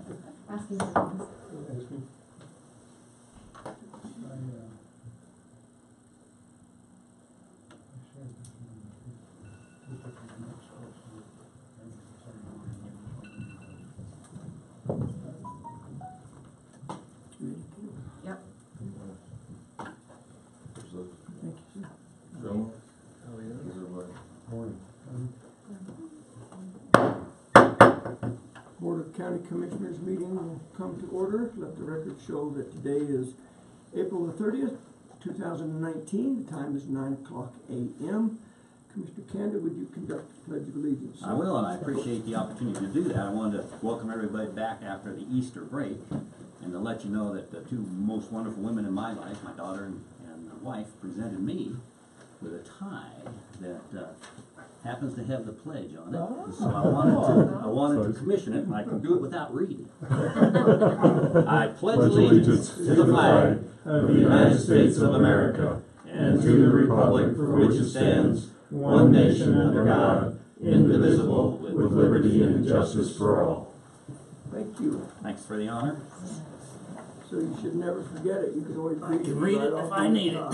Asking questions. Yep. Board of County Commissioners meeting will come to order. Let the record show that today is April the 30th, 2019. The time is 9:00 a.m. Commissioner Canada, would you conduct the Pledge of Allegiance? I will, and I appreciate the opportunity to do that. I wanted to welcome everybody back after the Easter break and to let you know that the two most wonderful women in my life, my daughter and my wife, presented me with a tie that happens to have the pledge on it. So I wanted to commission it, and I can do it without reading. I pledge allegiance to the flag of the United States of America and to the republic for which it stands, one nation under God, indivisible, with liberty and justice for all. Thank you. Thanks for the honor. So you should never forget it. You can always read it. I can read it if I need it.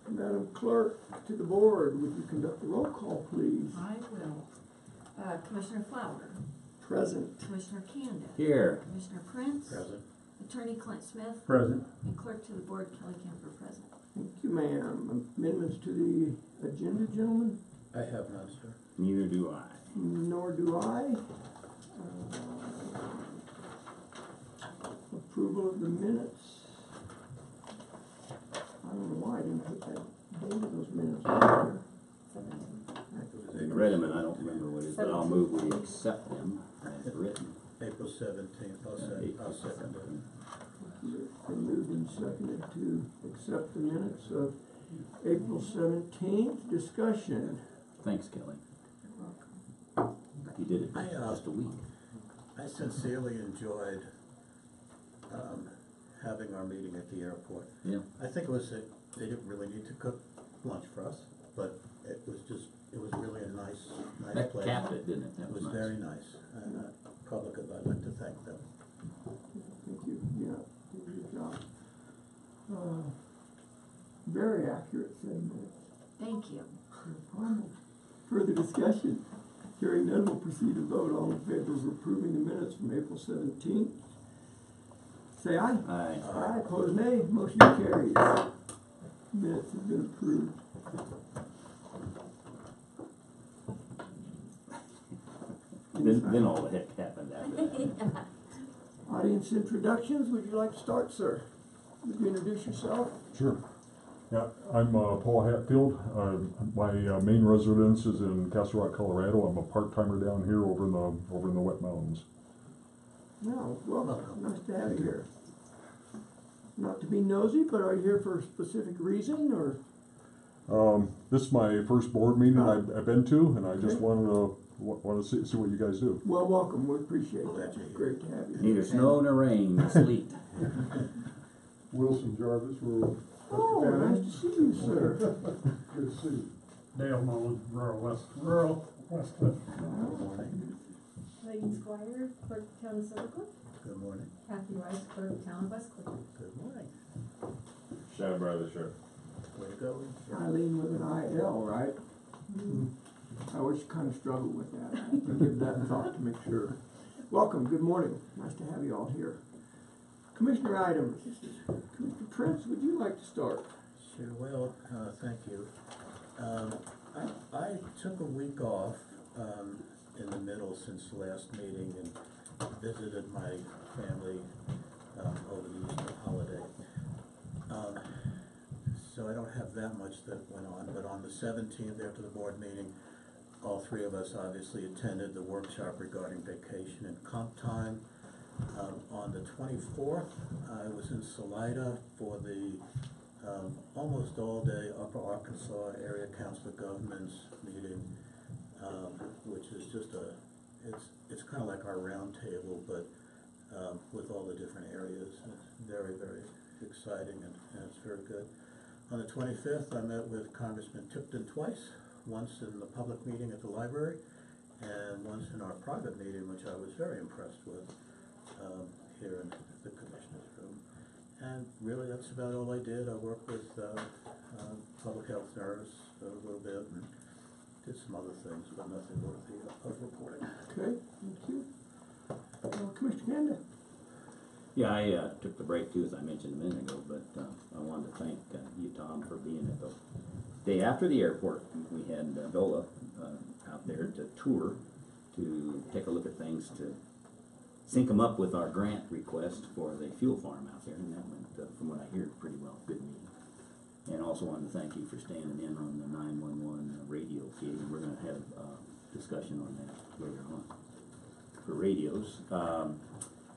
Madam Clerk, to the board, would you conduct the roll call, please? I will. Commissioner Flower. Present. Commissioner Canada. Here. Commissioner Prince. Present. Attorney Clint Smith. Present. And Clerk to the Board, Kelly Kemper, present. Thank you, ma'am. Amendments to the agenda, gentlemen? I have none, sir. Neither do I. Nor do I. Approval of the minutes. I don't know why I didn't put that date of those minutes on there. I read them and I don't remember what it is, but I'll move we accept them as written. April 17th, I'll second it. Been moved and seconded to accept the minutes of April 17th. Discussion. Thanks, Kelly. You did it in just a week. I sincerely enjoyed having our meeting at the airport. Yeah. I think it was they didn't really need to cook lunch for us, but it was really a nice That place. capped it, didn't it? It That was nice. very nice, and public, I'd like to thank them. Thank you. Yeah, good job. Very accurate segment. Thank you. No problem. Further discussion? Hearing none, we'll proceed to vote. All in favor of approving the minutes from April 17th, say aye. Aye. Aye. Opposed, nay. Motion carries. Minutes have been approved. Then all the heck happened after that. Audience introductions. Would you like to start, sir? Would you introduce yourself? Sure. Yeah, I'm Paul Hatfield. My main residence is in Castle Rock, Colorado. I'm a part-timer down here over in the wet mountains. No. Welcome. Nice to have you here. Not to be nosy, but are you here for a specific reason, or? This is my first board meeting I've been to, and I just Okay. wanted to see what you guys do. Well, welcome. We appreciate Glad that. you're here. Great to have you. Neither snow nor rain, just sleet. Wilson Jarvis, rural. Oh, nice to see you, sir. Good to see you. Dale Mullen, rural Westcliff. Megan Squire, Clerk Town of Silvercliff. Good morning. Kathy Rice, Clerk Town of Westcliff. Good morning. Shadow Brother, sure. Way to go. Eileen with an I-L, right? I always kind of struggle with that. I have to give that thought to make sure. Welcome. Good morning. Nice to have you all here. Commissioner items. Commissioner Prince, would you like to start? Sure will. Thank you. I took a week off in the middle since the last meeting and visited my family over the Easter holiday. So I don't have that much that went on, but on the 17th after the board meeting, all three of us obviously attended the workshop regarding vacation and comp time. On the 24th, I was in Salida for the almost all-day Upper Arkansas Area Council of Governments meeting, which is just it's kind of like our round table, but with all the different areas. It's very, very exciting and it's very good. On the 25th, I met with Congressman Tipton twice, once in the public meeting at the library, and once in our private meeting, which I was very impressed with, here in the commissioner's room. And really, that's about all I did. I worked with public health nurse a little bit and did some other things, but nothing worthy of reporting. Okay, thank you. Commissioner Kanda? Yeah, I took the break too, as I mentioned a minute ago, but I wanted to thank you, Tom, for being at the day after the airport. We had Dola out there to tour, to take a look at things, to sync them up with our grant request for the fuel farm out there, and that went, from what I hear, pretty well. Good meeting. And also wanted to thank you for standing in on the 911 radio gig, and we're going to have a discussion on that later on for radios.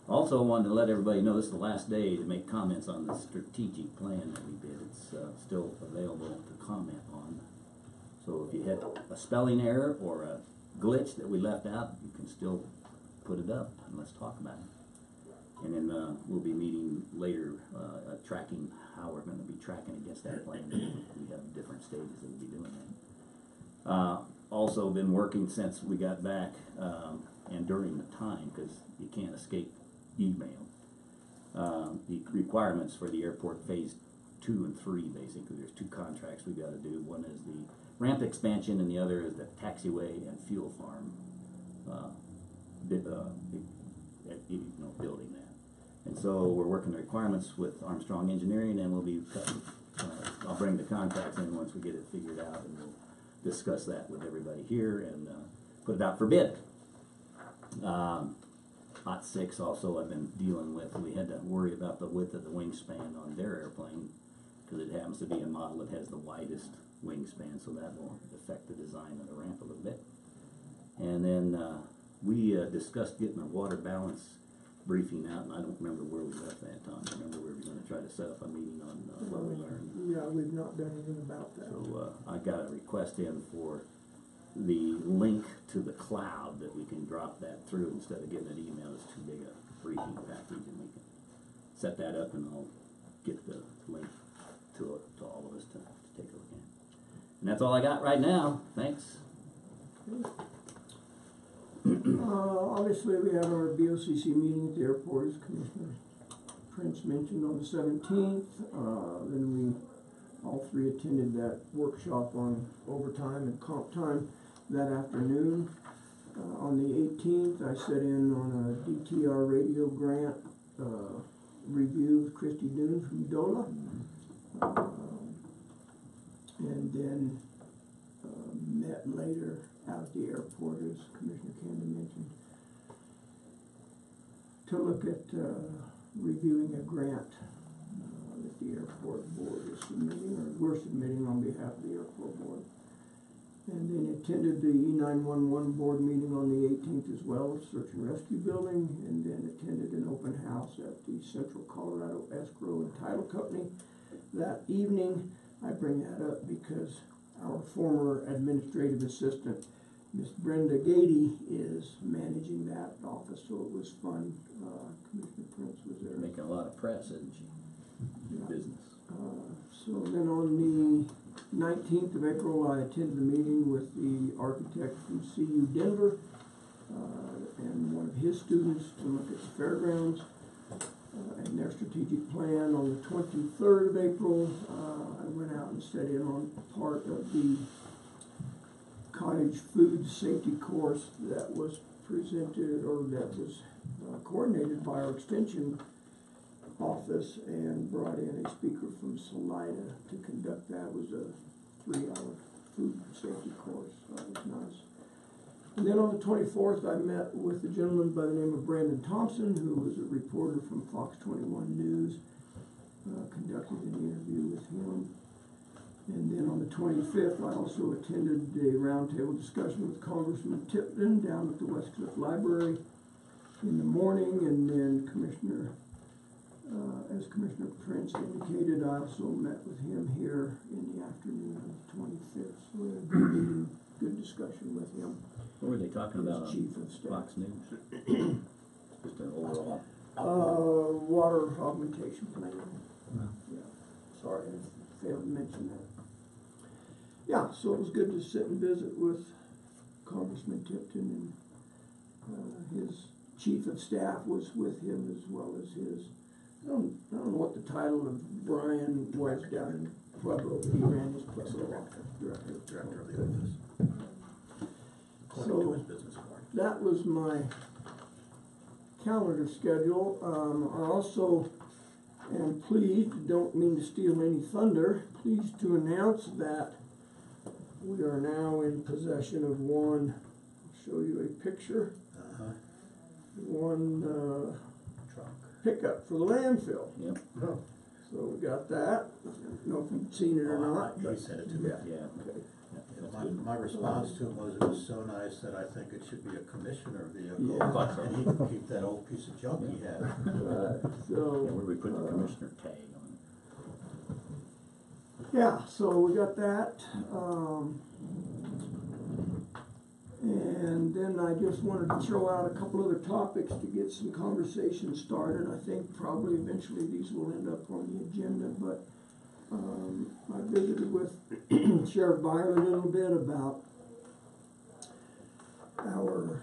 Also wanted to let everybody know this is the last day to make comments on the strategic plan that we did. It's still available to comment on. So if you had a spelling error or a glitch that we left out, you can still put it up and let's talk about it. And then we'll be meeting later, tracking how we're going to be tracking against that plan. We have different stages that we'll be doing that. Also been working since we got back and during the time, because you can't escape email. The requirements for the airport phase 2 and 3, basically. There's 2 contracts we got to do. One is the ramp expansion, and the other is the taxiway and fuel farm. Building that. And so we're working the requirements with Armstrong Engineering, and we'll be cutting, I'll bring the contracts in once we get it figured out, and we'll discuss that with everybody here and put it out for bid. Hot 6 also I've been dealing with. We had to worry about the width of the wingspan on their airplane because it happens to be a model that has the widest wingspan, so that will affect the design of the ramp a little bit. And then we discussed getting a water balance briefing out, and I don't remember where we left that, Tom. I remember we were going to try to set up a meeting on what we learned. Yeah, we've not done anything about that. So I got a request in for the link to the cloud that we can drop that through instead of getting an email. It's too big a briefing package, and we can set that up, and I'll get the link to it to all of us to take a look at. And that's all I got right now. Thanks. Obviously, we had our BOCC meeting at the airport, as Commissioner Prince mentioned, on the 17th. Then we all 3 attended that workshop on overtime and comp time that afternoon. On the 18th, I sat in on a DTR radio grant review with Christy Doon from DOLA. And then met later out at the airport, as Commissioner Camden mentioned, to look at reviewing a grant that the airport board is submitting, or we're submitting on behalf of the airport board. And then attended the E911 board meeting on the 18th as well, search and rescue building, and then attended an open house at the Central Colorado Escrow and Title Company that evening. I bring that up because our former administrative assistant, Miss Brenda Gady, is managing that office, so it was fun. Commissioner Prince was there. Making a lot of press, isn't she? Yeah. Business. So then on the 19th of April, I attended the meeting with the architect from CU Denver and one of his students to look at the fairgrounds and their strategic plan. On the 23rd of April, I went out and sat in on part of the cottage food safety course that was presented, or that was coordinated by our extension office, and brought in a speaker from Salida to conduct that. It was a 3-hour food safety course, so that was nice. And then on the 24th, I met with a gentleman by the name of Brandon Thompson, who was a reporter from Fox 21 News, conducted an interview with him. And then on the 25th, I also attended a roundtable discussion with Congressman Tipton down at the Westcliff Library in the morning, and then as Commissioner Prince indicated, I also met with him here in the afternoon on the 25th. So we had a good meeting, good discussion with him. What were they talking about As Chief of Staff. Fox News? Just an overall. Water augmentation plan. Yeah, sorry, I failed to mention that. Yeah, so it was good to sit and visit with Congressman Tipton, and his chief of staff was with him as well as his, I don't know what the title of Brian was down in Pueblo, he ran his Pueblo office, director of the office, according to his business card. That was my calendar schedule. I also am pleased, don't mean to steal any thunder, pleased to announce that we are now in possession of one, I'll show you a picture, one Truck. pickup for the landfill. Yep. So we got that. I don't know if you've seen it or not. He but sent it to me. yeah. Yeah. Okay. That's My, good. my response to him was, it was so nice that I think it should be a commissioner vehicle, Yeah. Thought so. and he could keep that old piece of junk he had. So. Yeah, where do we put the commissioner tag on? Yeah, so we got that, and then I just wanted to throw out a couple other topics to get some conversation started. I think probably eventually these will end up on the agenda, but, I visited with Sheriff Byerly a little bit about our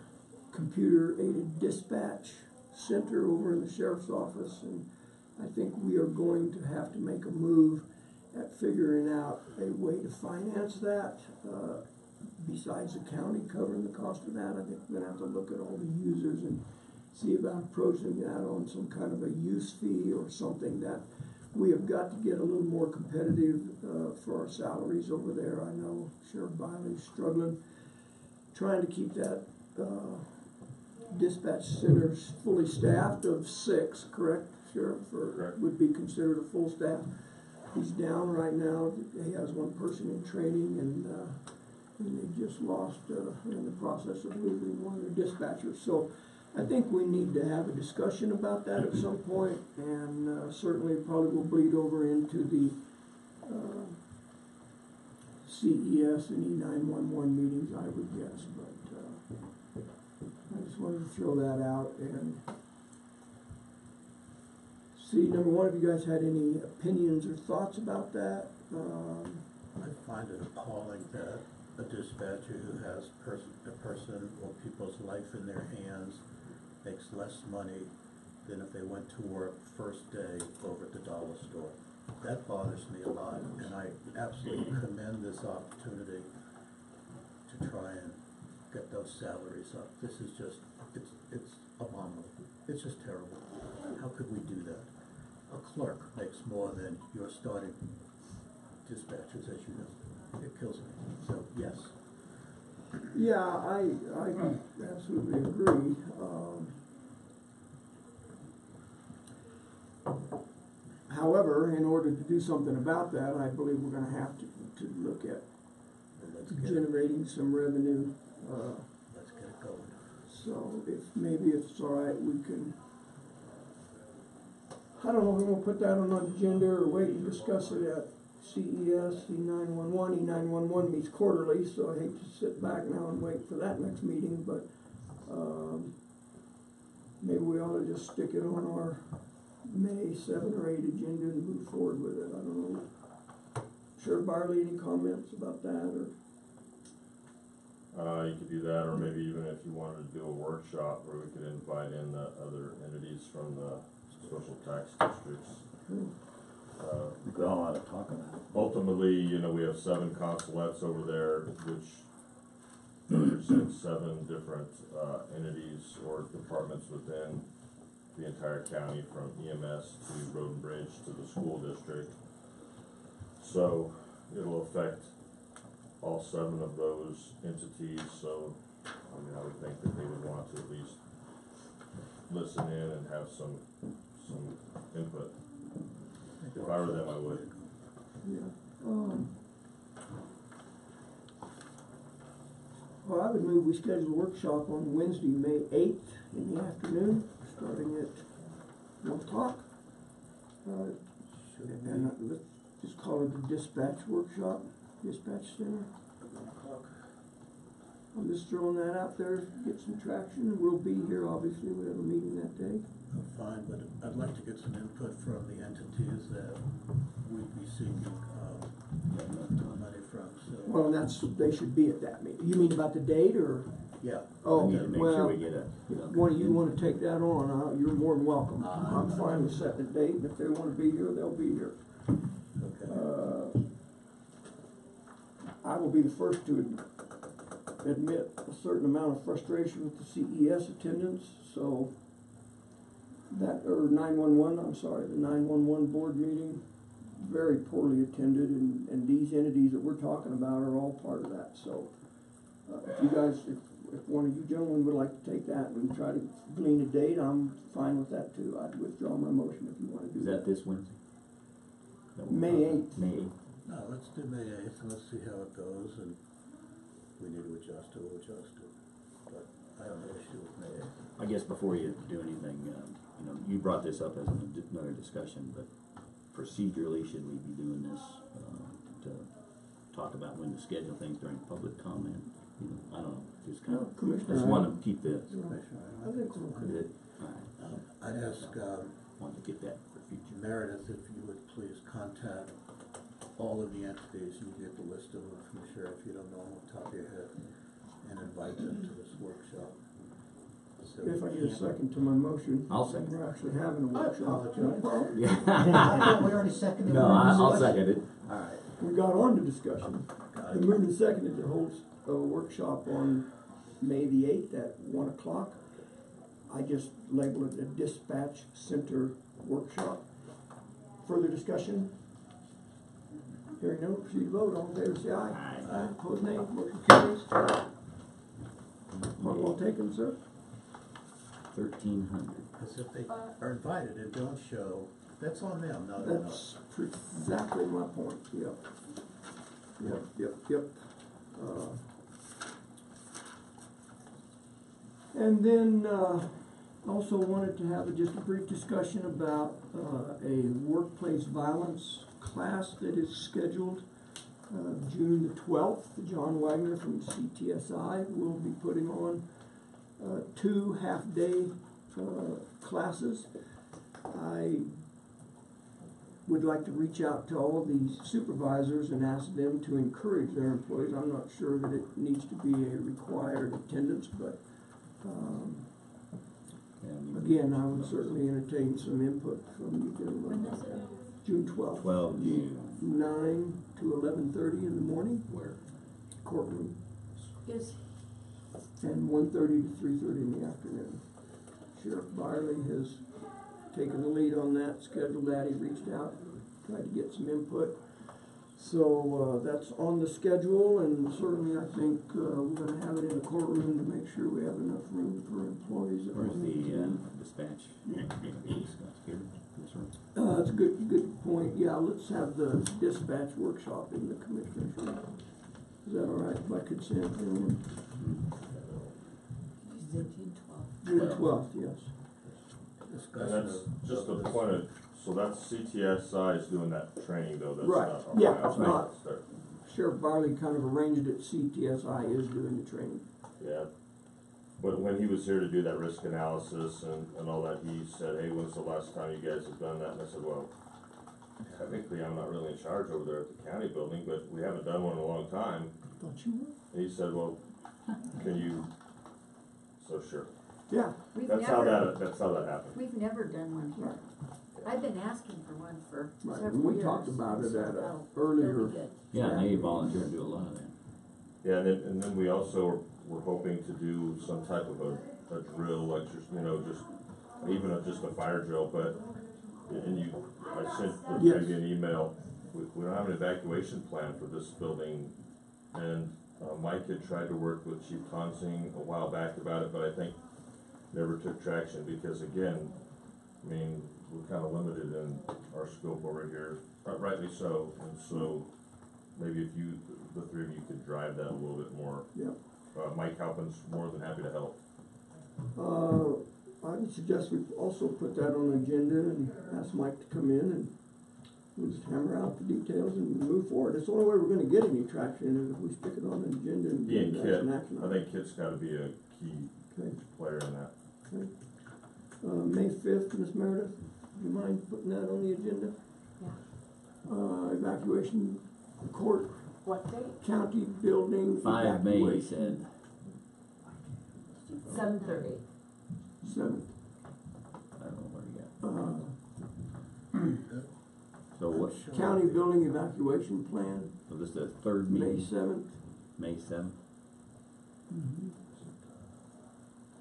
computer-aided dispatch center over in the sheriff's office, and I think we are going to have to make a move at figuring out a way to finance that, besides the county covering the cost of that. I think we're gonna have to look at all the users and see about approaching that on some kind of a use fee or something that we have got to get a little more competitive, for our salaries over there. I know Sheriff Biley's struggling, trying to keep that, dispatch center fully staffed of 6, correct, Sheriff? Or Correct. would be considered a full staff. He's down right now. He has one person in training, and they just lost, in the process of losing one of their dispatchers. So I think we need to have a discussion about that at some point, and certainly probably will bleed over into the CES and E911 meetings, I would guess. But I just wanted to throw that out and see, number one, if you guys had any opinions or thoughts about that. I find it appalling that a dispatcher who has a person or people's life in their hands makes less money than if they went to work first day over at the dollar store. That bothers me a lot, and I absolutely commend this opportunity to try and get those salaries up. This is just, it's abominable. It's just terrible. How could we do that? A clerk makes more than your starting dispatchers, as you know. It kills me. So, yes. Yeah, I absolutely agree. However, in order to do something about that, I believe we're gonna have to look at Let's get it, generating some revenue. let's get it going. So maybe if it's all right, we can, I don't know if we're gonna put that on an agenda or wait and discuss it at CES, E911. E911 meets quarterly, so I hate to sit back now and wait for that next meeting, but, maybe we ought to just stick it on our May 7 or 8 agenda and move forward with it. I don't know. Sheriff Byerly, any comments about that, or? You could do that, or maybe even if you wanted to do a workshop where we could invite in the other entities from the special tax districts. We could all ought to talk about it. Ultimately, you know, we have 7 consulates over there, which represent 7 different entities or departments within the entire county, from EMS to Road and Bridge to the school district. So it'll affect all 7 of those entities, so I mean, I would think that they would want to at least listen in and have some input. If I were them, I would. Yeah. Well, I would move we schedule a workshop on Wednesday, May 8th in the afternoon, starting at 1 o'clock. And let's just call it the dispatch workshop, dispatch center. I'm just throwing that out there, get some traction. We'll be here, obviously, we have a meeting that day. Fine, but I'd like to get some input from the entities that we'd be seeking, money from, so Well, they should be at that meeting. You mean about the date, or? Yeah. Oh, We need to make well, sure we get a, one of you wanna take that on, you're more than welcome. I'm fine with setting a date, and if they wanna be here, they'll be here. Okay. I will be the first to admit a certain amount of frustration with the CES attendance, so that, or 911, I'm sorry, the 911 board meeting, very poorly attended, and these entities that we're talking about are all part of that, so if you guys, if one of you gentlemen would like to take that and try to glean a date, I'm fine with that too. I'd withdraw my motion if you wanna do is that. that this Wednesday? May 8th. May 8th. No, let's do May 8th, and let's see how it goes, and if we need to adjust it, we'll adjust it. But I have no issue with May 8th. I guess before you do anything, you brought this up as another discussion, but procedurally, should we be doing this, to talk about when to schedule things during public comment? I don't know, just kind of, Commissioner, just want to keep this. Commissioner, I think we're okay. Alright, I'd ask want to get that for future. Meredith if you would please contact all of the entities, you get the list of them from the sheriff, if you don't know them off the top of your head, and invite them to this workshop. So If I we get a can't- second to my motion. I'll second. We're actually having a I workshop. apologize. No problem. Yeah. I thought we already seconded. No, one. I'll second it. Alright, We got on to discussion. got The it. moved and seconded to hold a workshop on May the 8th at 1 o'clock. I just labeled it a dispatch center workshop. Further discussion? Hearing none, proceed to vote. All in favor, say aye. Aye. Opposed, nay. Motion carries. Mark well taken, sir. 1,300. Because if they are invited and don't show, that's on them, not on us. That's exactly my point, yep. Yep. And then, also wanted to have just a brief discussion about, a workplace violence class that is scheduled, June the 12th. John Wagner from CTSI will be putting on, 2 half-day, classes. I would like to reach out to all the supervisors and ask them to encourage their employees. I'm not sure that it needs to be a required attendance, but, again, I would certainly entertain some input from you When gentlemen. is it? June 12th. 12 June. 9 to 11:30 in the morning, Where? courtroom, Is, and 1:30 to 3:30 in the afternoon. Sheriff Byerly has taken the lead on that, scheduled that, he reached out, tried to get some input. So, that's on the schedule, and certainly I think, we're gonna have it in the courtroom to make sure we have enough room for employees. that Where's want to the attend. dispatch? Here, this room? That's a good point, yeah, let's have the dispatch workshop in the commissioner's room. Is that all right, by consent, gentlemen? you said June 12th. June 12th, yes. And Discussion that's of- just a of this. point of, so that's CTSI is doing that training though, that's Right, not. yeah, our it's lab, not. it's their- Sheriff Barley kind of arranged it, CTSI is doing the training. Yeah, but when he was here to do that risk analysis and all that, he said, hey, when's the last time you guys have done that? And I said, well, technically, I'm not really in charge over there at the county building, but we haven't done one in a long time. Thought you were? And he said, well, can you, so sure. Yeah, That's how that happened. We've never done one here. I've been asking for one for right, several and we years. talked about it so at a that'll be earlier. good. Yeah, they volunteer to do a lot of that. Yeah, and then we also were hoping to do some type of a drill, like just, just, even just a fire drill, but, I sent Yes. maybe an email, we don't have an evacuation plan for this building, and, Mike had tried to work with Chief Tonsing a while back about it, but I think never took traction, because again, I mean, we're kinda limited in our scope over here, rightly so, and so, maybe if you, the three of you could drive that a little bit more. Yeah. Mike Halpin's more than happy to help. I would suggest we also put that on the agenda and ask Mike to come in and we'll just hammer out the details and move forward. It's the only way we're gonna get any traction is if we stick it on the agenda and He and get Kit, some action I on it. think Kit's gotta be a key Okay, player in that. okay. May 5th, Ms. Meredith, do you mind putting that on the agenda? Yeah. Evacuation court What date? County building 5 May, he evacuation. said. 7:30. 7th. I don't know what he got. Uh, So what, county building evacuation plan, so this is the third May meeting, 7th. May 7th? Mm-hmm.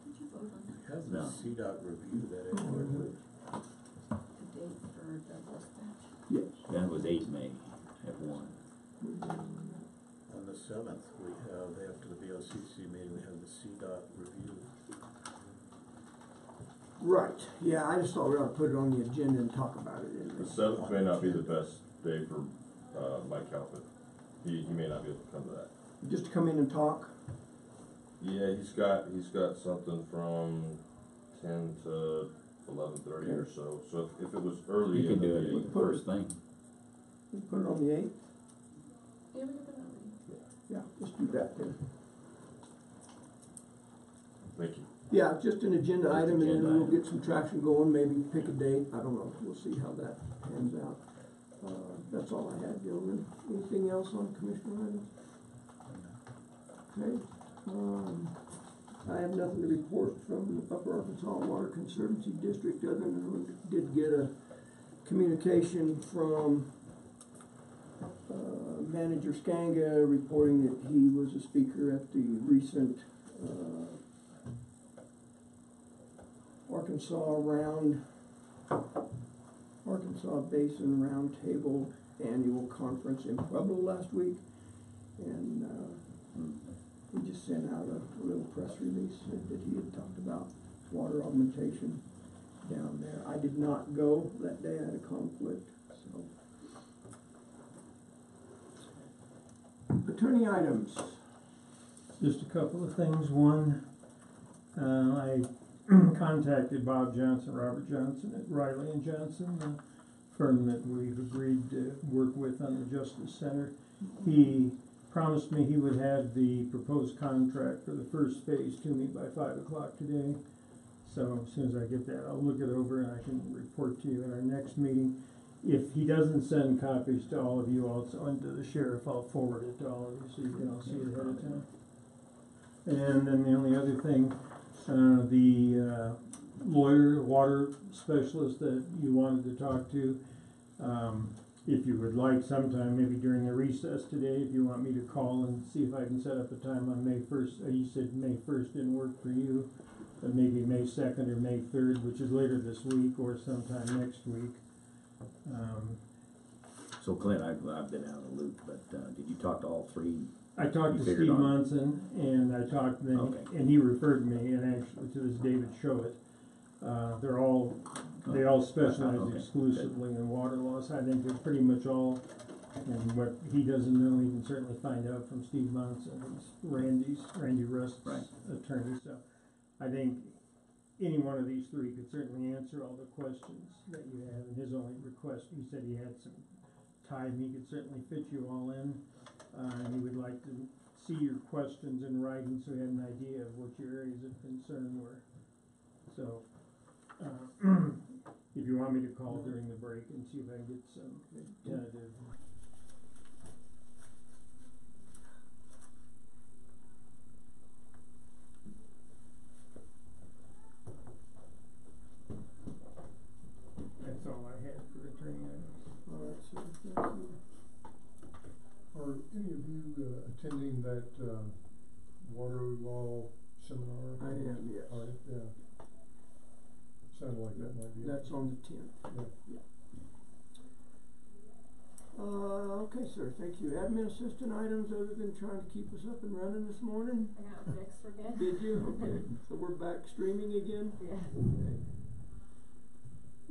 Did you vote on that? Has No. the CDOT review that anywhere? The date for the dispatch? Yes. That was 8 May at 1. On the 7th, we have, after the BOCC meeting, we have the CDOT review. Right, yeah, I just thought we ought to put it on the agenda and talk about it. The 7th may not be the best day for, Mike Halpin. He may not be able to come to that. Just to come in and talk. Yeah, he's got something from 10 to 11:30 or so. So if it was early You in can the do it meeting, at the first thing. We put it on the 8th. Yeah, we can put it on. Yeah, let's do that then. thank you. Yeah, just an agenda Just item, and agenda then we'll item. get some traction going, maybe pick a date, I don't know, we'll see how that pans out. That's all I had, gentlemen. Anything else on commissioner items? Okay, I have nothing to report from the Upper Arkansas Water Conservancy District, other than we did get a communication from Manager Skanga reporting that he was a speaker at the recent Arkansas Basin Roundtable Annual Conference in Pueblo last week, and he just sent out a little press release that he had talked about water augmentation down there. I did not go that day, I had a conflict, so. Attorney items. Just a couple of things. One, I contacted Bob Johnson, Robert Johnson at Riley and Johnson, the firm that we've agreed to work with on the Justice Center. He promised me he would have the proposed contract for the first phase to me by 5 o'clock today. So as soon as I get that, I'll look it over and I can report to you at our next meeting. If he doesn't send copies to all of you, also and to the sheriff, I'll forward it to all of you so you can all see it ahead of time. And then the only other thing, the lawyer, water specialist that you wanted to talk to, if you would like sometime, maybe during the recess today, if you want me to call and see if I can set up a time on May 1st. You said May 1st didn't work for you, but maybe May 2nd or May 3rd, which is later this week, or sometime next week. So Clint, I've been out of the loop, but did you talk to all three? I talked You to figured Steve on it. Munson, and I talked to them, Okay. and he referred me, and actually to this David Showett. They all specialize Okay. exclusively in water loss. I think they're pretty much all, and what he doesn't know, he can certainly find out from Steve Munson, who's Randy Rust's Right. attorney. So I think any one of these three could certainly answer all the questions that you have. And his only request, he said he had some time, he could certainly fit you all in. And he would like to see your questions in writing so he had an idea of what your areas of concern were. So, if you want me to call during the break and see if I can get some tentative. That's all I had for attorney items. All right, so thank you. Are any of you attending that water law seminar? I am, yes. All right, yeah. Sounded like that might be. That's on the 10th. Yeah. Okay, sir, thank you. Admin assistant items other than trying to keep us up and running this morning? I got it fixed for good. Did you? Okay. So we're back streaming again? Yeah. Okay.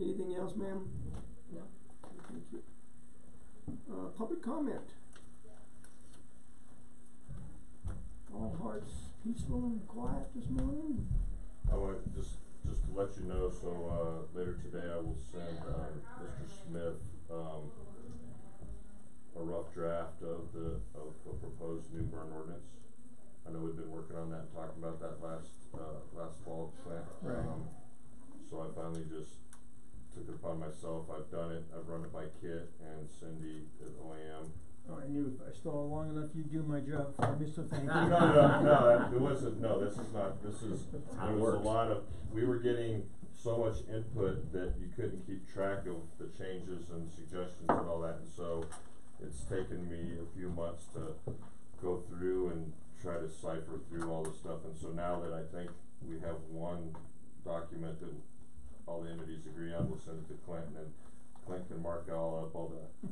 Anything else, ma'am? No. Thank you. Public comment. All hearts peaceful and quiet this morning? I want just to let you know, so later today I will send Mr. Smith a rough draft of the proposed new burn ordinance. I know we've been working on that and talking about that last fall, Clint. Right. So I finally just took it upon myself. I've done it. I've run it by Kit and Cindy at OAM. Oh, I knew if I stalled long enough, you'd do my job for me, so thank you. No, it wasn't, no, this is not, this is, how it there was a works. lot of, we were getting so much input that you couldn't keep track of the changes and suggestions and all that, and so it's taken me a few months to go through and try to cipher through all this stuff, and so now that I think we have one document that all the entities agree on, we'll send it to Clint, and then Clint can mark all up all the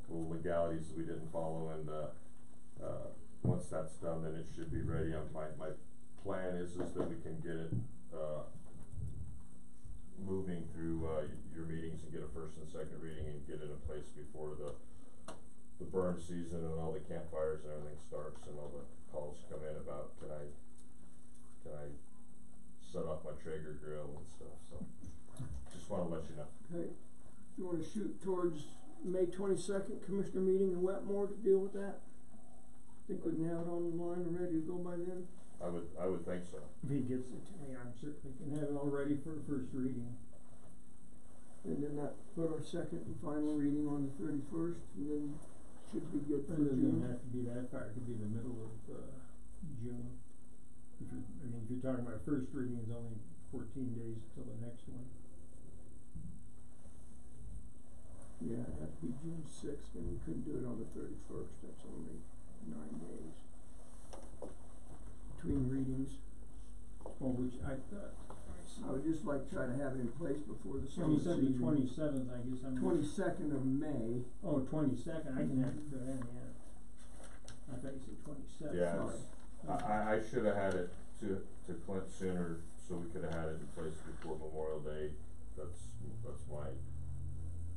little legalities that we didn't follow, and once that's done, then it should be ready. My plan is that we can get it moving through your meetings and get a first and second reading and get it in place before the burn season and all the campfires and everything starts, and all the calls come in about can I set off my Traeger grill and stuff. So just want to let you know. Okay, you wanna shoot towards May 22nd Commissioner meeting in Wetmore to deal with that? Think we can have it online and ready to go by then? I would think so. If he gets it to me, I'm certainly can have it all ready for a first reading. And then that put our second and final reading on the 31st, and then should be good for It doesn't June. have to be that far, it could be the middle of June. If you're talking about first reading, it's only 14 days till the next one. Yeah, it'd have to be June 6th, and we couldn't do it on the 31st, that's only 9 days between readings. Well, which I thought, I would just like to try to have it in place before the summer you said the season. 27th, I guess I'm. 22nd of May. Oh, 22nd, I can have it for then, yeah. I thought you said 27th. Yeah, Sorry. I should have had it to Clint sooner, so we could have had it in place before Memorial Day. That's my.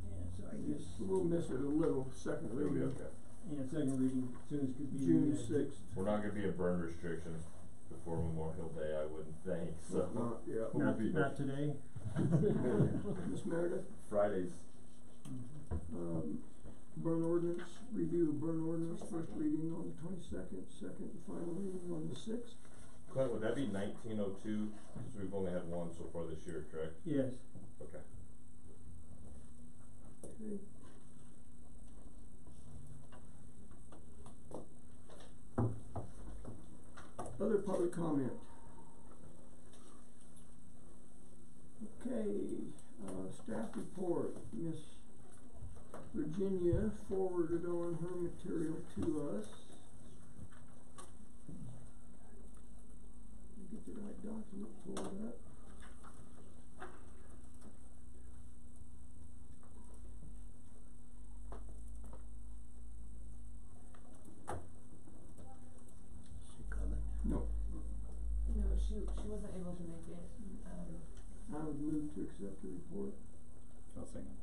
Yeah, so I guess, We'll miss it a little, second It'll be reading. okay. yeah, second reading, as soon as could be. June 6th. We're not gonna be in burn restrictions before Memorial Day, I wouldn't think, so. Not, yeah. We'll be Not today. Miss Meredith, Fridays. burn ordinance, review of burn ordinance, first reading on the 22nd, second and final reading on the 6th. Clint, would that be 1902? Because we've only had one so far this year, correct? Yes. Okay. Okay. Other public comment. Okay, staff report. Miss Virginia forwarded on her material to us. Get the right document pulled up. She coming? No, No, she wasn't able to make it. I would move to accept the report. I'll second.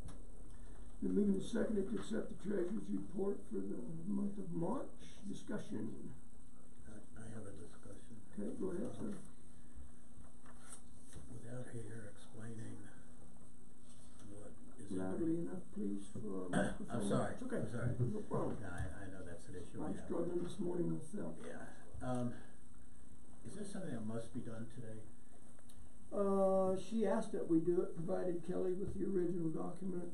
The movement is seconded to accept the treasurer's report for the month of March. Discussion. I have a discussion. Okay, go ahead, sir. Without here explaining what is in Loudly enough, please, for our microphone. I'm sorry. It's okay. I'm sorry. No problem. Yeah, I know that's an issue. we I'm have. struggling this morning myself. Yeah. Is this something that must be done today? She asked that we do it, provided Kelly with the original document.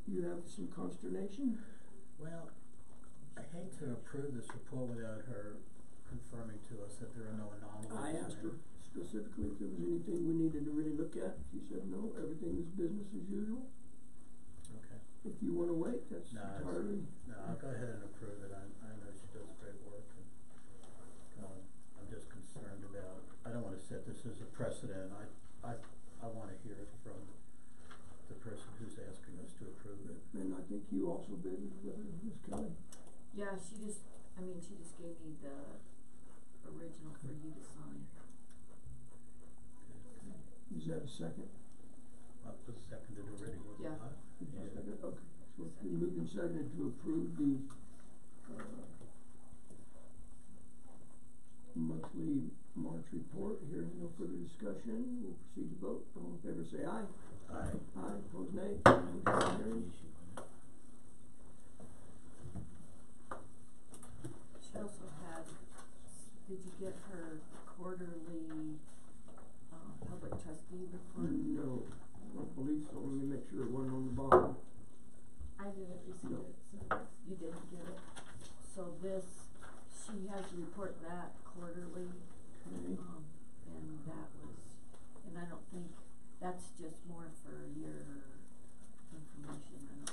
You have some consternation? Well, I hate to approve this report without her confirming to us that there are no anomalies. I asked her specifically if there was anything we needed to really look at. She said no, everything is business as usual. Okay. If you wanna wait, that's No, entirely. No, I'll go ahead and approve it. I know she does great work, and I'm just concerned about. I don't want to set this as a precedent. I want to hear it from the person who's asking us to approve it. And I think you also visited with her, Ms. Kelly. Yeah, she just gave me the original for you to sign. Is that a second? That was seconded already, was it Yeah. not? Did you second? Okay, so it's been moved and seconded to approve the monthly March report. Hearing no further discussion, we'll proceed to vote. All in favor say aye. Aye. Aye, opposed nay. Motion carries. She also had, did you get her quarterly, public trustee report? No, I don't believe so. Let me make sure it wasn't on the bottom. I I didn't receive it, so you didn't get it. So this, she has to report that quarterly, Okay. and that was, and I don't think, that's just more for your information,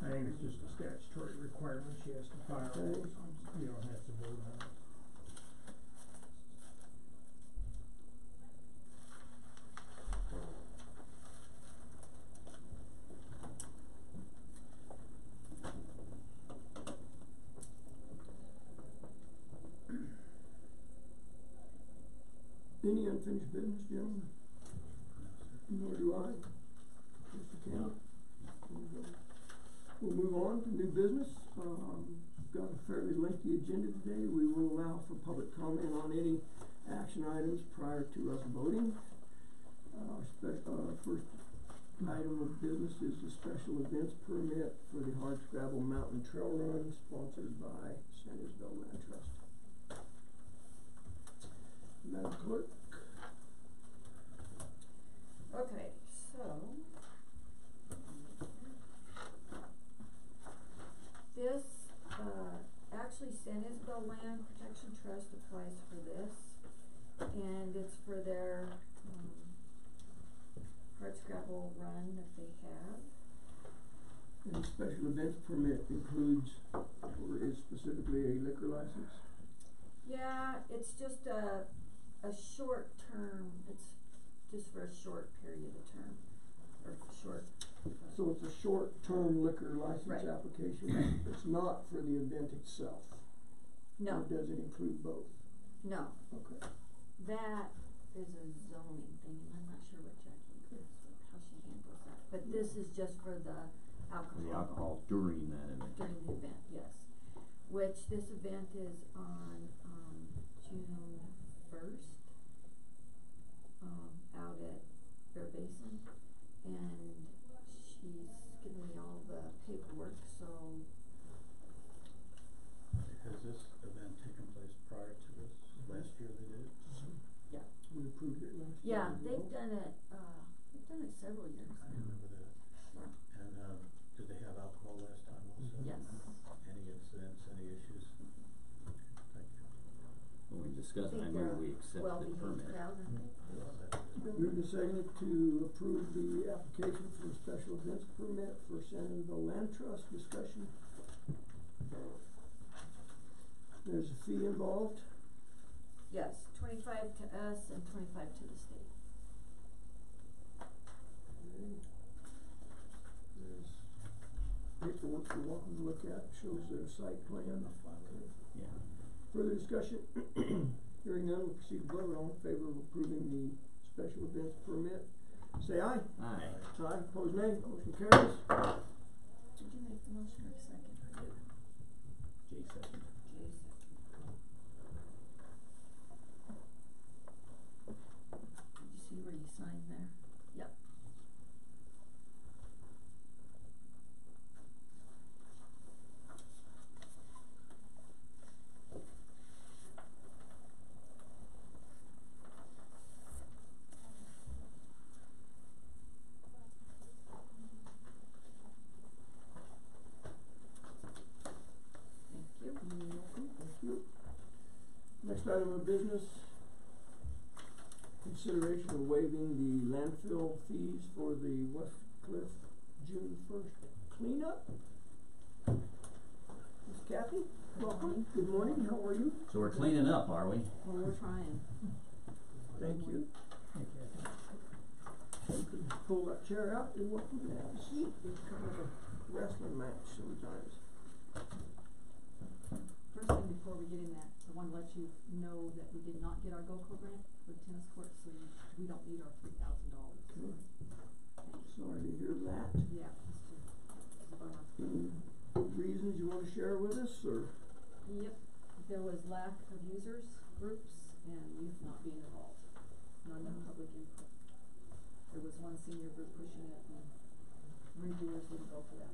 I think it's just a statutory requirement she has to file. Okay. You don't have to vote on it. Any unfinished business, gentlemen? Nor do I. Mr. Campbell? We'll move on to new business. Got a fairly lengthy agenda today. We will allow for public comment on any action items prior to us voting. First item of business is the special events permit for the Hardscrabble Mountain Trail Run sponsored by San Isabel Land Trust. Madam Clerk? Okay, so. This, actually San Isabel Land Protection Trust applies for this, and it's for their, hardscrabble run that they have. And the special events permit includes, or is specifically a liquor license? Yeah, it's just a short term, it's just for a short period of term, or short. So it's a short-term liquor license Right. application. It's not for the event itself. No, Or does it include both? no, Okay. that is a zoning thing, and I'm not sure what Jackie is, how she handles that, but this is just for the alcohol. The alcohol during that event. During the event, yes. Which this event is on, June 1st, out at Bear Basin, and she's given me all the paperwork, so. Has this event taken place prior to this? Last year they did it? Yeah. We approved it last year. Yeah, as they've well. done it several years. I remember that. Yeah. And, did they have alcohol last time also? Yes. Any incidents, any issues? Thank you. When we discussed, I think move they're we accept the well-behaved permit. crowd, I think. Moved and seconded to approve the application for a special events permit for San Isabel Land Trust. Discussion. There's a fee involved. Yes, 25 to us and 25 to the state. Okay. There's paperwork you're welcome to look at, shows their site plan. Okay. Yeah. Further discussion? Hearing none, we'll proceed to vote. All in favor of approving the special events permit, say aye. Aye. Aye, opposed nay, motion carries. Did you make the motion or second? Jay second. Jay second. Did you see where you signed there? Yep. Thank you. Next item of business, consideration of waiving the landfill fees for the West Cliff June 1st cleanup. Miss Kathy, welcome. Good morning, how are you? So we're cleaning up, are we? Well, we're trying. Thank you. You can pull that chair out, you're welcome to have a seat. It's kind of a wrestling match sometimes. First thing before we get in that, I want to let you know that we did not get our GoCo grant for the tennis court, so we don't need our $3,000. Okay. Sorry to hear that. Yeah, it's a bummer. Any reasons you want to share with us, or? Yep, there was lack of users, groups, and youth not being involved. Not enough public input. There was one senior group pushing it, and reviewers wouldn't go for that.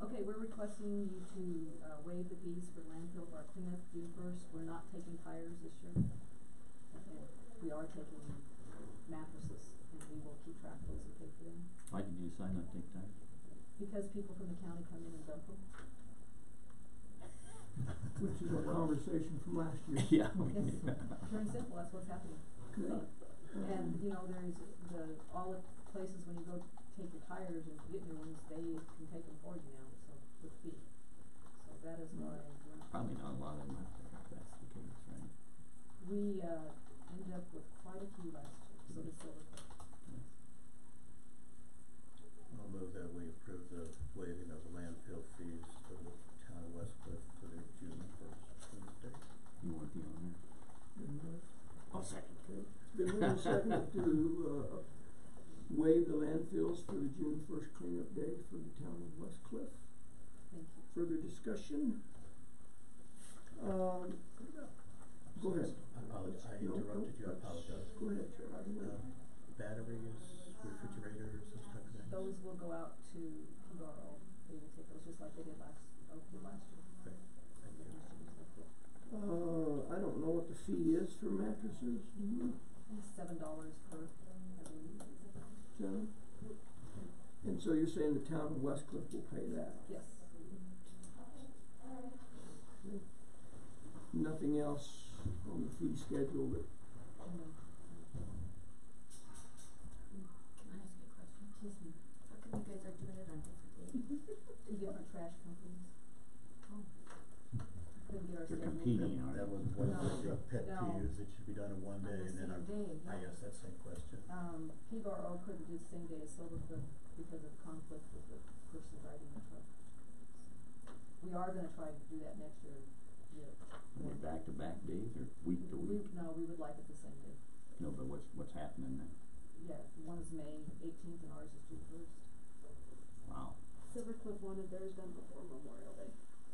Okay, we're requesting you to waive the fees for landfill bar cleanup June 1st. We're not taking tires this year. Okay. We are taking mattresses we will keep track of those and pay for them. Why did you decide not to take time? Because people from the county come in and dump them. Which is our conversation from last year. Yeah. Yes, pure and simple, that's what's happening. Okay. And, you know, there's all the places when you go take your tires and get new ones, they can take them for you now, so, with fee. So that is why Probably not a lot of them out there, if that's the case, right? we, ended up with quite a few last year, so the silver. I'll move that we approve the waiving of the landfill fees for the town of West Cliff for the June first date. You want the honor? I'll second. Okay, it's been moved and seconded to, waive the landfills for the June first cleanup day for the town of West Cliff. Thank you. Further discussion? Go ahead. I apologize, I No, interrupted you, I apologize. Go ahead, sir. I don't know. Batteries, refrigerators, those type of things? Those will go out to P-R-O, they will take those just like they did last year. Great, thank you. I don't know what the fee is for mattresses, do you, It's $7 per, I believe. John? And so you're saying the town of West Cliff will pay that? Yes. Okay. Nothing else on the fee schedule that, No. Can I ask you a question? Yes, ma'am. How come you guys are doing it on different days? Two different trash companies. Oh. Couldn't get our They're schedule. competing, aren't That they? was one of No, the pet no. peeves, it should be done in one day, On the and then same day, I yeah. asked that same question. P-R-O couldn't do the same day as Silvercliff because of conflict with the person driving the truck. We are gonna try to do that next year. Are they back-to-back days or week to week? No, we would like it the same day. No, but what's happening then? Yeah, one is May 18th and ours is June 1st. Wow. Silvercliff wanted theirs done before Memorial Day,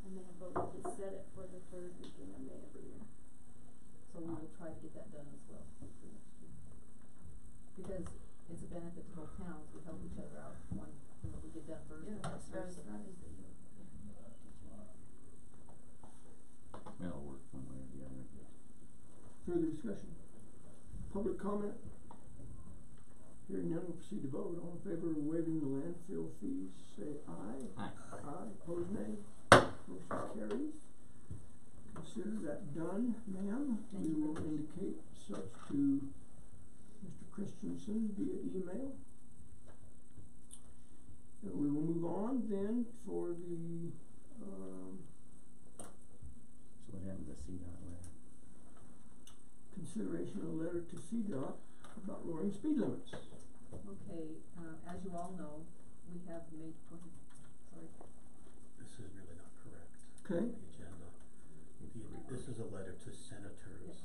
and they have voted to set it for the third weekend of May every year. So we will try to get that done as well for next year. Because it's a benefit to both towns, we help each other out, one, you know, we get done first. Yeah, and that's vice what I was versa. thought is that you. It'll work one way or the other. further discussion? Public comment? Hearing none, we'll proceed to vote. All in favor of waiving the landfill fees, say aye. Aye. Aye, opposed nay. Motion carries. Consider that done, ma'am. Thank We you will very much. indicate such to Mr. Christensen via email. And we will move on then for the, So what happened to CDOT letter? consideration of a letter to CDOT about lowering speed limits. Okay, as you all know, we have made, go ahead, sorry. This is really not correct. Okay. On the agenda. This is a letter to senators Yes.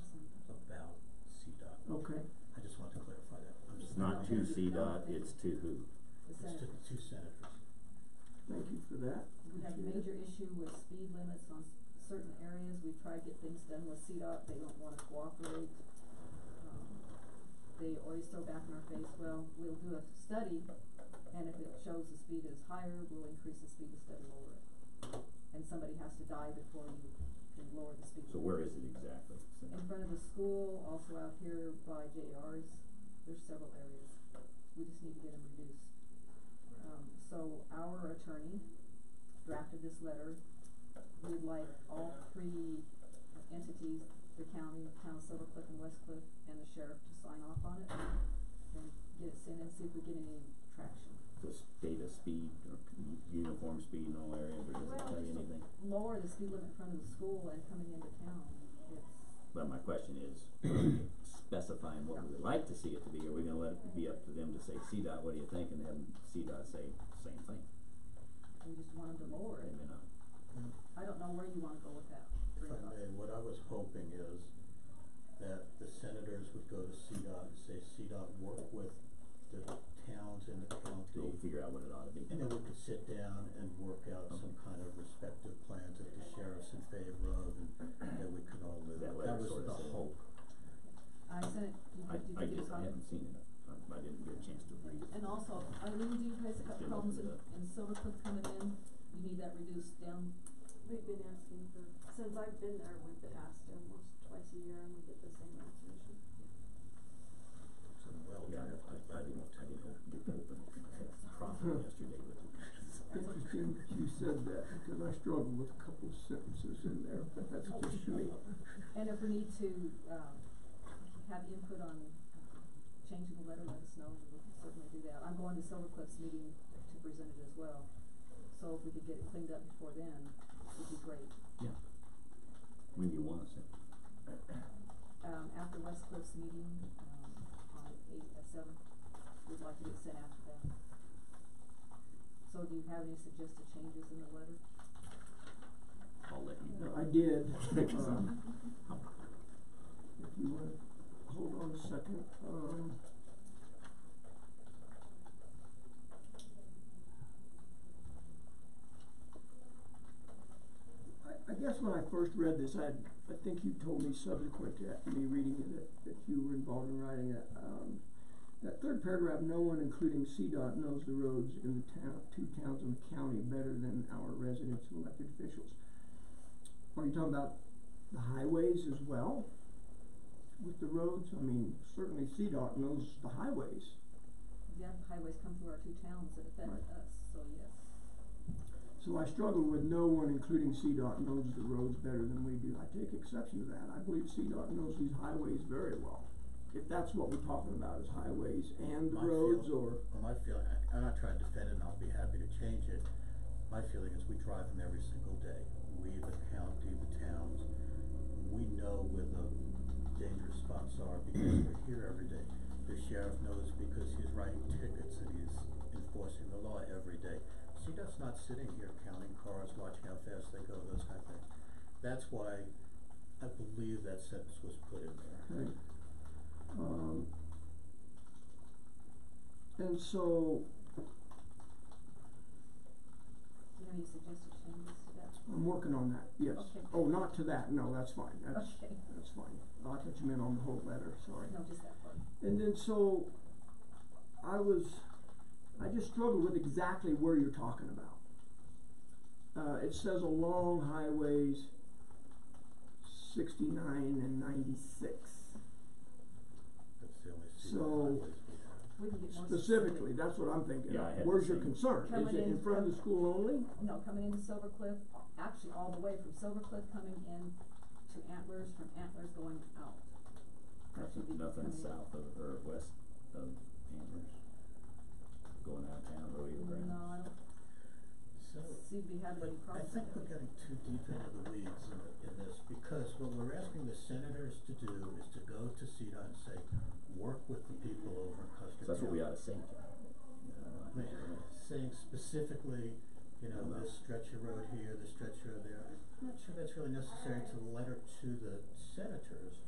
about CDOT. Okay. I just want to clarify that. I'm It's sorry. not to CDOT, it's to who? The It's to Senate. two senators. Thank you for that. We have a major issue with speed limits on certain areas, we've tried to get things done with CDOT, they don't wanna cooperate. They always throw back in our face, well, we'll do a study, and if it shows the speed is higher, we'll increase the speed instead of lower it. And somebody has to die before you can lower the speed. So where is it exactly? In front of the school, also out here by JR's, there's several areas, we just need to get them reduced. So our attorney drafted this letter, we'd like all three entities, the county, town of Silver Cliff and West Cliff, and the sheriff to sign off on it, and get it sent and see if we get any traction. The state of speed or uniform speed in all areas, or does it tell you anything? Lower the speed limit in front of the school and coming into town, it's, But my question is, specifying what we would like to see it to be, are we gonna let it be up to them to say, CDOT, what do you think, and then CDOT say the same thing? we just want them to lower it. Maybe not. I don't know where you wanna go with that. If I may, what I was hoping is that the senators would go to CDOT and say, CDOT, work with the towns in the county. We'll figure out what it ought to be. And then we could sit down and work out some kind of respective plans that the sheriff's in favor of and that we could all live That with. letter That was sort of the said. hope. I sent it, did you get a copy? I haven't seen it, I didn't get a chance to read it. And also, Arlene, do you guys have Didn't problems open it in Silver Cliff coming in? You need that reduced down? We've been asking for, since I've been there, we've been asked almost twice a year and we get the same answers. well Yeah, drafted, I didn't get open profit yesterday with it. Interesting that you said that, because I struggled with a couple of sentences in there, but that's just me. And if we need to, have input on, changing the letter, let us know, we can certainly do that. I'm going to Silver Cliff's meeting to present it as well, so if we could get it cleaned up before then, it'd be great. Yeah. When do you want us in? After West Cliff's meeting, on the 7th, we'd like to get sent after that. So do you have any suggested changes in the letter? I'll let you know. I did, if you would, hold on a second, I guess when I first read this, I think you told me subsequent to me reading it, that you were involved in writing it, that third paragraph, no one including CDOT knows the roads in the two towns in the county better than our residents and elected officials. Are you talking about the highways as well? With the roads? I mean, certainly CDOT knows the highways. Yeah, the highways come through our two towns that affect us, so yes. So I struggle with no one, including CDOT, knows the roads better than we do. I take exception to that. I believe CDOT knows these highways very well. If that's what we're talking about, is highways and the roads, or... Well, my feeling, I'm not trying to defend it, and I'll be happy to change it. My feeling is we drive them every single day. We, the county, the towns, we know where the dangerous spots are because we're here every day. The sheriff knows because he's writing tickets and he's enforcing the law every day. CDOT's not sitting here counting cars, watching how fast they go, those kind of things. That's why I believe that sentence was put in there. Okay. And so, Do you have any suggested changes to that? I'm working on that, yes. Okay. Oh, not to that, no, that's fine, that's Okay. fine. I thought you meant on the whole letter, sorry. No, just that part. And then so, I just struggled with exactly where you're talking about. It says along highways 69 and 96. That's the only So, highways we have. We can get more specifically, that's what I'm thinking. Yeah, I had Where's the your same. concern? Is Coming it in in front of the school only? No, coming into Silver Cliff, actually all the way from Silver Cliff coming in to Antlers, from Antlers going out. That should be Nothing coming in. south of, or west of Antlers, going out of town, rodeo grounds. No, I don't So, seem to be having any I problems. think we're getting too deep into the weeds in this, because what we're asking the senators to do is to go to CDOT and say, work with the people over in Custer. So that's what we County. ought to say, John. I mean, saying specifically, you know, this stretch of road here, this stretch of road there, I'm not sure that's really necessary to the letter to the senators.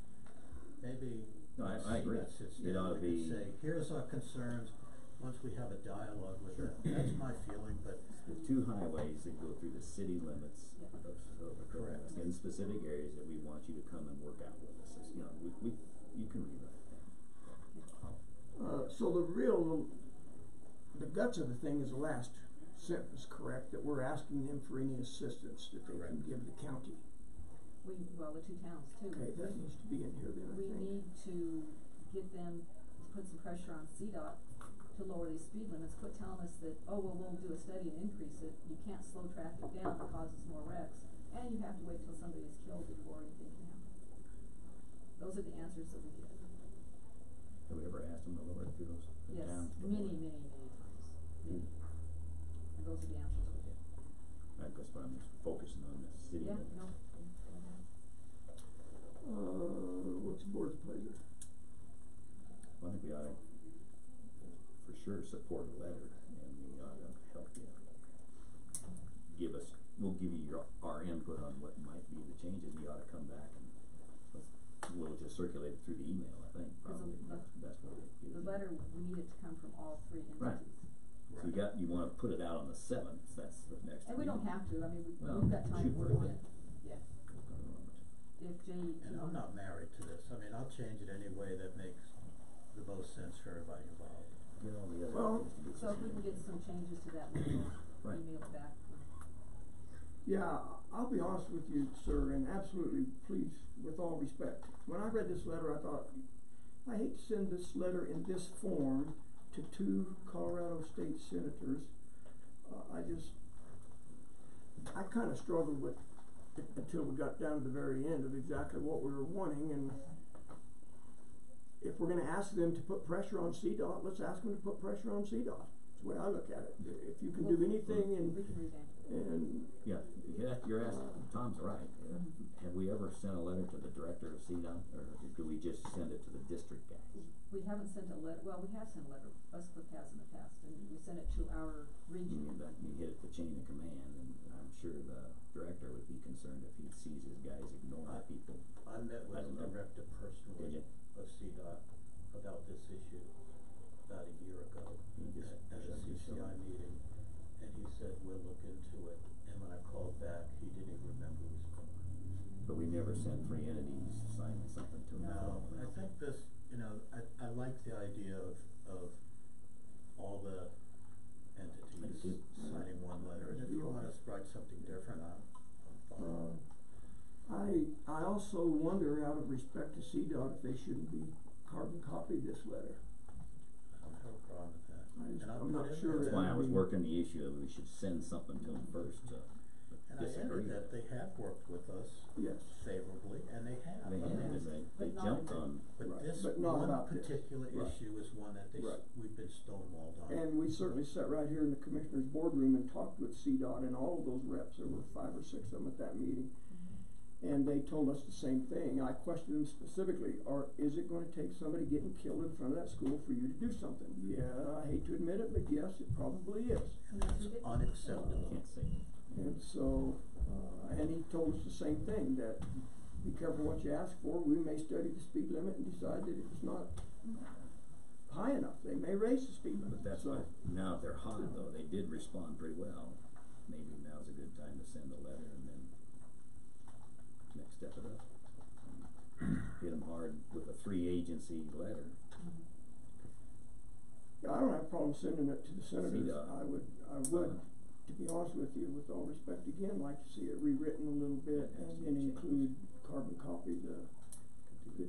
Maybe No, I agree. CDOT sits It down ought to and be, say, here's our concerns, once we have a dialogue with them. That's my feeling, but the two highways that go through the city limits Yeah. of Silver Cliff, Correct. in specific areas that we want you to come and work out with us. It's, you know, you can rewrite that. So the guts of the thing is the last sentence, correct? That we're asking them for any assistance that they can give the county. Well, the two towns too. Okay, that needs to be in here then, I We think. need to get them to put some pressure on CDOT to lower these speed limits, quit telling us that, oh, well, we'll do a study and increase it. You can't slow traffic down, it causes more wrecks, and you have to wait till somebody is killed before anything can happen. Those are the answers that we get. Have we ever asked them to lower it through those Yes, towns? many, many, many times, many. And those are the answers we get. I guess what I'm just focusing on the city Yeah, limits. no. What's the board's pleasure? Well, I think we ought to, for sure, support a letter, and we ought to help you. We'll give you our input on what might be the changes. You ought to come back and we'll just circulate it through the email, I think, probably. That's the best way to get it. The letter, we need it to come from all three Right. entities. So you wanna put it out on the 7th, that's the next. And we don't meeting. have to, I mean, Well, we've got time shoot to work for on it. it, yeah. If Jay. And I'm not married to this. I mean, I'll change it any way that makes the most sense for everybody involved. Get all the other Well, things to get So if some we can get changes. some changes to that, we'll Right. email it back. Yeah, I'll be honest with you, sir, and absolutely, please, with all respect. When I read this letter, I thought, I hate to send this letter in this form to two Colorado state senators. I kinda struggled with it until we got down to the very end of exactly what we were wanting, and if we're gonna ask them to put pressure on CDOT, let's ask them to put pressure on CDOT. That's the way I look at it. If you can do anything We can revamp it. and Yeah, you're asking, Tom's right. Have we ever sent a letter to the director of CDOT, or do we just send it to the district guys? We haven't sent a letter, well, we have sent a letter, BOCC has in the past, and we sent it to our region. You hit the chain of command, and I'm sure the director would be concerned if he sees his guys ignoring people. I met with the director personally Did you? of CDOT about this issue about a year ago at a CCI meeting, and he said, we'll look into it, and when I called back, he didn't even remember responding. But we never sent three entities signing something to him. No, I think this, I like the idea of all the entities signing one letter, and if you wanna write something different, I'm fine. I also wonder, out of respect to CDOT, if they shouldn't be carbon copied this letter. I don't have a problem with that. And I'll I'm put not in sure there That's why I was mean- working the issue of we should send something to them first to And I disagree. added that they have worked with us Yes. favorably, and they have. They I mean, have, and they But not jumped in- on, But Right, this but not one about this. particular Right. issue is one that Right. we've been stonewalled on. And we certainly sat right here in the commissioner's boardroom and talked with CDOT and all of those reps. There were 5 or 6 of them at that meeting. And they told us the same thing. I questioned them specifically, is it gonna take somebody getting killed in front of that school for you to do something? Yeah, I hate to admit it, but yes, it probably is. And that's unacceptable. can't say it. And so, and he told us the same thing, that be careful what you ask for. We may study the speed limit and decide that it's not high enough. They may raise the speed limit. But that's So, why, now if they're hot though, they did respond pretty well. Maybe now's a good time to send a letter and then next step it up. Hit them hard with a 3-agency letter. yeah, I don't have a problem sending it to the senators. CDOT. I would, to be honest with you, with all respect again, like to see it rewritten a little bit and include carbon copy the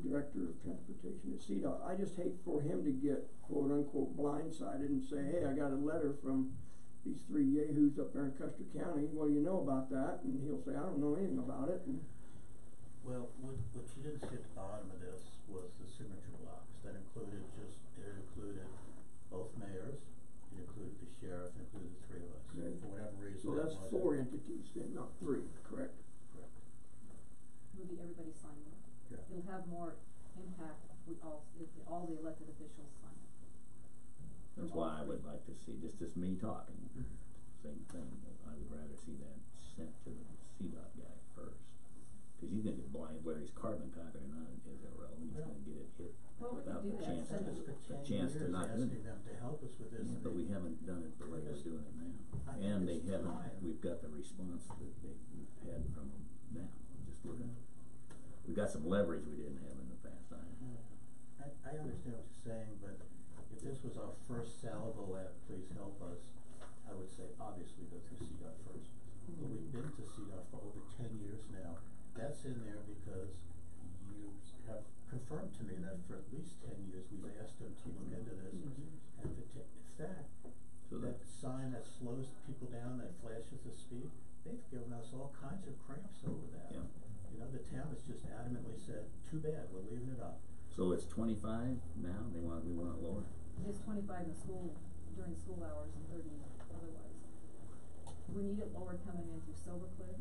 director of transportation at CDOT. I just hate for him to get quote unquote blindsided and say, hey, I got a letter from these 3 yahoos up there in Custer County, what do you know about that? And he'll say, I don't know anything about it. And Well, what you didn't see at the bottom of this was the signature blocks. That included both mayors, it included the sheriff, it included the 3 of us. Okay. For whatever reason. so that's 4 entities then, not 3, correct? Correct. It'll be everybody signing it. Yeah. It'll have more impact if all the elected officials sign it. That's why I would like to see, just me talking, same thing. I would rather see that sent to the CDOT guy first. Cause he's gonna get blind, whether he's carbon copy or not is irrelevant, he's gonna get it hit Well, we without can do the that. chance Send to, us For a 10 chance to years not do asking it. them to help us with this. Yeah, and but they- we haven't done it the way we're doing it now. I think And they it's haven't, time. we've got the response that we've had from them now, just look at it. We got some leverage we didn't have in the past. I understand what you're saying, but if this was our first salvo at please help us, I would say obviously go through CDOT first. But we've been to CDOT for over 10 years now. That's in there because you have confirmed to me that for at least 10 years we've asked them to look into this. And in fact, So that sign that slows people down, that flashes the speed, they've given us all kinds of cramps over that. Yeah. The town has just adamantly said, too bad, we're leaving it up. So it's 25 now, we want it lower? It's 25 in the school, during school hours and 30 otherwise. We need it lower coming in through Silver Cliff.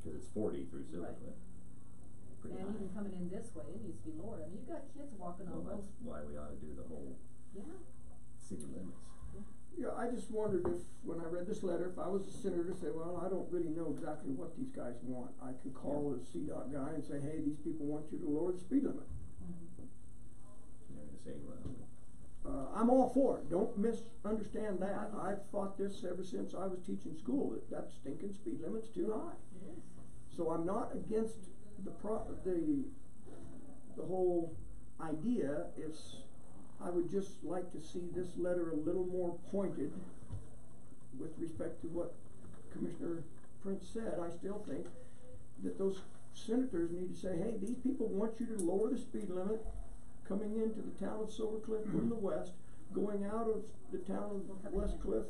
Cause it's 40 through Silver Right. Cliff. Pretty And high. even coming in this way, it needs to be lower. I mean, you've got kids walking on Well, both. that's why we ought to do the whole Yeah. city limits. Yeah, I just wondered if, when I read this letter, if I was a senator, say, well, I don't really know exactly what these guys want. I can call the CDOT guy and say, hey, these people want you to lower the speed limit. They're gonna say, well, I'm all for it, don't misunderstand that. I've fought this ever since I was teaching school, that stinking speed limit's too high. It is. So I'm not against the whole idea, I would just like to see this letter a little more pointed with respect to what Commissioner Prince said. I still think that those senators need to say, hey, these people want you to lower the speed limit coming into the town of Silver Cliff from the west, going out of the town Well, of coming West in. Cliff.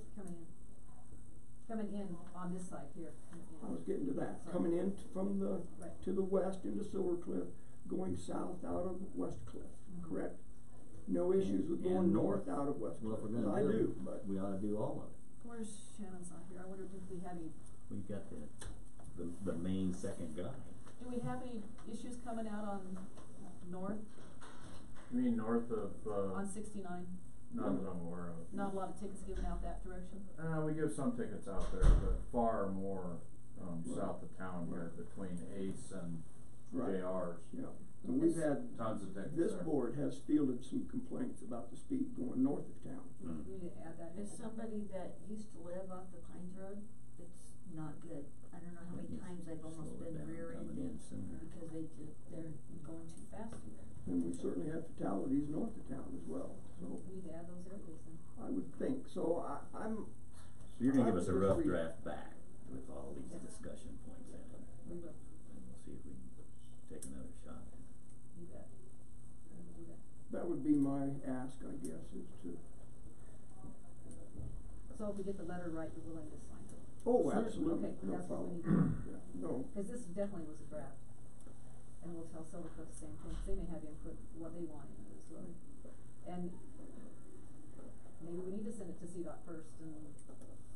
Coming in on this side here, coming in. I was getting to that, Sorry. coming in from the, Right. to the west into Silver Cliff, going south out of West Cliff, correct? No issues with And going north. north out of West Well, if Cliff, we're 'cause gonna I do do, it, but. we ought to do all of it. Where's Shannon's not here? I wonder if we have any, We got the main second guy. do we have any issues coming out on north, You mean north of, on 69? not that I'm aware of. Not a lot of tickets given out that direction? We give some tickets out there, but far more, south of town here between Ace and Right. JR's. Yeah, and we've had, Tons of tickets this there. board has fielded some complaints about the speed going north of town. Mm. You need to add that in. As somebody that used to live off the Pines Road, it's not good. I don't know how many That needs times to I've almost slow it been down, coming in rear-ended sooner. because they're going too fast through there. And we certainly have fatalities north of town as well, so We need to add those areas then. I would think, so I'm, So you're gonna give I us a would rough agree. draft back with all these Yes. discussion points in it, We will, and we'll see if we can take another shot. do that. We will do that. that would be my ask, I guess, is to, So if we get the letter right, you're willing to sign it? oh, Sure. absolutely, Okay, no that's what we problem. need. Yeah, no, Cause this definitely was a draft. And we'll tell Silver Cliff the same thing, 'cause they may have input, what they want in it as well. And maybe we need to send it to CDOT first and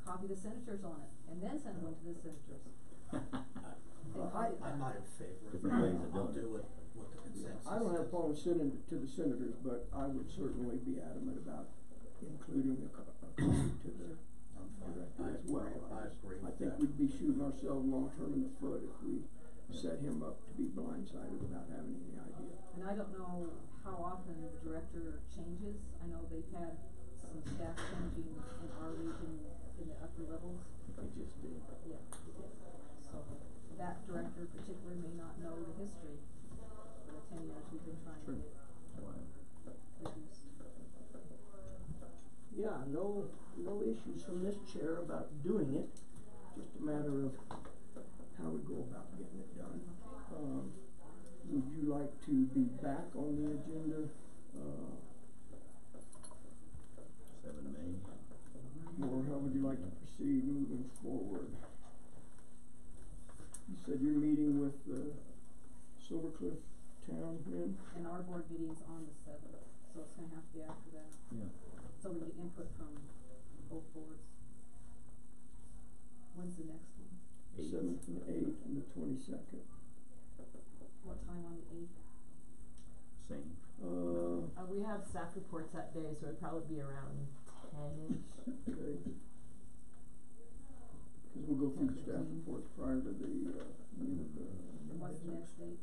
copy the senators on it, and then send one to the senators. And copy it I'm back. not in favor of Different ways that. of I'll doing it. do what the consensus is. I don't have a problem sending it to the senators, but I would certainly be adamant about including a copy to the I'm fine. director I as agree, well. I agree I with think that. we'd be shooting ourselves long-term in the foot if we set him up to be blindsided without having any idea. And I don't know how often the director changes. I know they've had some staff changing in our region in the upper levels. I think we just did. Yeah, it did. So that director particularly may not know the history for the 10 years we've been trying to get reduced. Yeah, no issues from this chair about doing it, just a matter of how we go about getting it done. Would you like to be back on the agenda, 7 May. or how would you like to proceed moving forward? You said you're meeting with the Silver Cliff Town men? And our board meeting's on the 7th, so it's gonna have to be after that. Yeah. So we get input from both boards. When's the next one? 8th. 7th and 8th and the 22nd. What time on the 8th? Same. We have staff reports that day, so it'd probably be around 10-ish. Okay. Cause we'll go through the staff reports prior to the, end of the. What's the next date?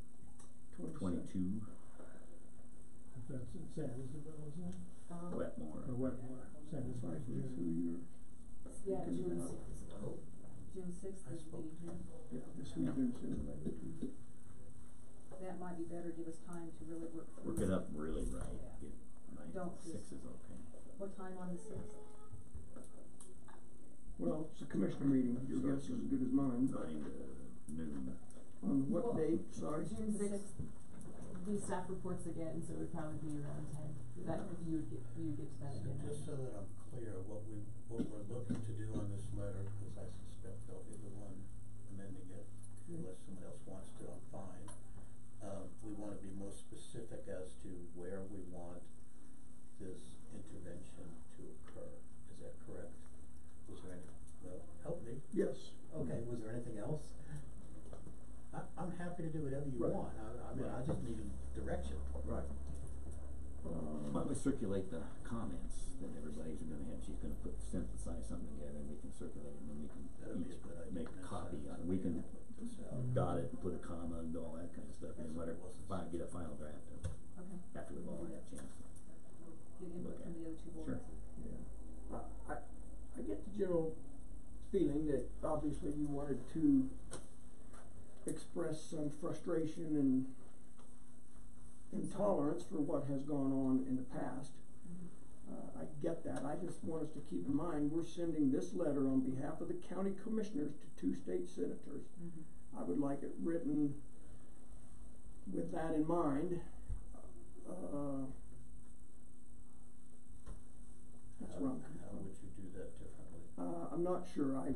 22, That's in San Isabel, isn't it? Wetmore. Or Wetmore, San Isabel. Precisely who you're, Yeah, Thinking June about- 6th. Oh, June 6th I is the spoke to June. yeah, this who's been simulated to. That might be better, give us time to really work through. Work it up really right. Get Don't just- 6 is okay. What time on the 6th? Well, it's a commissioner meeting, your guess is as good as mine, but 9 to noon. on what Well, date, sorry? June 6th, these staff reports again, so it would probably be around 10. That you would get to that So again. just so that I'm clear, what we're looking to do on this letter, because I suspect I'll be the one amending it, unless someone else wants to, I'm fine. We wanna be more specific as to where we want this intervention to occur, is that correct? Was there any, well, help me. Yes. Okay, was there anything else? I'm happy to do whatever you Right. want, I mean, I just need direction. Right. Why don't we circulate the comments that everybody's gonna have, she's gonna synthesize something together and we can circulate it and then we That'd be a can good idea. each make a Next copy time on it. We can put this out. dot it and put a comma and all that kind of stuff and let her get a final draft of it Okay. after we've all had a chance. Get input Look from at the other two boards. Sure. Yeah. I get the general feeling that obviously you wanted to express some frustration and intolerance for what has gone on in the past. I get that. I just want us to keep in mind, we're sending this letter on behalf of the county commissioners to 2 state senators. I would like it written with that in mind. That's How wrong. would you do that differently? I'm not sure. I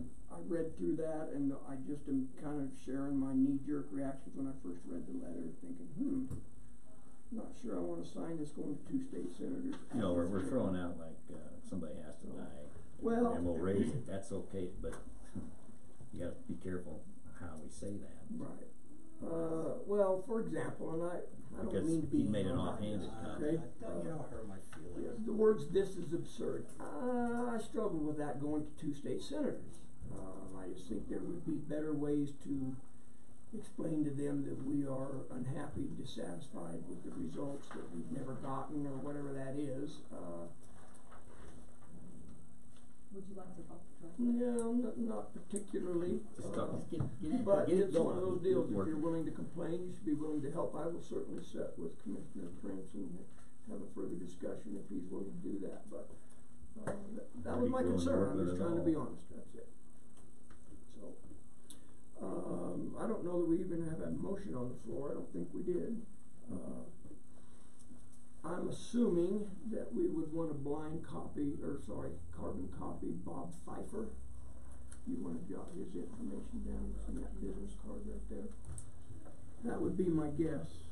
read through that and I just am kind of sharing my knee-jerk reactions when I first read the letter, thinking, not sure I wanna sign this going to 2 state senators. You know, we're throwing out like, somebody has to die, Well- and we'll raise it, that's okay, but you gotta be careful how we say that. Right. Well, for example, and I don't Because mean to be. he made an offhanded Okay. comment. You don't hurt my feelings. The words "this is absurd." I struggle with that going to 2 state senators. I just think there would be better ways to explain to them that we are unhappy, dissatisfied with the results that we've never gotten, or whatever that is. Would you like to talk to us? No, not particularly. Just talk. But Get it it's one going. of those deals. If Work. you're willing to complain, you should be willing to help. I will certainly sit with Commissioner Prince and have a further discussion if he's willing to do that. But that was my Be willing to concern. work I'm with just it trying to all. be honest. That's it. So I don't know that we even have a motion on the floor. I don't think we did. I'm assuming that we would want to carbon copy Bob Pfeiffer. You want to jot his information down, it's in that business card right there. That would be my guess,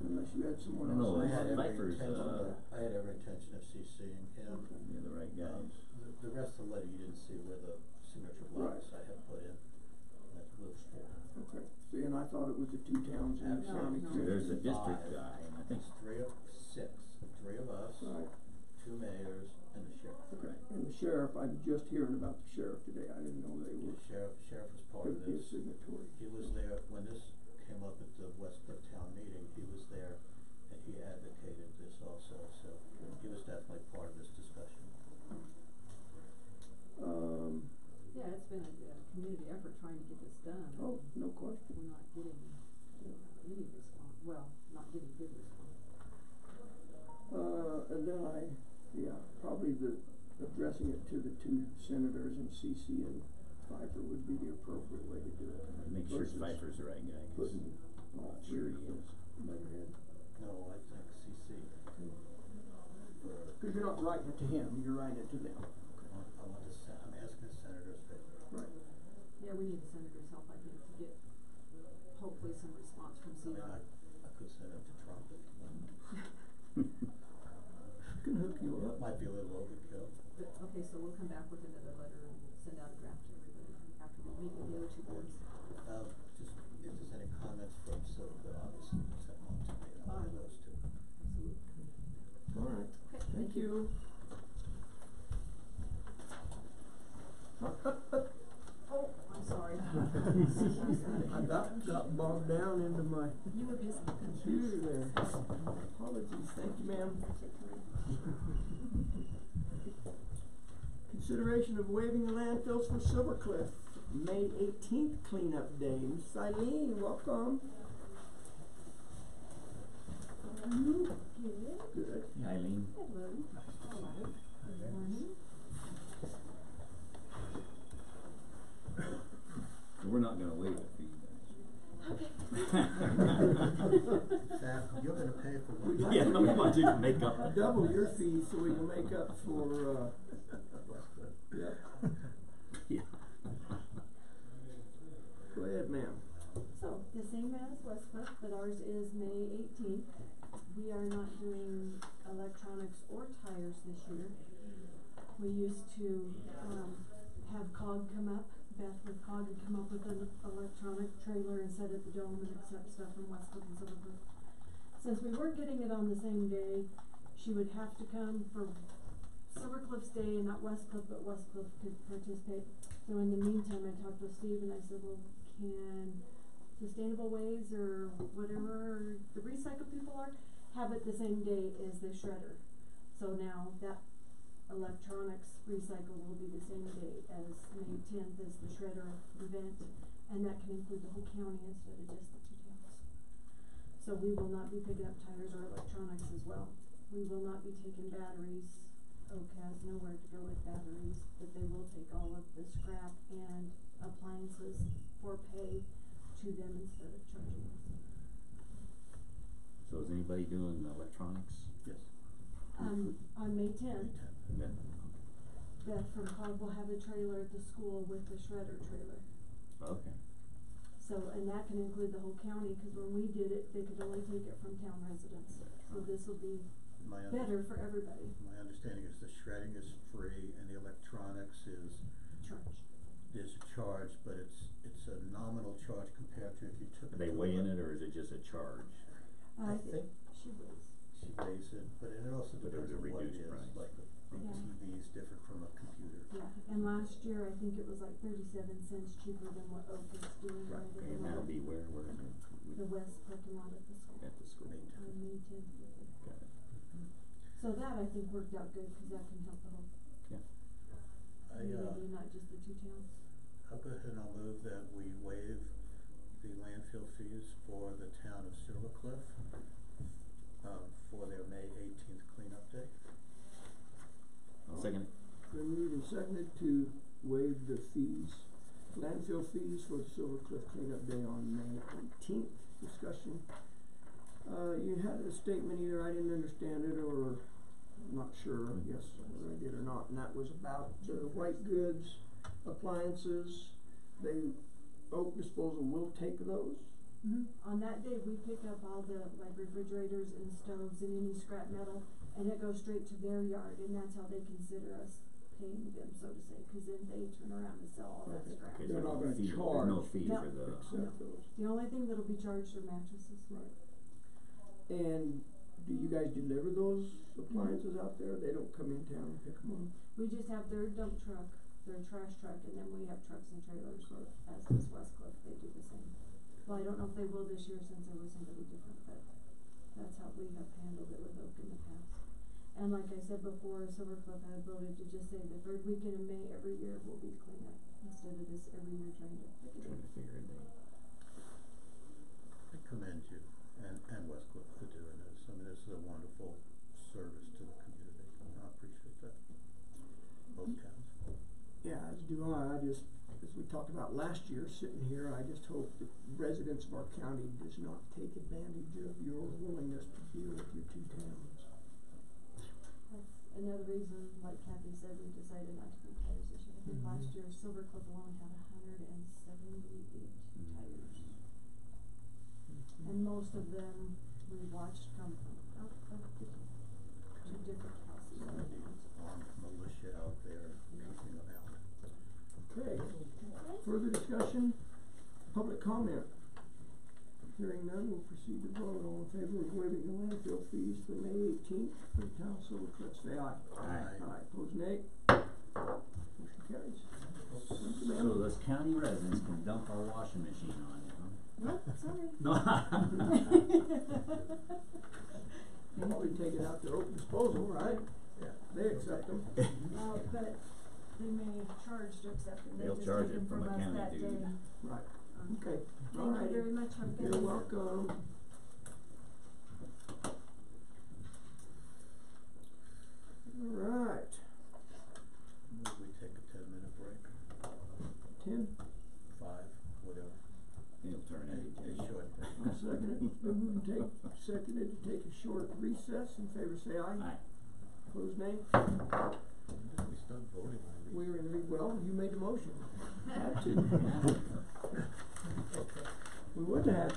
unless you had someone else. No, I had every Pfeiffer's, intention of CCing him. You're the right guys. The rest of the letter you didn't see where the signature blocks I had put in. That's those 4. Okay, see, and I thought it was the 2 towns in the county. So there's the district guy, and I think, It's 3 of 6, 3 of us, Right, 2 mayors, and the sheriff. okay, and the sheriff, I'm just hearing about the sheriff today, I didn't know they were, The sheriff was part of could be a this. signatory. He was there when this came up at the Westcliff town meeting, he was there, and he advocated this also, so he was definitely part of this discussion. Yeah, it's been a community effort trying to get this done. Oh, no question. We're not getting any response, well, not getting good response. And then probably addressing it to the 2 senators and CC and Pfeiffer would be the appropriate way to do it. make sure Versus Pfeiffer's the right guy, 'cause putting all sure 3 he is. letterhead. No, I think CC. Because you're not writing it to him, you're writing it to them. I'm asking the senators for Right. Yeah, we need the senator's help, I think, to get hopefully some response from I mean, CDOT. I could send it to Trump if you want. Can hook you It up. might be a little overkill. Okay, so we'll come back with another letter and send out a draft to everybody after we meet with the other 2 boards. Just if there's any comments from Silva, obviously send them to me, I'll have those 2. Absolutely. All right, Okay, thank you. Oh, I'm sorry. I got bogged down into my You were busy. computer there. Apologies, thank you, ma'am. Consideration of waiving the landfills for Silvercliff, May 18th cleanup day. Miss Eileen, welcome. Good. Hey, Eileen. Hello. All right. Good morning. We're not gonna waive it for you Sam, you're gonna pay for We'd what? like guys. Yeah, to we want you to make up. double your fee so we can make up for, yeah. Yeah. Go ahead, ma'am. So, the same as Westcliff, but ours is May 18th. We are not doing electronics or tires this year. We used to, have COG come up, Beth with COG would come up with an electronic trailer and set at the dome and accept stuff from Westcliff and Silvercliff. Since we weren't getting it on the same day, she would have to come for Silvercliff's day and not Westcliff, but Westcliff could participate. So in the meantime, I talked with Steve and I said, well, can Sustainable Ways or whatever the recycle people are, have it the same day as the shredder. So now that electronics recycle will be the same day as May 10th as the shredder event, and that can include the whole county instead of just the 2 towns. So we will not be picking up tires or electronics as well. We will not be taking batteries. Oak has nowhere to go with batteries, but they will take all of the scrap and appliances for pay to them instead of charging us. So is anybody doing electronics? Yes. On May tenth, Yeah. Beth from COG will have a trailer at the school with the shredder trailer. Okay. So, and that can include the whole county, cause when we did it, they could only take it from town residents. So this will be My better for everybody. My understanding is the shredding is free and the electronics is charged, but it's a nominal charge compared to if you took it. Are they weighing it, or is it just a charge? I think She was. she pays it, but it also But depends there's a on what it reduced is, price. like the Yeah. TV is different from a computer. Yeah, and last year I think it was like 37 cents cheaper than what Oak is doing right at the And that'll moment. be where is it? The west parking lot at the school. At the school. May 10th. On May 10th. Got it. So that I think worked out good, cause that can help the whole Yeah. community, not just the two towns. I'll go ahead and I'll move that we waive the landfill fees for the town of Silver Cliff, for their May 18th cleanup day. I'll second it. Been moved and seconded to waive the fees, landfill fees for the Silver Cliff cleanup day on May 18th. Discussion. You had a statement, either I didn't understand it or I'm not sure, I guess, whether I did or not, and that was about white goods, appliances. Oak Disposal will take those. On that day, we pick up all the like refrigerators and stoves and any scrap metal, and it goes straight to their yard, and that's how they consider us paying them, so to say, cause then they turn around and sell all that scrap. Okay, They're so not no gonna fee, charge. there's no fee No. for the. Accept those. The only thing that'll be charged are mattresses. Right. And do you guys deliver those appliances out there? They don't come in town and pick them up? We just have their dump truck, their trash truck, and then we have trucks and trailers, as does Westcliff, they do the same. Well, I don't know if they will this year since there was somebody different, but that's how we have handled it with Oak in the past. And like I said before, Silver Cliff had voted to just say the third weekend in May every year will be cleanup, instead of this every year trying to pick it Trying up. to figure it out. I commend you and Westcliff for doing this. I mean, this is a wonderful service to the community. I appreciate that. Both towns. Yeah, as do I. As we talked about last year, sitting here, I just hope the residents of our county does not take advantage of your willingness to deal with your two towns. That's another reason, like Kathy said, we decided not to do tires this year. I think last year Silver Cliff alone had 178 tires. And most of them we watched come from out of the two different houses. Some of these armed militia out there keeping them out. Okay, further discussion, public comment. Hearing none, we'll proceed to vote. All in favor of waiving the landfill fees for May 18th for the town of Silver Cliff, say aye. Aye. Aye, opposed nay. Motion carries. Thank you, ma'am. So those county residents can dump our washing machine on you, huh? Nope, sorry. No. Probably take it out to Oak Disposal, right? Yeah. They accept them. Well, but they may charge to accept them, they They'll just charge take it them from from a us county that dude. day. Right, okay. All Thank you righty. very much, have a good You're day. welcome. All right, Maybe we take a 10-minute break. 10, 5, whatever. It'll turn into A short break. I'll second it. It's been moved and seconded to take a short recess. In favor, say aye. Aye. Opposed, nay. When did we start voting on these? We were in the, well, you made the motion. Had to. We would have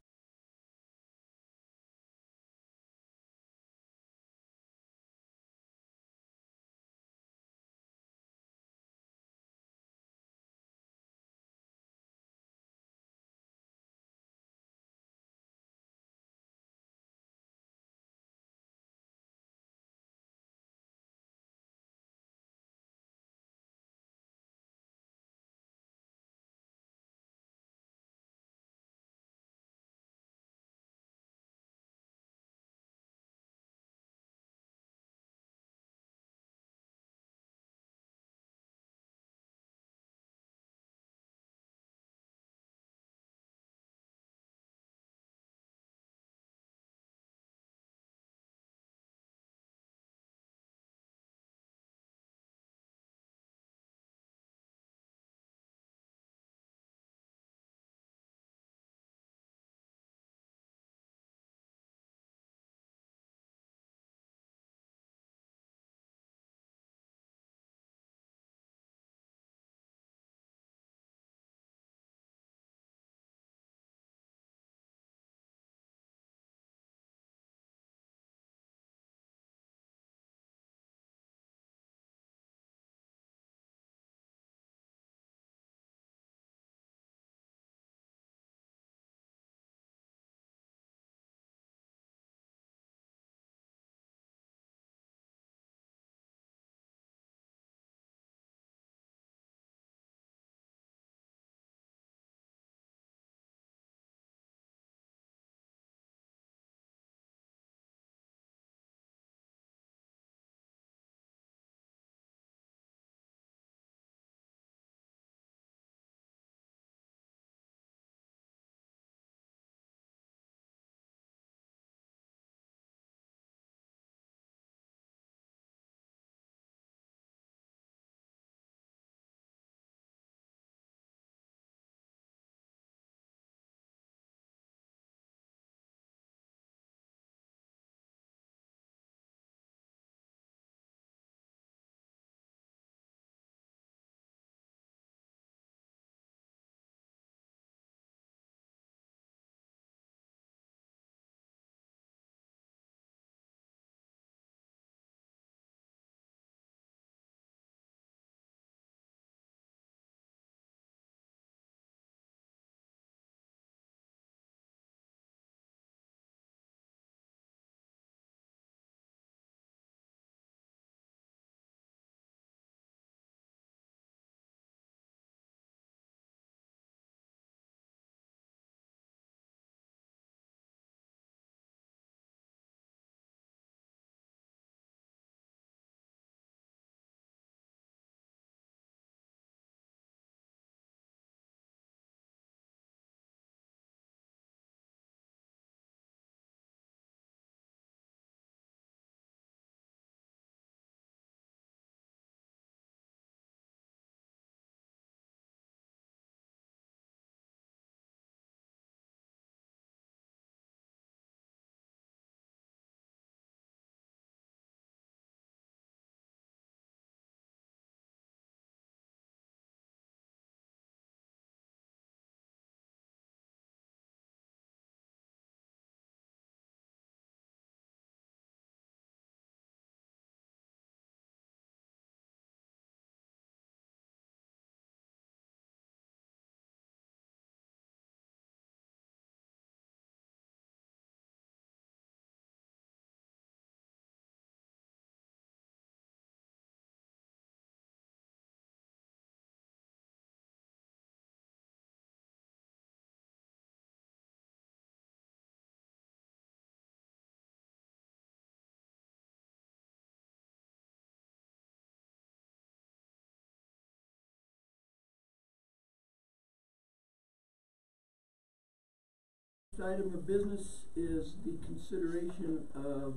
item of business is the consideration of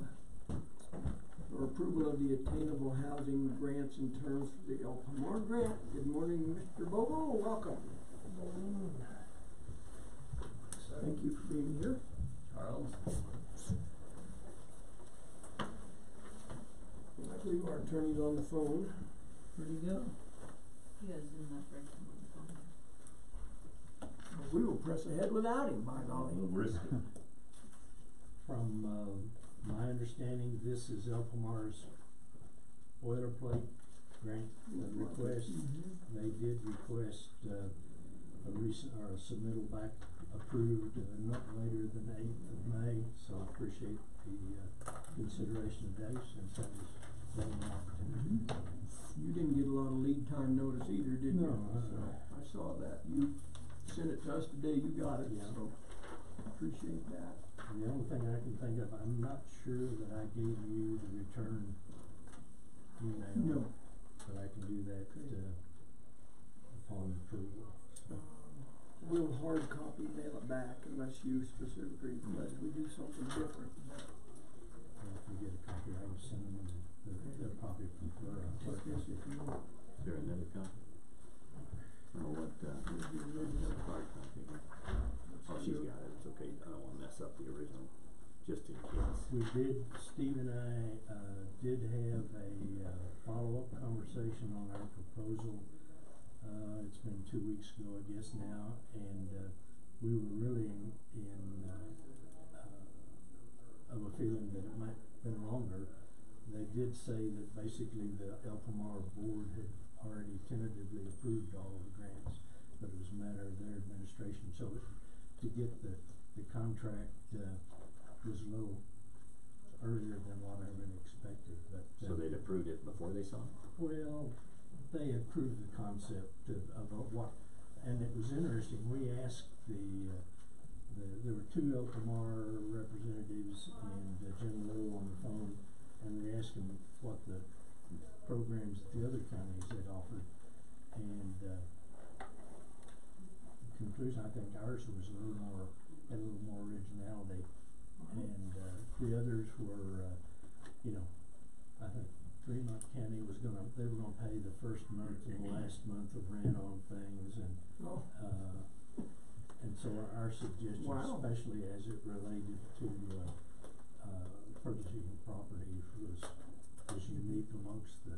or approval of the attainable housing grants and terms for the El Pomar grant. Good morning, Mr. Bobo, welcome. Thank you for being here. Charles? I believe our attorney's on the phone. Where'd he go? He has enough right on the phone. Well, we will press ahead without him, by golly. A little risky. From my understanding, this is El Pomar's boilerplate grant request. They did request a recent or a submittal back approved not later than 8th of May, so I appreciate the consideration today since that was an opportunity. You didn't get a lot of lead time notice either, did you? No, So I saw that. You sent it to us today, you got it, Yeah. so appreciate that. And the only thing I can think of, I'm not sure that I gave you the return email. No. But I can do that upon approval. So. We'll hard copy mail it back unless you specifically request we do something different. If we get a copy, I will send them their copy from Florida. Take this if you want. Is there another copy? Or what, Here's the original. hard copy? Oh, she's got it, it's okay, I don't wanna mess up the original, just in case. We did, Steve and I, did have a, follow-up conversation on our proposal. It's been 2 weeks ago, I guess now, and, we were really of a feeling that it might have been longer. They did say that basically the El Pomar board had already tentatively approved all of the grants, but it was a matter of their administration, so to get the contract, was a little earlier than what I really expected, but. So they'd approved it before they saw it? Well, they approved the concept of what, and it was interesting, we asked there were 2 El Pomar representatives and Jim Little on the phone, and we asked them what the programs that the other counties had offered, and, conclusion, I think ours was had a little more originality, and, the others were, I think Fremont County they were gonna pay the first month and the last month of rent on things, and, and so our suggestion, especially as it related to, purchasing property was unique amongst the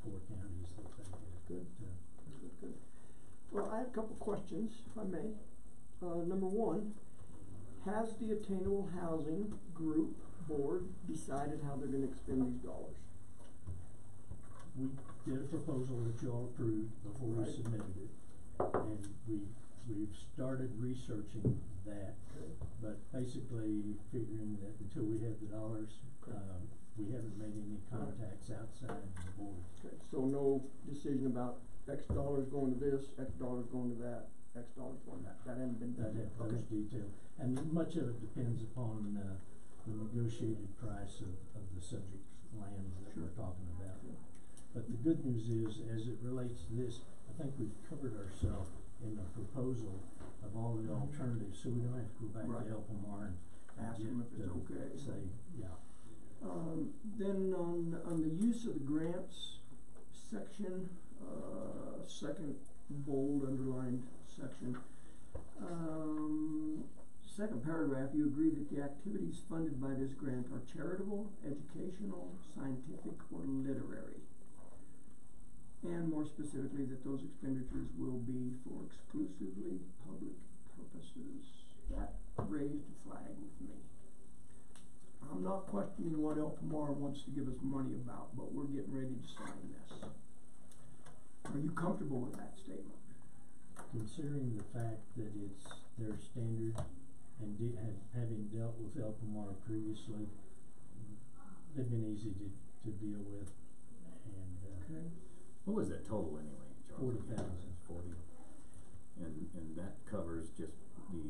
4 counties that they had. Good. Well, I have a couple questions, if I may. Number one, has the Attainable Housing Group Board decided how they're gonna expend these dollars? We did a proposal that you all approved before we submitted it, and we've started researching that, but basically figuring that until we have the dollars, we haven't made any contacts outside the board. Okay, so no decision about X dollars going to this, X dollars going to that, X dollars going to that. That hasn't been done yet. Those detail, and much of it depends upon the negotiated price of the subject lands that we're talking about. But the good news is, as it relates to this, I think we've covered ourselves in the proposal of all the alternatives, so we don't have to go back to El Pomar and ask them if it's okay. Say, yeah. Then on the use of the grants section, second bold underlined section, second paragraph, you agree that the activities funded by this grant are charitable, educational, scientific, or literary. And more specifically, that those expenditures will be for exclusively public purposes. That raised a flag with me. I'm not questioning what El Pomar wants to give us money about, but we're getting ready to sign this. Are you comfortable with that statement? Considering the fact that it's their standard and having dealt with El Pomar previously, they've been easy to deal with, and okay. What was that total anyway, Charles? 40,000. 40. And that covers just the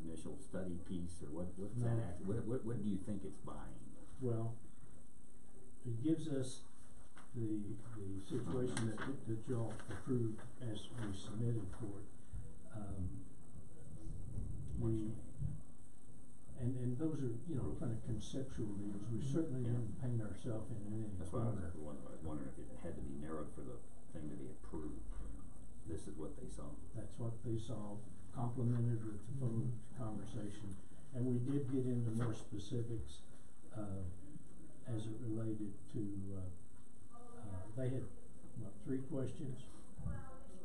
initial study piece, or what's that what do you think it's buying? Well, it gives us the situation that y'all approved as we submitted for it. And those are, you know, kind of conceptual deals, we certainly didn't paint ourselves in any That's why I was corner. wondering if it had to be narrowed for the thing to be approved. This is what they saw. That's what they saw, complemented with the phone conversation. And we did get into more specifics, as it related to, they had, what, 3 questions?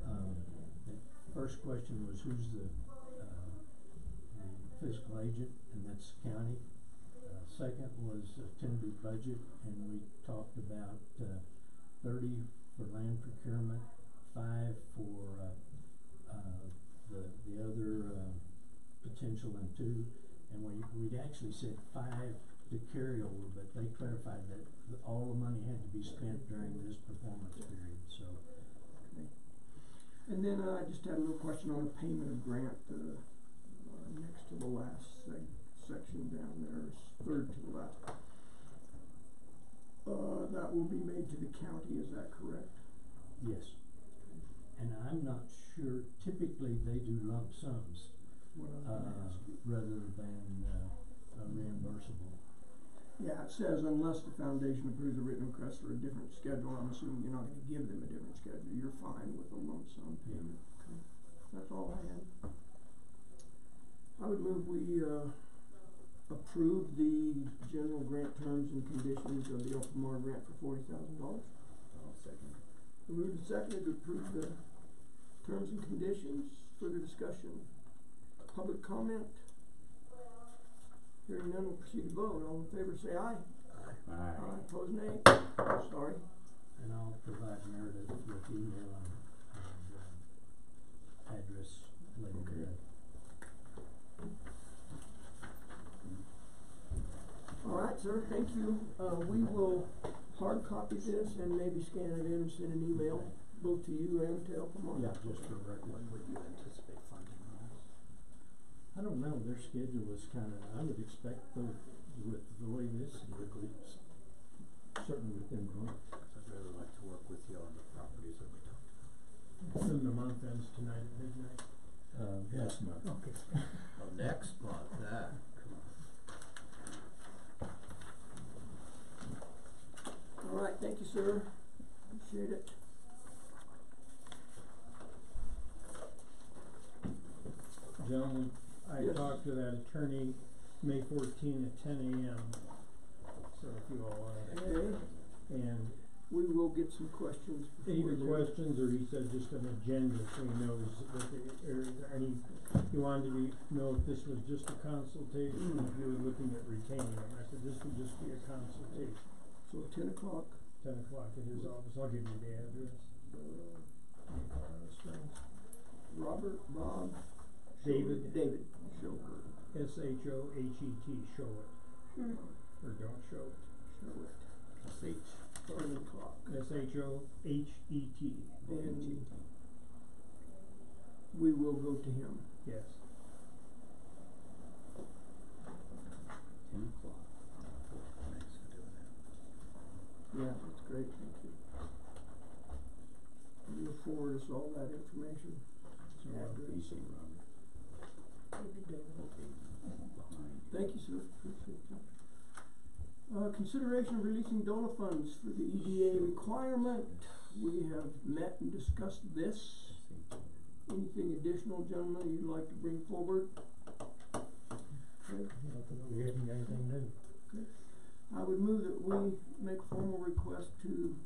The first question was who's the fiscal agent, and that's county. Second was tentative budget, and we talked about 30 for land procurement, 5 for the other potential, and 2, and we'd actually said 5 to carry over, but they clarified that all the money had to be spent during this performance period, so. And then I just had a little question on the payment of grant, next to the last section down there, third to the last. That will be made to the county, is that correct? Yes. And I'm not sure, typically they do lump sums, rather than reimbursable. Yeah, it says unless the foundation approves a written request for a different schedule, I'm assuming you're not gonna give them a different schedule, you're fine with a lump sum payment. Okay. That's all I had. I would move we approve the general grant terms and conditions of the Alphamar grant for $40,000. I'll second. Moved and seconded to approve the terms and conditions. Further discussion. Public comment. Hearing none, we'll proceed to vote. All in favor say aye. Aye. Aye. Opposed nay. Sorry. And I'll provide Meredith with email and address later today. All right, sir, thank you. We will hard copy this and maybe scan it in and send an email both to you and to Alphamar. Yeah, just for record. When would you anticipate funding those? I don't know, their schedule is kinda, I would expect with the way this is, it's certainly within the month. I'd really like to work with you on the properties that we talked about. Then the month ends tonight at midnight. Next month. Okay. Well, next month, come on. All right, thank you, sir. Appreciate it. Gentlemen, I Yes. talked to that attorney May 14 at 10 a.m. So if you all want Okay, and we will get some questions before either then. questions, or he said just an agenda so he knows that he wanted to know if this was just a consultation, if you were looking at retaining him. I said this would just be a consultation. So 10 o'clock. 10 o'clock at his office. I'll give you the address. Robert, Bob, David. David Shower. S-H-O-H-E-T, show it. Or don't show it. Show it. S-H. 10 o'clock. S-H-O-H-E-T. And we will go to him. Yes. 10 o'clock. Thanks for doing that. Yeah, that's great, thank you. And you'll forward us all that information. Address. Thank you, sir. Appreciate that. Consideration of releasing DOLA funds for the EDA requirement. We have met and discussed this. Anything additional, gentlemen, you'd like to bring forward? Okay. We haven't got anything new. Okay. I would move that we make a formal request to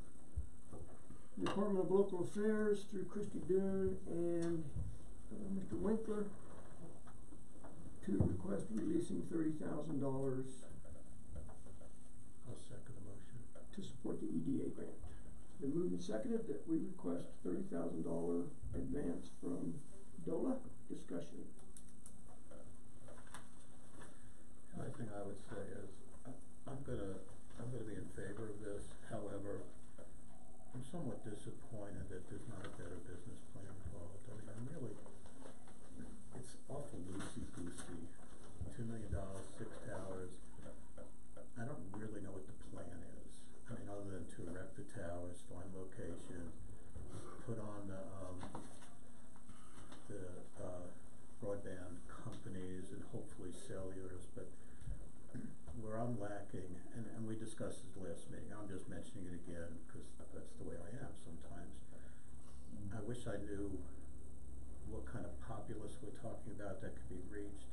the Department of Local Affairs through Christy Doon and Mr. Winkler to request releasing $30,000 I'll second the motion. to support the EDA grant. Been moved and seconded that we request $30,000 advance from DOLA. Discussion. The only thing I would say is, I'm gonna be in favor of this, however, I'm somewhat disappointed that there's not a better business plan involved. I mean, I'm really, it's awful loosey-goosey, $2 million, 6 towers. I don't really know what the plan is. I mean, other than to erect the towers, find location, put on the broadband companies cellulars, but where I'm lacking, and we discussed this last meeting, I'm just mentioning it again, cause that's the way I am sometimes. I wish I knew what kind of populace we're talking about that could be reached,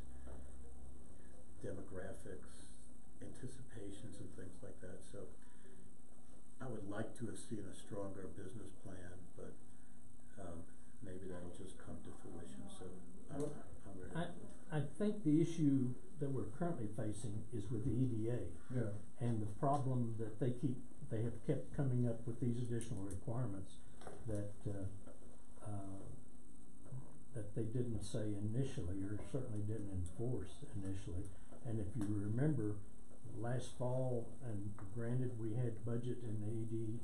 demographics, anticipations and things like that, so I would like to have seen a stronger business plan, but, maybe that'll just come to fruition, so I'm ready. I think the issue that we're currently facing is with the EDA. Yeah. And the problem that they have kept coming up with these additional requirements that they didn't say initially, or certainly didn't enforce initially. And if you remember, last fall, and granted we had budget in the ED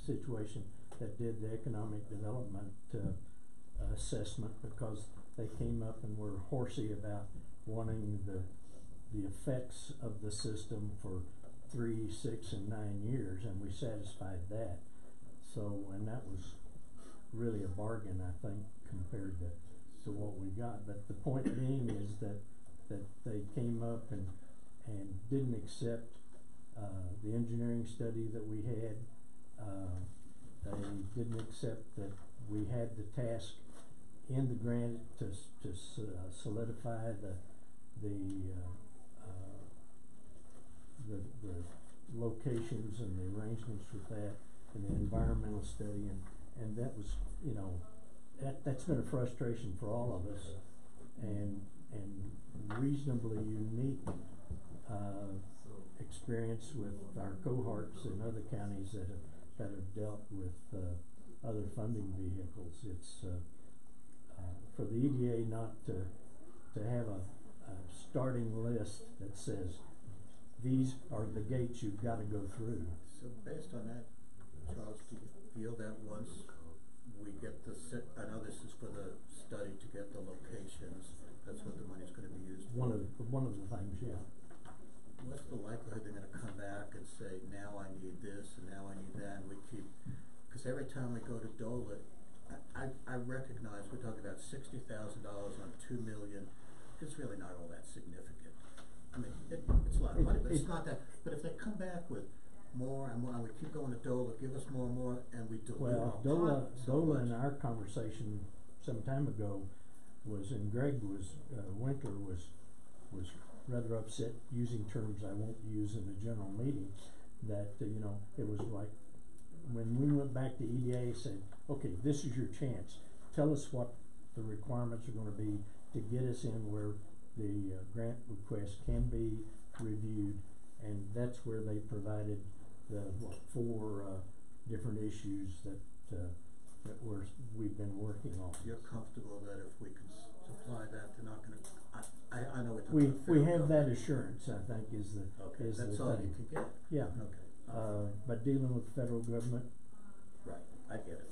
situation that did the economic development assessment, because they came up and were horsey about wanting the effects of the system for 3, 6, and 9 years, and we satisfied that. So, and that was really a bargain, I think, compared to what we got. But the point being is that they came up and didn't accept the engineering study that we had. They didn't accept that we had the task in the grant to solidify the locations and the arrangements with that, and the environmental study, and that was, you know, that's been a frustration for all of us, and reasonably unique experience with our cohorts in other counties that have dealt with other funding vehicles. It's for the EDA not to have a starting list that says these are the gates you've got to go through. So based on that, Charles, do you feel that once we get I know this is for the study to get the locations, that's what the money's gonna be used for? One of the things, yeah. What's the likelihood they're gonna come back and say, now I need this and now I need that, and we keep, cause every time we go to DOLA, I recognize we're talking about $60,000 on $2 million. It's really not all that significant. I mean, it's a lot of money, but it's not that. But if they come back with more and more, and we keep going to DOLA, give us more and more, and we dilute well, DOLA in our conversation some time ago was, and Greg Winkler was rather upset, using terms I won't use in a general meeting, that you know, it was like when we went back to EDA, said, okay, this is your chance. Tell us what the requirements are going to be to get us in where the grant request can be reviewed, and that's where they provided the 4 different issues that we've been working on. You're comfortable that if we can supply that, they're not going to. I know we have that assurance, I think, is the okay. is That's the all thing. you can get. Yeah. Okay. But dealing with the federal government, right? I get it.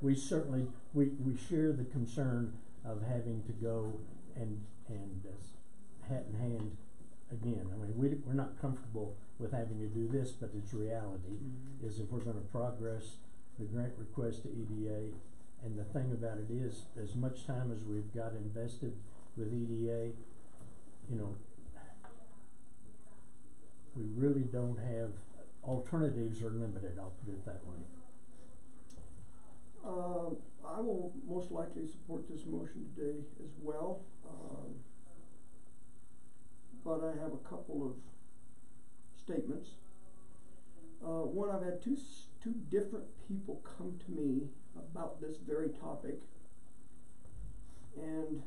We certainly we share the concern of having to go and hat in hand again. I mean, we're not comfortable with having to do this, but it's reality. Mm-hmm. Is if we're going to progress the grant request to EDA, and the thing about it is, as much time as we've got invested with EDA, you know, we really don't have alternatives are limited. I'll put it that way. I will most likely support this motion today as well, but I have a couple of statements. One, I've had two different people come to me about this very topic and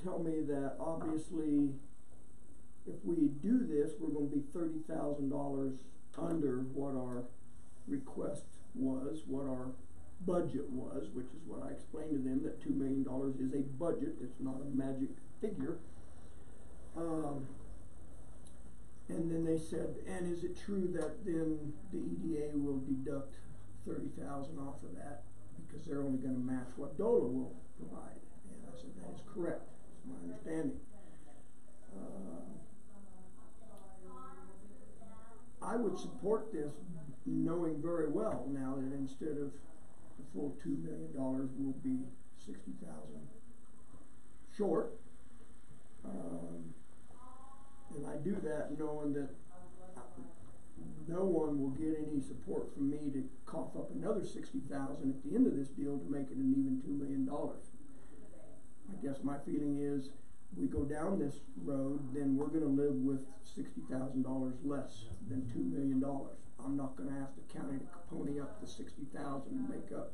tell me that obviously if we do this, we're going to be $30,000 under what our request was, what our budget was, which is what I explained to them, that $2 million is a budget, it's not a magic figure. And then they said, and is it true that then the EDA will deduct $30,000 off of that because they're only going to match what DOLA will provide? And I said, that is correct, that's my understanding. I would support this knowing very well now that instead of the full $2 million will be $60,000 short. that knowing that no one will get any support from me to cough up another 60,000 at the end of this deal to make it an even $2 million. I guess my feeling is we go down this road, then we're gonna live with $60,000 less than $2 million. I'm not gonna ask the county to pony up the 60,000 and make up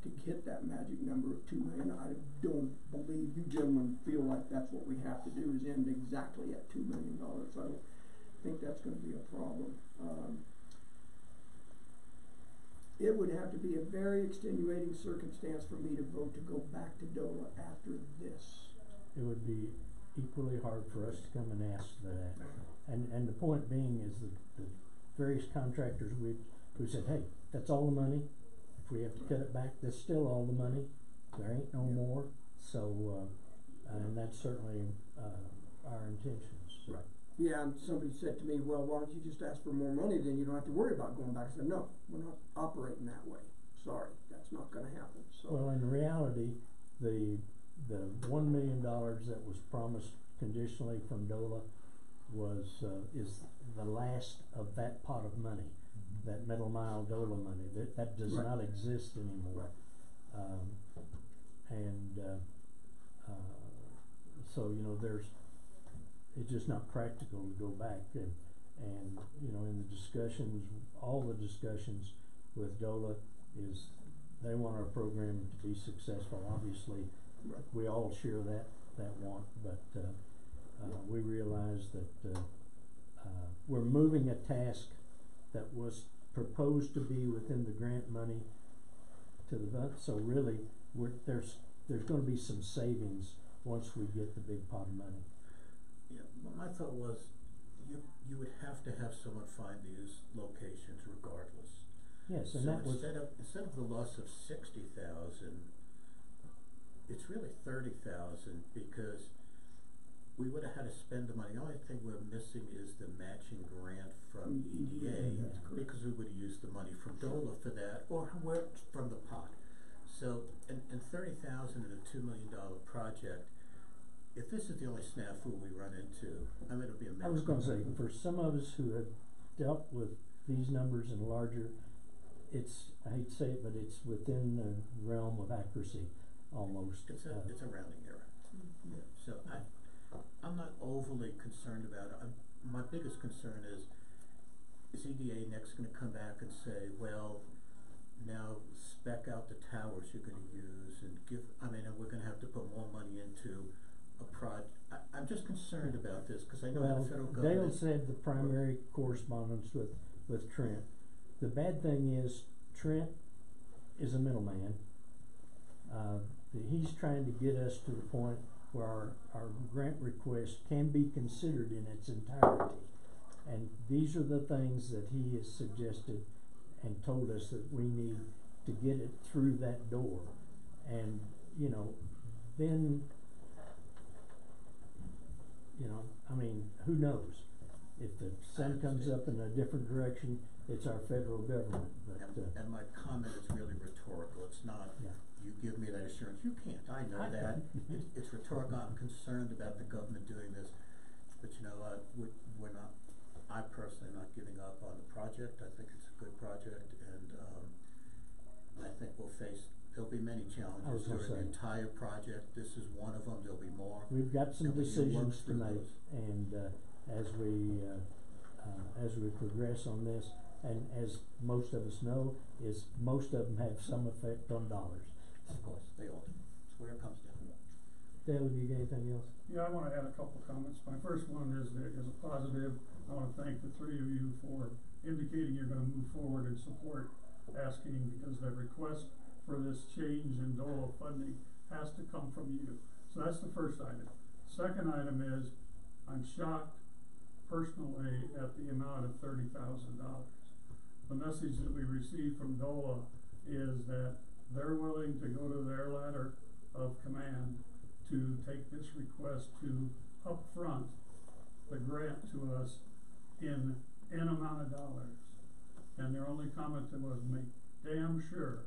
to hit that magic number of 2 million. I don't believe you gentlemen feel like that's what we have to do, is end exactly at $2 million. So I don't think that's gonna be a problem. It would have to be a very extenuating circumstance for me to vote to go back to DOLA after this. It would be equally hard for us to come and ask for that. And the point being is that the various contractors, we said, hey, that's all the money. If we have to cut it back, that's still all the money. There ain't no more. So, and that's certainly our intentions. Right. Yeah, and somebody said to me, well, why don't you just ask for more money, then you don't have to worry about going back. I said, no, we're not operating that way. Sorry, that's not gonna happen, so. Well, in reality, the $1 million that was promised conditionally from DOLA is the last of that pot of money, that middle mile DOLA money. That does not exist anymore. So, you know, it's just not practical to go back and you know, in the discussions, all the discussions with DOLA is they want our program to be successful. Obviously, we all share that want, but we realize that we're moving a task that was proposed to be within the grant money to the so really there's going to be some savings once we get the big pot of money. Yeah, well, my thought was you would have to have someone find these locations regardless. Yes, and so that was instead of the loss of 60,000, it's really 30,000 because we would have had to spend the money. The only thing we're missing is the matching grant from EDA because we would have used the money from DOLA for that or from the pot. So, and 30,000 in a $2 million project. If this is the only snafu we run into, I mean, it'll be amazing. I was going to say, for some of us who have dealt with these numbers and larger, I hate to say it, but it's within the realm of accuracy almost. It's a rounding error. Yeah. So I'm not overly concerned about it. My biggest concern is EDA next going to come back and say, well, now spec out the towers you're going to use and and we're going to have to put more money into a project. I'm just concerned about this because I know the federal government. Dale said the primary correspondence with Trent. The bad thing is Trent is a middleman. He's trying to get us to the point where our grant request can be considered in its entirety. And these are the things that he has suggested and told us that we need to get it through that door. And, you know, then, you know, I mean, who knows? If the sun comes up in a different direction, it's our federal government. But, and my comment is really rhetorical. It's not, you give me that assurance. You can't. I know that. It's rhetorical. I'm concerned about the government doing this. But, you know, we're not, I personally am not giving up on the project. I think it's a good project. And I think there'll be many challenges during the entire project. This is one of them. There'll be more. We've got some decisions to make. And as we progress on this, and as most of us know, is most of them have some effect on dollars. Of course, they all do. That's where it comes down. Dale, have you got anything else? Yeah, I want to add a couple comments. My first one is a positive. I want to thank the three of you for indicating you're going to move forward and support asking, because the request for this change in DOLA funding has to come from you. So that's the first item. Second item is I'm shocked personally at the amount of $30,000. The message that we received from DOLA is that they're willing to go to their ladder of command to take this request to upfront the grant to us in N amount of dollars. And their only comment was, make damn sure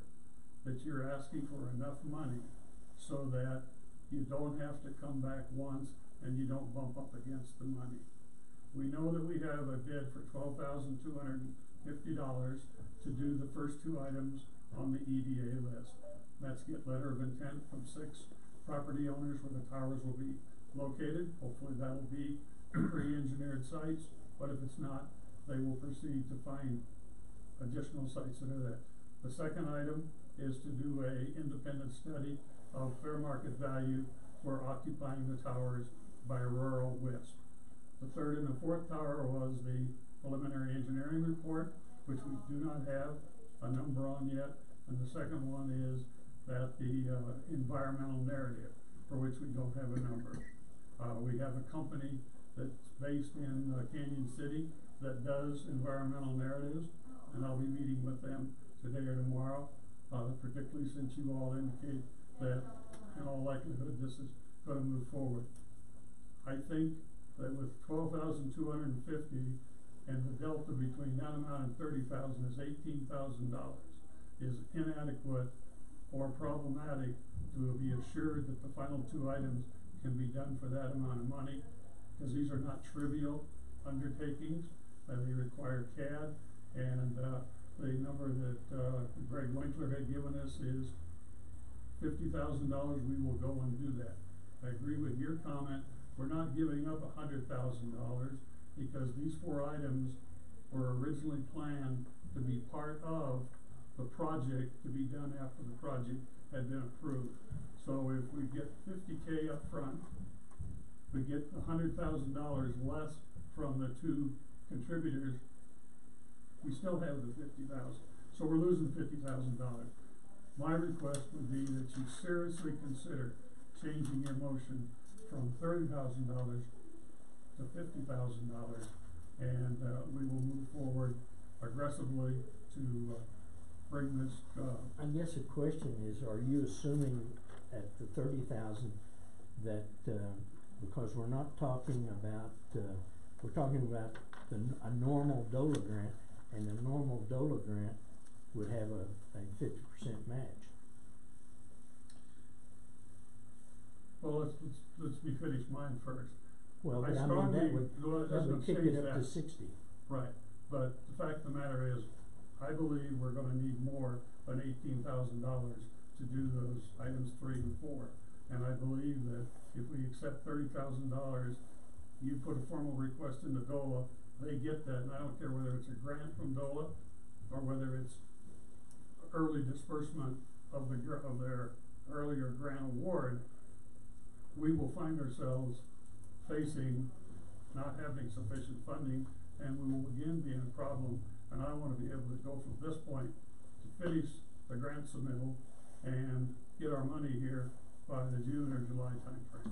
that you're asking for enough money so that you don't have to come back once and you don't bump up against the money. We know that we have a bid for $12,250 to do the first two items on the EDA list. That's get letter of intent from 6 property owners where the towers will be located. Hopefully that'll be pre-engineered sites, but if it's not, they will proceed to find additional sites that are there. The second item is to do a independent study of fair market value for occupying the towers by rural WISP. The third and the fourth tower was the preliminary engineering report, which we do not have a number on yet. And the second one is that the environmental narrative, for which we don't have a number. We have a company that's based in Canyon City that does environmental narratives, and I'll be meeting with them today or tomorrow, particularly since you all indicate that in all likelihood this is going to move forward. I think that with $12,250 and the delta between that amount and $30,000 is $18,000 is inadequate or problematic to be assured that the final two items can be done for that amount of money, because these are not trivial undertakings. They require CAD, and the number that Greg Winkler had given us is $50,000. We will go and do that. I agree with your comment. We're not giving up $100,000 because these 4 items were originally planned to be part of the project to be done after the project had been approved. So if we get $50K up front, we get $100,000 less from the 2 contributors, we still have the $50,000. So we're losing $50,000. My request would be that you seriously consider changing your motion from $30,000 to $50,000, and we will move forward aggressively to bring this. I guess the question is, are you assuming at the $30,000 that because we're not talking about we're talking about a normal DOLA grant, and the normal DOLA grant would have a 50% match. Well, let's be finished mine first. Well, but I mean, that would kick it up to 60. Right, but the fact of the matter is, I believe we're going to need more than $18,000 to do those items 3 and 4. And I believe that if we accept $30,000, you put a formal request into DOLA, they get that, and I don't care whether it's a grant from DOLA or whether it's early disbursement of their earlier grant award. We will find ourselves facing not having sufficient funding, and we will again be in a problem. And I want to be able to go from this point to finish the grant submittal and get our money here by the June or July timeframe.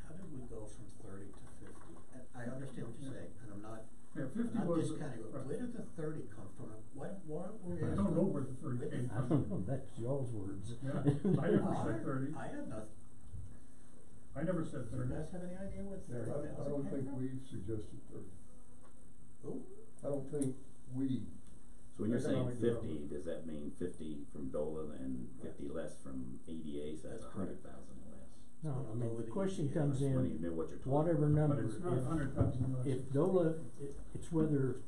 How did we go from 30 to 50? I understand what you're saying, and I'm not. Yeah, 50 I'm not was discounting it. Where did the 30 come from? What were I don't know where the 30 came I don't know. That's y'all's words. Yeah, I never said 30. I had nothing. I never said 30. Do you guys have any idea what 30 I don't think we suggested 30. Who? I don't think we. So when you're saying 50, does that mean 50 from DOLA and 50 less from ADA? So that's 100,000 less. No, I mean, the question comes When you in, know what you're talking whatever about. number, But it's not 100,000 less. if DOLA, it's whether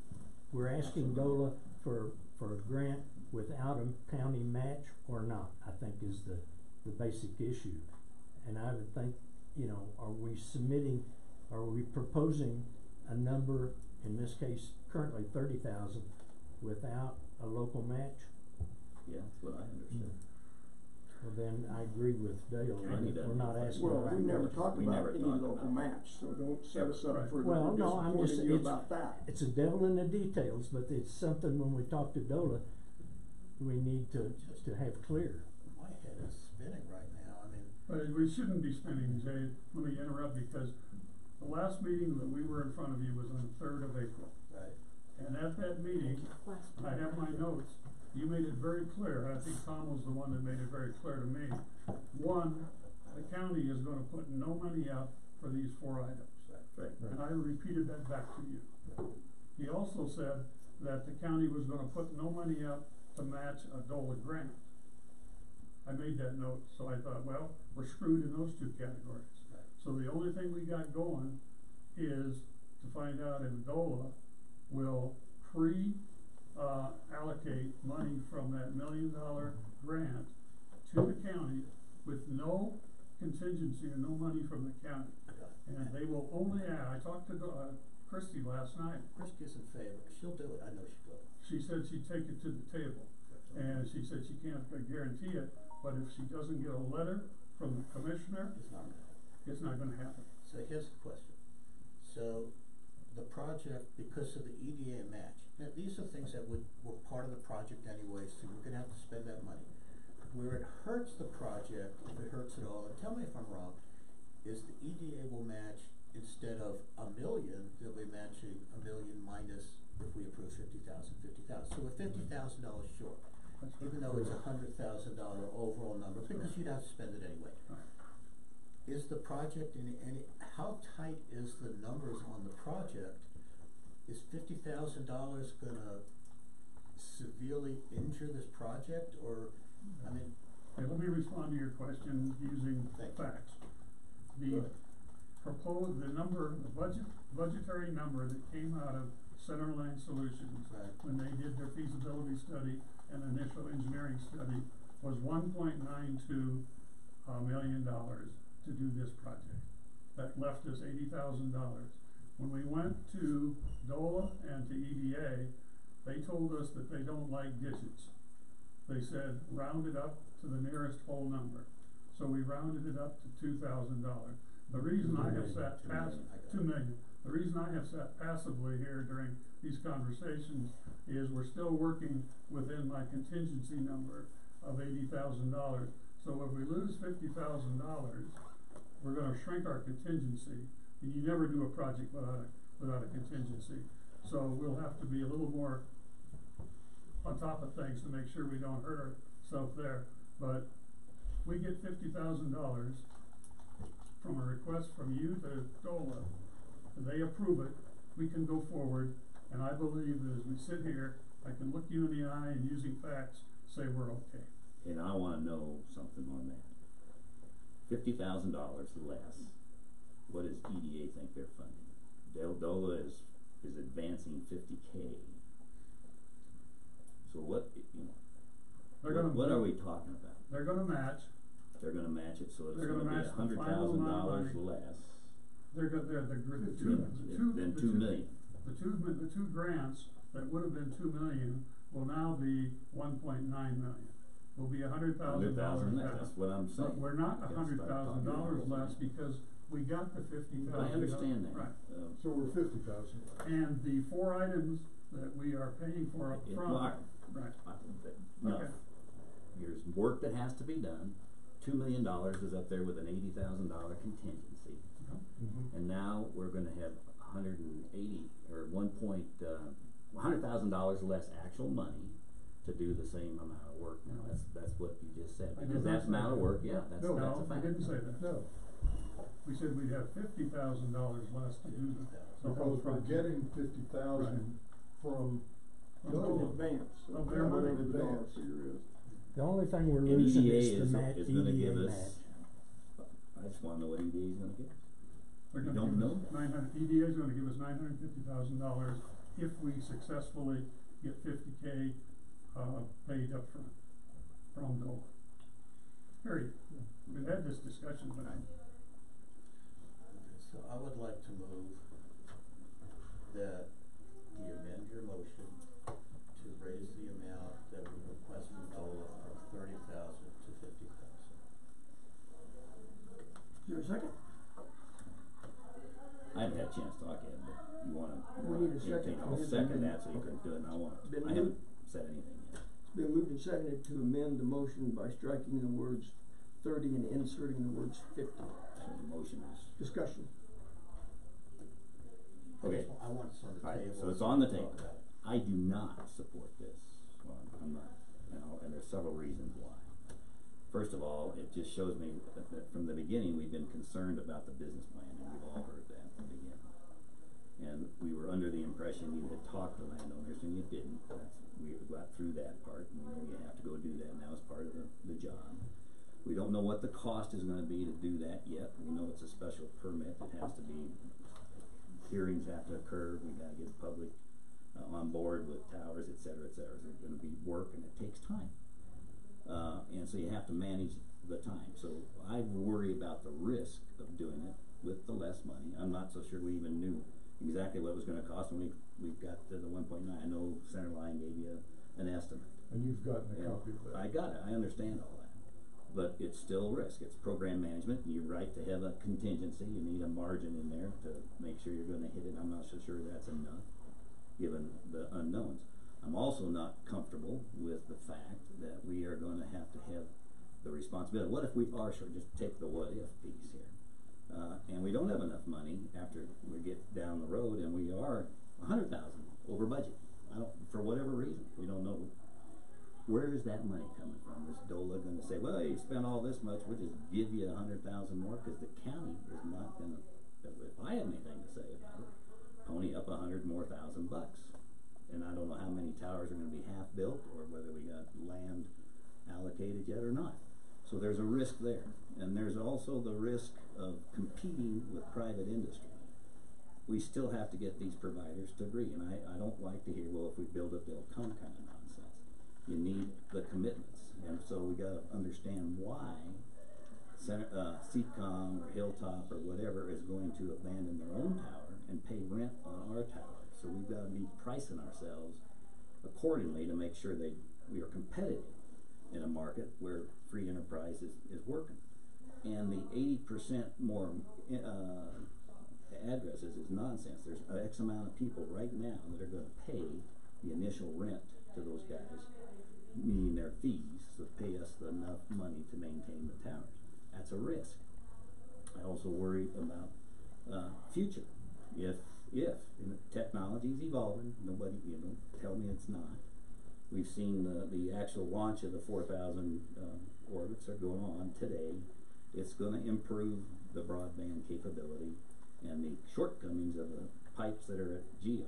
we're asking DOLA for a grant without a county match or not, I think is the basic issue. And I would think, are we proposing a number, in this case currently 30,000, without a local match? Yeah, that's what I understood. Well, then I agree with Dale. We're not asking. Well, we never talked We about never any talked local about match, so don't set us up for Well, no, I'm just disappointing you about that. It's a devil in the details, but it's something when we talk to DOLA, we need to have clear. My head is spinning right now. I mean, But we shouldn't be spending, Jay. Let me interrupt, because the last meeting that we were in front of you was on the 3rd of April. right. And at that meeting, I have my notes, you made it very clear, and I think Tom was the one that made it very clear to me. One, the county is going to put no money up for these 4 items. Right. And I repeated that back to you. He also said that the county was going to put no money up to match a DOLA grant. I made that note, so I thought, well, we're screwed in those 2 categories. So the only thing we got going is to find out if DOLA will allocate money from that $1 million grant to the county with no contingency and no money from the county. And they will only add, I talked to Christie last night. Christie's in favor, she'll do it, I know she will. She said she'd take it to the table, and she said she can't guarantee it, but if she doesn't get a letter from the commissioner, it's not gonna happen. So here's the question. So the project, because of the EDA match, now these are things that were part of the project anyway, so we're gonna have to spend that money. Where it hurts the project, if it hurts at all, and tell me if I'm wrong, is the EDA will match, instead of $1 million, they'll be matching $1 million minus, if we approve 50,000. So we're $50,000 short, even though it's a $100,000 overall number, because you'd have to spend it anyway. Is the project how tight is the numbers on the project? Is $50,000 gonna severely injure this project, or, I mean? Okay, let me respond to your question using facts. The budgetary number that came out of Centerland Solutions when they did their feasibility study and initial engineering study was $1.92 million to do this project. That left us $80,000. When we went to DOLA and to EDA, they told us that they don't like digits. They said round it up to the nearest whole number. So we rounded it up to $2,000. The reason I have sat $2 million. The reason I have sat passively here during these conversations is we're still working within my contingency number of $80,000. So if we lose $50,000, we're going to shrink our contingency, and you never do a project without a contingency. So we'll have to be a little more on top of things to make sure we don't hurt ourselves there. But we get $50,000 from a request from you to DOLA, and they approve it, we can go forward, and I believe that as we sit here, I can look you in the eye and using facts, say we're okay. And I wanna know something on that. $50,000 less, what does EDA think they're funding? DOLA is advancing 50K. So what, what are we talking about? They're gonna match. They're gonna match it, so it's They're gonna gonna be match the final $100,000 money. less. Then the two grants that would have been $2 million will now be $1.9 million. Will be $100,000 less. That's what I'm saying. But we're not $100,000 less because we got the $50,000. I understand that. Right. So we're $50,000. And the 4 items that we are paying for up front. Right. No. Okay. There's work that has to be done. $2 million is up there with an $80,000 contingency. And now we're gonna have $100,000 less actual money to do the same amount of work. Now that's what you just said. Because that amount of work, yeah, that's a fact. I didn't say that. No. We said we'd have $50,000 less to do that. Because we're getting $50,000 from in advance. Of their money. The only thing we're losing is the match, is gonna EDA give us, match. I just wanna know what EDA is gonna give us. They're You gonna don't know? EDA is gonna give us $950,000 if we successfully get 50K paid up front from DOLA. Period. We've had this discussion tonight. So I would like to move that you amend your motion to raise the amount that we request from DOLA from $30,000 to $50,000. Is there a second? I haven't had a chance to talk yet, but you wanna. We need a second. I'll second that so you can do it, and I haven't said anything yet. It's been moved and seconded to amend the motion by striking the words 30 and inserting the words 50. So the motion is. Discussion. Okay. I want this on the table. So it's on the table. I do not support this. Well, I'm not, and there's several reasons why. First of all, it just shows me that from the beginning we've been concerned about the business plan, and we've all heard that from the beginning. And we were under the impression you had talked to landowners, and you didn't. We got through that part, and we know you have to go do that now as part of the job. We don't know what the cost is going to be to do that yet. We know it's a special permit that has to be hearings have to occur, we gotta get the public on board with towers, et cetera, et cetera. There's gonna be work and it takes time. And so you have to manage the time. So I worry about the risk of doing it with the less money. I'm not so sure we even knew exactly what it was gonna cost when we got to the 1.9. I know Senator Lyon gave you an estimate. And you've gotten a copy of that. I got it, I understand all that. But it's still risk, it's program management, you're right to have a contingency, you need a margin in there to make sure you're gonna hit it. I'm not so sure that's enough, given the unknowns. I'm also not comfortable with the fact that we are gonna have to have the responsibility. What if we are short? Just take the what if piece here. And we don't have enough money after we get down the road and we are 100,000 over budget. For whatever reason, we don't know. Where is that money coming from? Is DOLA gonna say, well, you spent all this much, we'll just give you 100,000 more? Cause the county is not gonna, if I have anything to say about it, pony up 100,000 more bucks. And I don't know how many towers are gonna be half built or whether we got land allocated yet or not. So there's a risk there. And there's also the risk of competing with private industry. We still have to get these providers to agree. And I don't like to hear, well, if we build it, they'll come kind of nonsense. You need the commitments. And so we gotta understand why CCOM or Hilltop or whatever is going to abandon their own tower and pay rent on our tower. So we've gotta be pricing ourselves accordingly to make sure we are competitive in a market where free enterprise is working. And the 80% more addresses is nonsense. There's X amount of people right now that are gonna pay the initial rent to those guys, meaning their fees, to pay us enough money to maintain the towers. That's a risk. I also worry about future. If technology is evolving, nobody, tell me it's not. We've seen the actual launch of the 4,000 orbits are going on today. It's going to improve the broadband capability and the shortcomings of the pipes that are at GEO.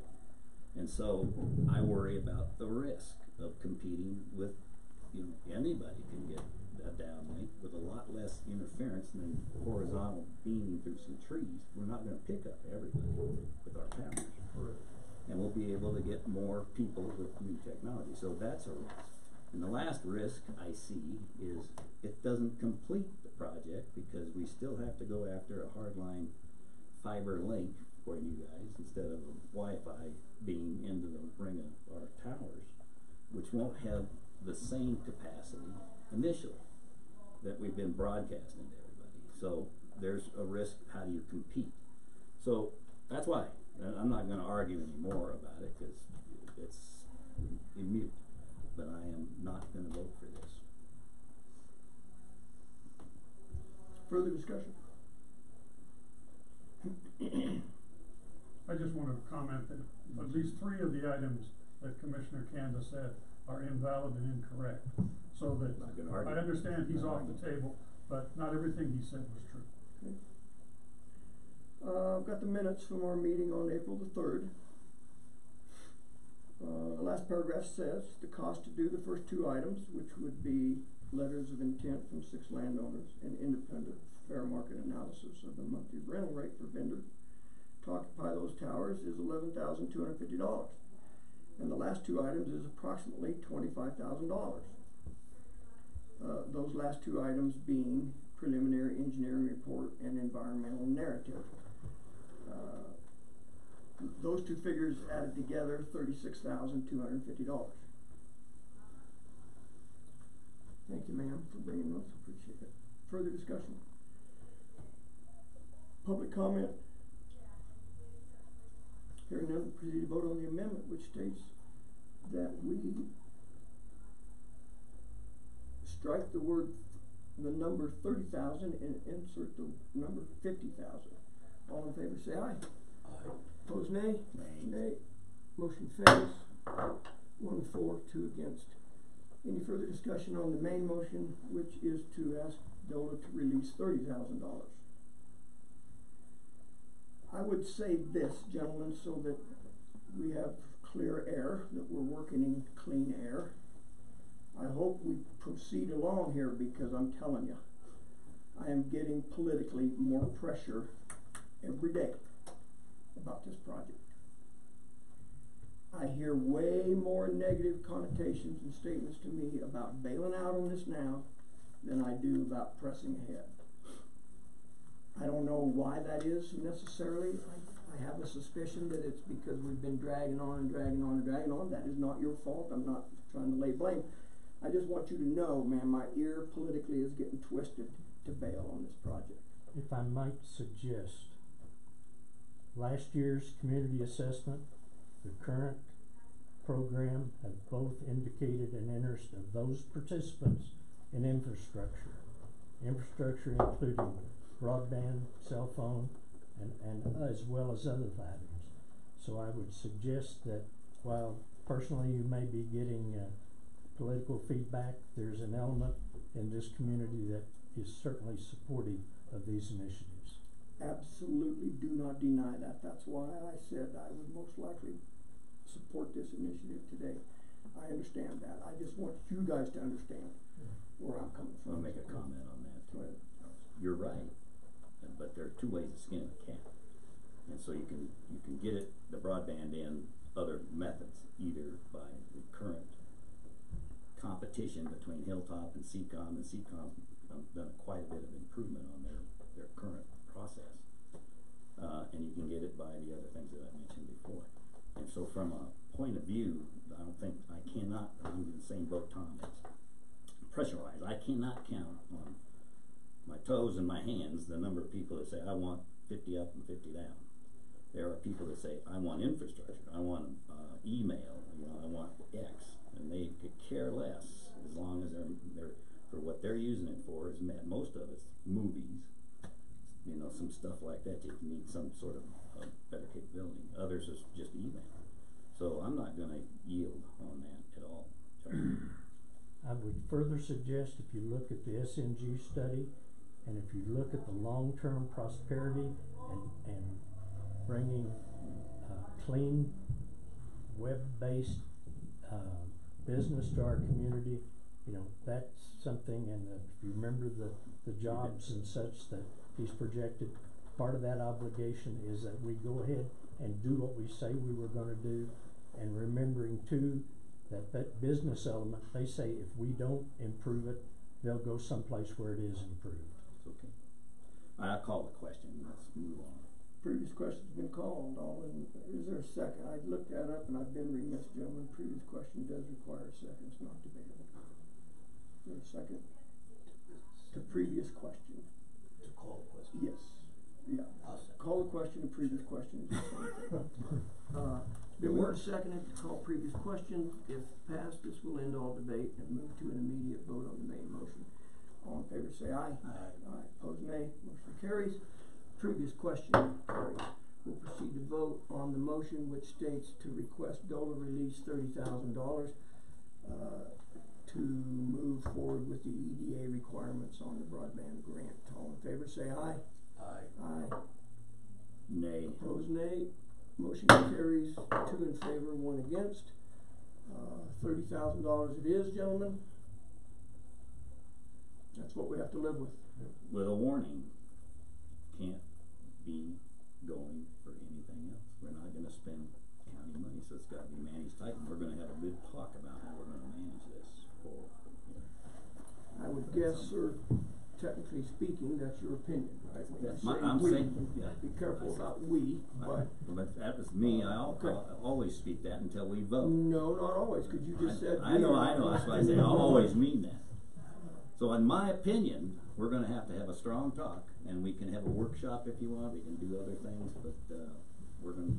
And so I worry about the risk of competing with, anybody can get a downlink with a lot less interference than horizontal beaming through some trees. We're not going to pick up everybody with our towers. And we'll be able to get more people with new technology. So that's a risk. And the last risk I see is it doesn't complete the project because we still have to go after a hardline fiber link for you guys instead of a Wi-Fi beam into the ring of our towers, which won't have the same capacity initially that we've been broadcasting to everybody. So there's a risk. How do you compete? So that's why. And I'm not going to argue anymore about it because it's immute. But I am not going to vote for this. Further discussion? I just wanted to comment that at least 3 of the items that Commissioner Candace said are invalid and incorrect. So that I understand he's off the table, but not everything he said was true. Okay. I've got the minutes from our meeting on April the 3rd. The last paragraph says the cost to do the first 2 items, which would be letters of intent from 6 landowners and independent fair market analysis of the monthly rental rate for vendors to occupy those towers is $11,250. And the last 2 items is approximately $25,000. Those last 2 items being preliminary engineering report and environmental narrative. Those 2 figures added together, $36,250. Thank you, ma'am, for bringing those. Appreciate it. Further discussion? Public comment? Hearing none, proceed to vote on the amendment, which states that we strike the number 30,000 and insert the number 50,000. All in favor say aye. Aye. Opposed nay? Nay. Motion fails. 1 for, 2 against. Any further discussion on the main motion, which is to ask DOLA to release $30,000? I would say this, gentlemen, so that we have clear air, that we're working in clean air. I hope we proceed along here because I'm telling you, I am getting politically more pressure every day about this project. I hear way more negative connotations and statements to me about bailing out on this now than I do about pressing ahead. I don't know why that is necessarily. I have a suspicion that it's because we've been dragging on and dragging on and dragging on. That is not your fault. I'm not trying to lay blame. I just want you to know, man, my ear politically is getting twisted to bail on this project. If I might suggest, last year's community assessment, the current program have both indicated an interest of those participants in infrastructure. Infrastructure including broadband, cell phone, and as well as other items. So I would suggest that while personally you may be getting political feedback, there's an element in this community that is certainly supportive of these initiatives. Absolutely do not deny that. That's why I said I would most likely support this initiative today. I understand that. I just want you guys to understand where I'm coming from. I'll make a comment on that too. You're right, but there are two ways to skin a cat. And so you can get it, the broadband in other methods, either by the current competition between Hilltop and CCOM, and CCOM done quite a bit of improvement on their current process. And you can get it by the other things that I mentioned before. And so from a point of view, I'm in the same boat Tom is. Pressure-wise, I cannot count on my toes and my hands the number of people that say, I want 50 up and 50 down. There are people that say, I want infrastructure, I want email, I want X, and they could care less as long as they're for what they're using it for is met. Most of it's movies, some stuff like that. You need some sort of better capability. Others is just email. So I'm not going to yield on that at all. I would further suggest if you look at the SNG study, and if you look at the long-term prosperity and bringing clean, web-based business to our community, that's something, and if you remember the jobs and such that he's projected, part of that obligation is that we go ahead and do what we say we were going to do, and remembering too that business element, they say if we don't improve it, they'll go someplace where it is improved. It's okay. I'll call the question. Let's move on. Previous question's been called. Is there a second? I looked that up and I've been remiss, gentlemen. Previous question does require a second. It's not debatable. Is there a second? To previous question. To call the question? Yes. Yeah. Call the question to previous question. Been moved seconded to call previous question. If passed, this will end all debate and move to an immediate vote on the main motion. All in favor say aye. Aye. Aye. Opposed nay. Motion carries. Previous question carries. We'll proceed to vote on the motion which states to request DOLA release $30,000 to move forward with the EDA requirements on the broadband grant. All in favor say aye. Aye. Aye. Nay. Opposed nay. Motion carries 2 in favor, 1 against. $30,000 it is, gentlemen. That's what we have to live with. With a warning, can't be going for anything else. We're not going to spend county money, so it's got to be managed tight, and we're going to have a good talk about how we're going to manage this forward. I would guess, sir, technically speaking, that's your opinion, right? I'm saying, yeah. Be careful about we, but that was me. I always speak that until we vote. no, not always, because you just said I know. That's why I say I always mean that. So in my opinion, we're going to have a strong talk, and we can have a workshop if you want. We can do other things, but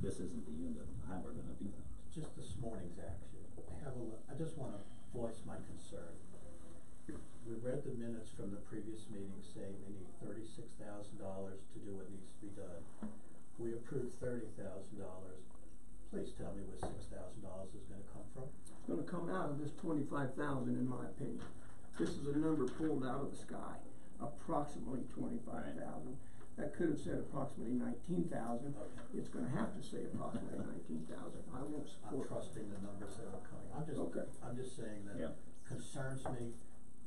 this isn't the end of how we're going to do things. Just this morning's action. I just want to voice my concern. We read the minutes from the previous meeting saying they need $36,000 to do what needs to be done. We approved $30,000. Please tell me where $6,000 is going to come from. It's going to come out of this $25,000, in my opinion. This is a number pulled out of the sky, approximately $25,000. That could have said approximately $19,000. Okay. It's going to have to say approximately $19,000. I won't support. I'm trusting the numbers that are coming. I'm just saying that concerns me.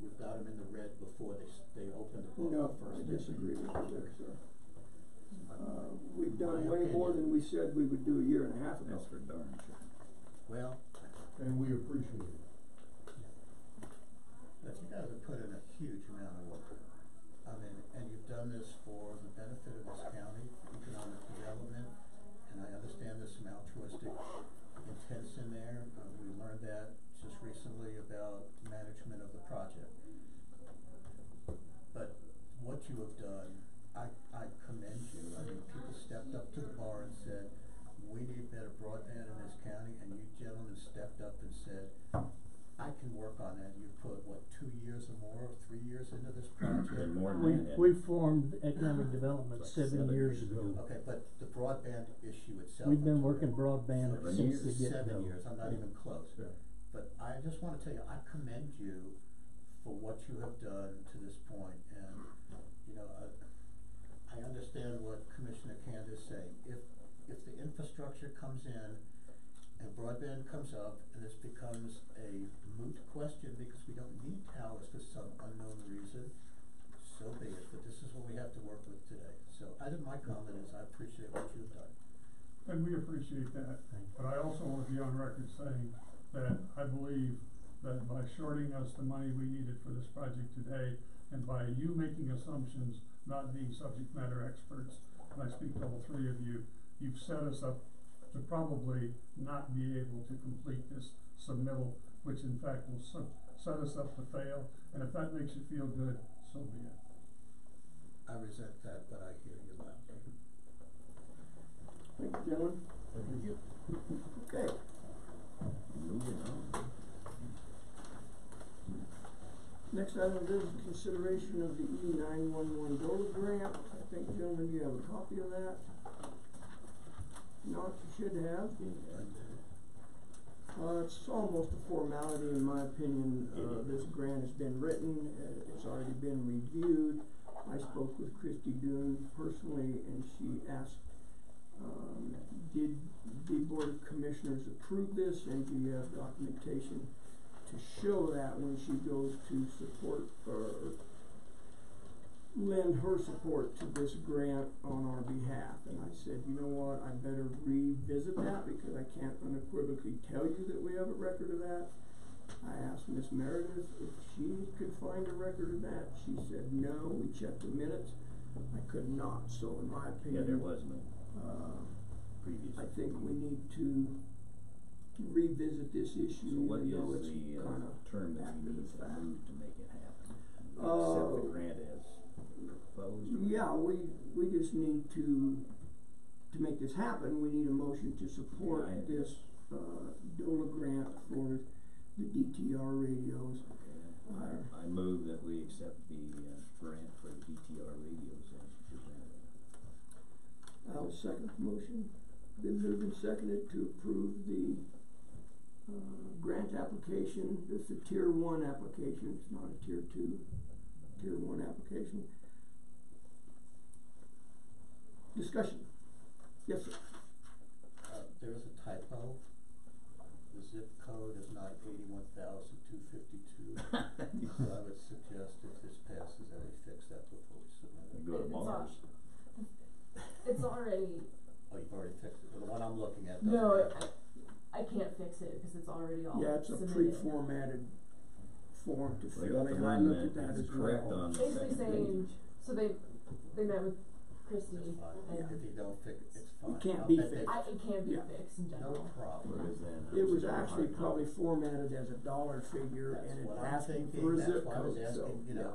We've got them in the red before they open the book. No, I disagree with you there, sir. We've done my way more opinion. than we said we would do a year and a half ago. That's for darn sure. Well, And we appreciate it. but you guys have put in a huge amount of work. I mean, and you've done this for the benefit of this county, economic development, and I understand there's some altruistic intents in there. We learned that just recently about management of the project. But what you have done, I commend you. I mean, people stepped up to the bar and said, we need better broadband in this county, and you gentlemen stepped up and said, I can work on that. You put, what, 2 years or more, 3 years into this project? And more We, than that. we formed economic development Like 7 years ago. Okay, but the broadband issue itself. We've been working broadband So since the it's get-go. 7 years, I'm not even close. Yeah. But I just wanna tell you, I commend you for what you have done to this point, and, you know, I understand what Commissioner Candace is saying. If the infrastructure comes in and broadband comes up and this becomes a moot question because we don't need towers for some unknown reason, so be it, but this is what we have to work with today. So my comment is I appreciate what you've done. And we appreciate that, but I also want to be on record saying that I believe that by shorting us the money we needed for this project today, and by you making assumptions, not being subject matter experts, and I speak to all three of you, you've set us up to probably not be able to complete this submittal, which in fact will set us up to fail, and if that makes you feel good, so be it. I resent that, but I hear you loud. Thank you, gentlemen. Thank you. Okay. Moving on. Next item of business, consideration of the E911 DOLA grant. I think, gentlemen, you have a copy of that. Not, you should have. It's almost a formality in my opinion. This grant has been written, it's already been reviewed. I spoke with Christy Doon personally, and she asked, did the Board of Commissioners approve this, and do you have documentation to show that when she goes to support or lend her support to this grant on our behalf? And I said, you know what, I better revisit that because I can't unequivocally tell you that we have a record of that. I asked Miss Meredith if she could find a record of that. She said no. We checked the minutes. I could not. So in my opinion, Yeah, there was no previous. I think we need to revisit this issue. So what is even though it's the kinda term that after we the need to fact. move to make it happen? We accept the grant as proposed? Yeah, we just need to make this happen, we need a motion to support Yeah, this DOLA grant for the DTR radios. I move that we accept the grant for the DTR radios as presented. I'll second the motion. Been moved and seconded to approve the grant application. It's a tier 1 application, it's not a tier 2, tier 1 application. Discussion. Yes, sir. There is a typo. The zip code is not 81,252. So I would suggest if this passes that we fix that before we submit it. Go to Mars. It's already. Oh, you've already fixed it. The one I'm looking at. No, I can't fix it because it's already all Yeah, it's a submitted. pre-formatted form to They fill got the in. I one looked at that that is as correct well. on the Basically second saying, page. so they met with Christy It's fine. and If you don't fix it, it's fine. can't I'll be bet they- fixed. it can be Yeah. fixed in No general. problem. What is that? It was actually probably formatted as a dollar figure That's and it what I'm asked thinking. for a That's zip why I was code, so, asking, you know.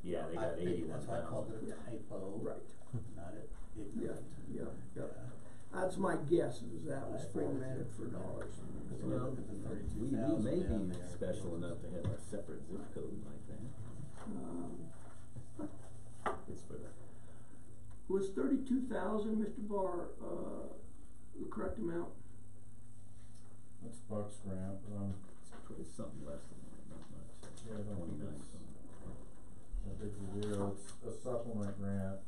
Yeah, they got I think 81,000. that's why I called it a Yeah. typo. Right. Not it. Yeah. That's my guess, is that was formatted for dollars. Because Well, look at the we 32,000 may down be there. special enough to have a separate zip code like that. It's for the, Was 32,000, Mr. Barr, the correct amount? That's Buck's grant, it's something less than that, not much. Yeah, I don't think 29 it's- something. I think it is, it's a supplement grant.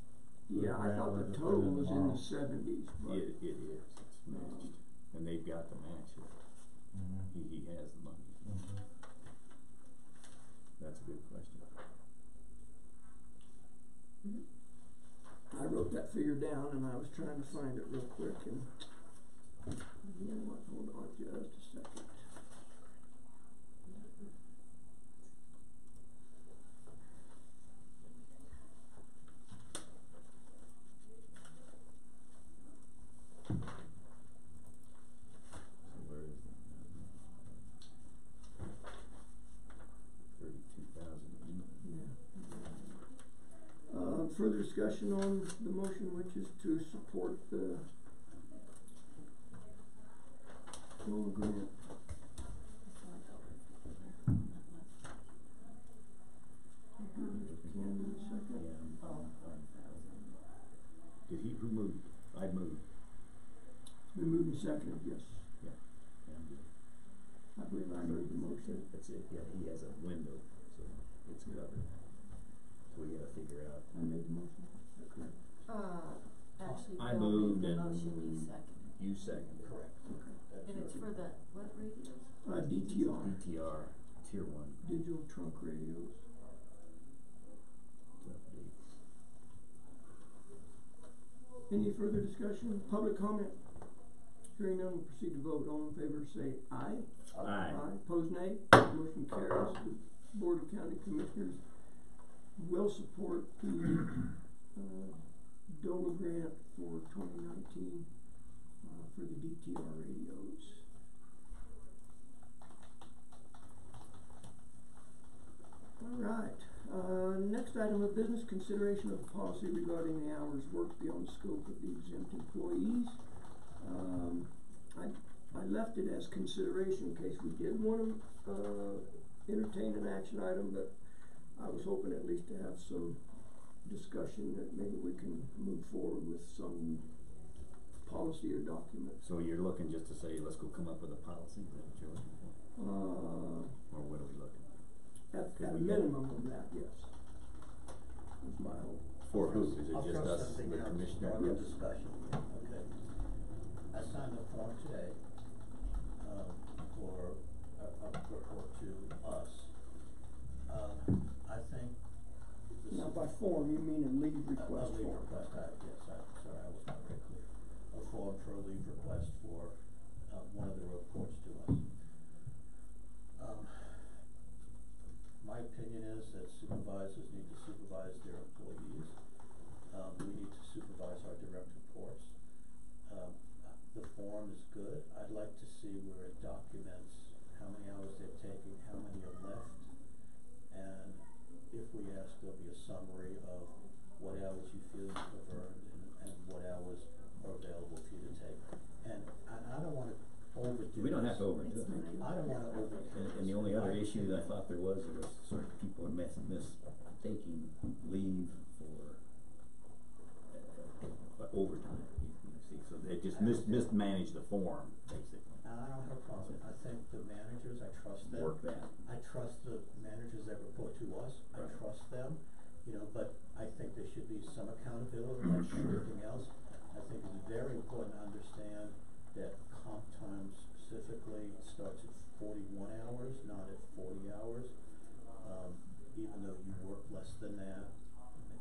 Yeah, I thought the Grant total would was have in been the 70s, but. It is, it's matched, and they've got to match it. Mhm. He has the money. Mhm. That's a good question. I wrote that figure down and I was trying to find it real quick and, you know what, hold on just a second. So where is it? 32,000. Yeah. Further discussion on the motion, which is to support the loan grant. Did he, who moved? I moved. It's been moved and seconded, yes. Yeah, I'm good. I believe I made the motion. That's it, yeah, he has a window, so it's covered. So we gotta figure out. I made the motion, is that correct? Actually, I Bill moved made the and motion, you seconded. you seconded. Correct. And it's for the, what radios? DTR, DTR, tier 1. digital trunk radios. Any further discussion? Public comment? Hearing none, we'll proceed to vote. All in favor say aye. Aye. Opposed nay. Motion carries. The Board of County Commissioners will support the DOLA grant for 2019 for the DTR radios. All right. Next item of business, consideration of policy regarding the hours worked beyond the scope of the exempt employees. I left it as consideration in case we did want to entertain an action item, but I was hoping at least to have some discussion that maybe we can move forward with some policy or document. So you're looking just to say, let's go come up with a policy, is that what you're looking for? Or what are we looking for? At a minimum of that, yes. That's my hope. For who? Is it I'll just throw us, something the out to commissioner? start the discussion, okay? I signed a form today, for a report to us. I think this. Now by form, you mean a leave request A leave form? request, sorry, I was not very clear. A form for a leave request for, one of the reports to us. My opinion is that supervisors need to supervise their employees. We need to supervise our direct reports. The form is good. I'd like to see where it documents how many hours they're taking, how many are left, and if we ask, there'll be a summary of what hours you feel you have earned and what hours are available for you to take. And I don't want to overdo this. We don't have to overdo it. I don't want to overdo this. And the only other issue that I thought there was sort of people mistaking leave for overtime. You see, so they just mismanaged the form, basically. And I don't have a problem. I think the managers, I trust them. Work that. I trust the managers that report to us. I Right. trust them, but I think there should be some accountability like everything else. I think it's very important to understand that comp time specifically starts at 41 hours, not at 40 hours. Even though you work less than that,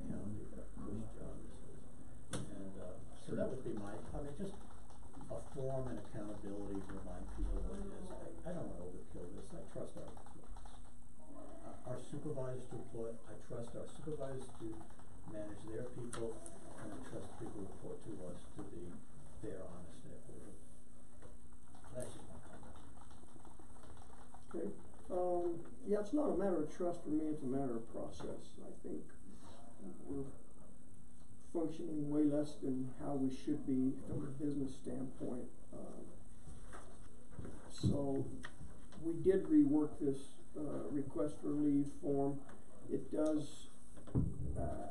the county, push jobs. And so that would be just a form and accountability to remind people what it is. I don't want to overkill this. I trust our supervisors to employ. I trust our supervisors to manage their people, and I trust people who report to us to be fair, honest, and equitable. That's just my comment. Okay. Yeah, it's not a matter of trust for me, it's a matter of process. I think we're functioning way less than how we should be from a business standpoint. So we did rework this request for leave form. It does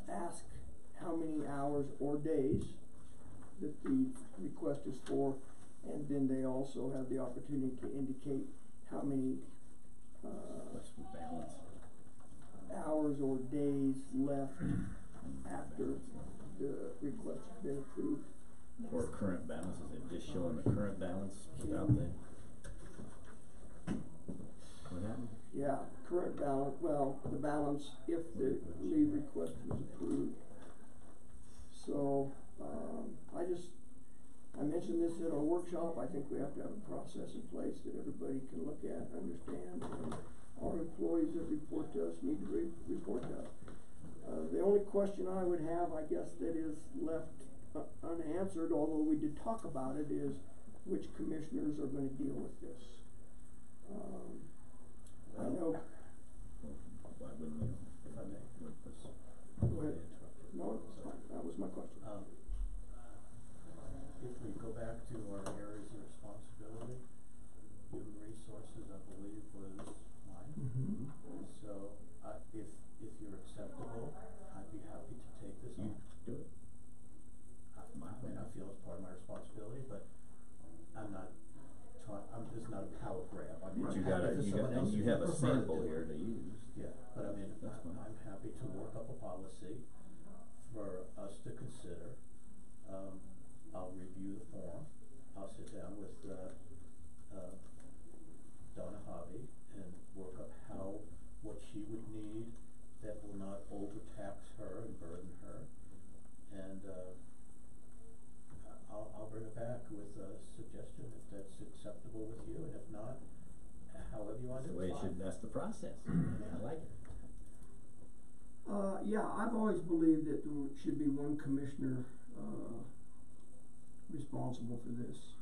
ask how many hours or days that the request is for, and then they also have the opportunity to indicate how many hours or days left after the request has been approved. Or current balance, is it just showing the current balance without the? What happened? Yeah, current balance, well, the balance if the leave request was approved. So, I mentioned this at our workshop, I think we have to have a process in place that everybody can look at, understand, and our employees that report to us need to report to us. The only question I would have, I guess, that is left unanswered, although we did talk about it, is which commissioners are gonna deal with this. I know. Why wouldn't we, If I may, Go ahead. No, it's fine. That was my question. If we go back to our areas of responsibility, human resources, I believe, was mine. Mm-hmm. So, if you're acceptable, I'd be happy to take this on. do it? I mean, I feel it's part of my responsibility, but I'm not this is not a power grab. I mean, you have a sample here to use. Yeah, but I mean, I'm happy to work up a policy for us to consider. I'll review the form. I'll sit down with Donna Hobby and work up what she would need that will not overtax her and burden her. And I'll bring it back with a suggestion if that's acceptable with you, and if not, however you want to do it. That's the process. I like it. Yeah, I've always believed that there should be one commissioner, responsible for this.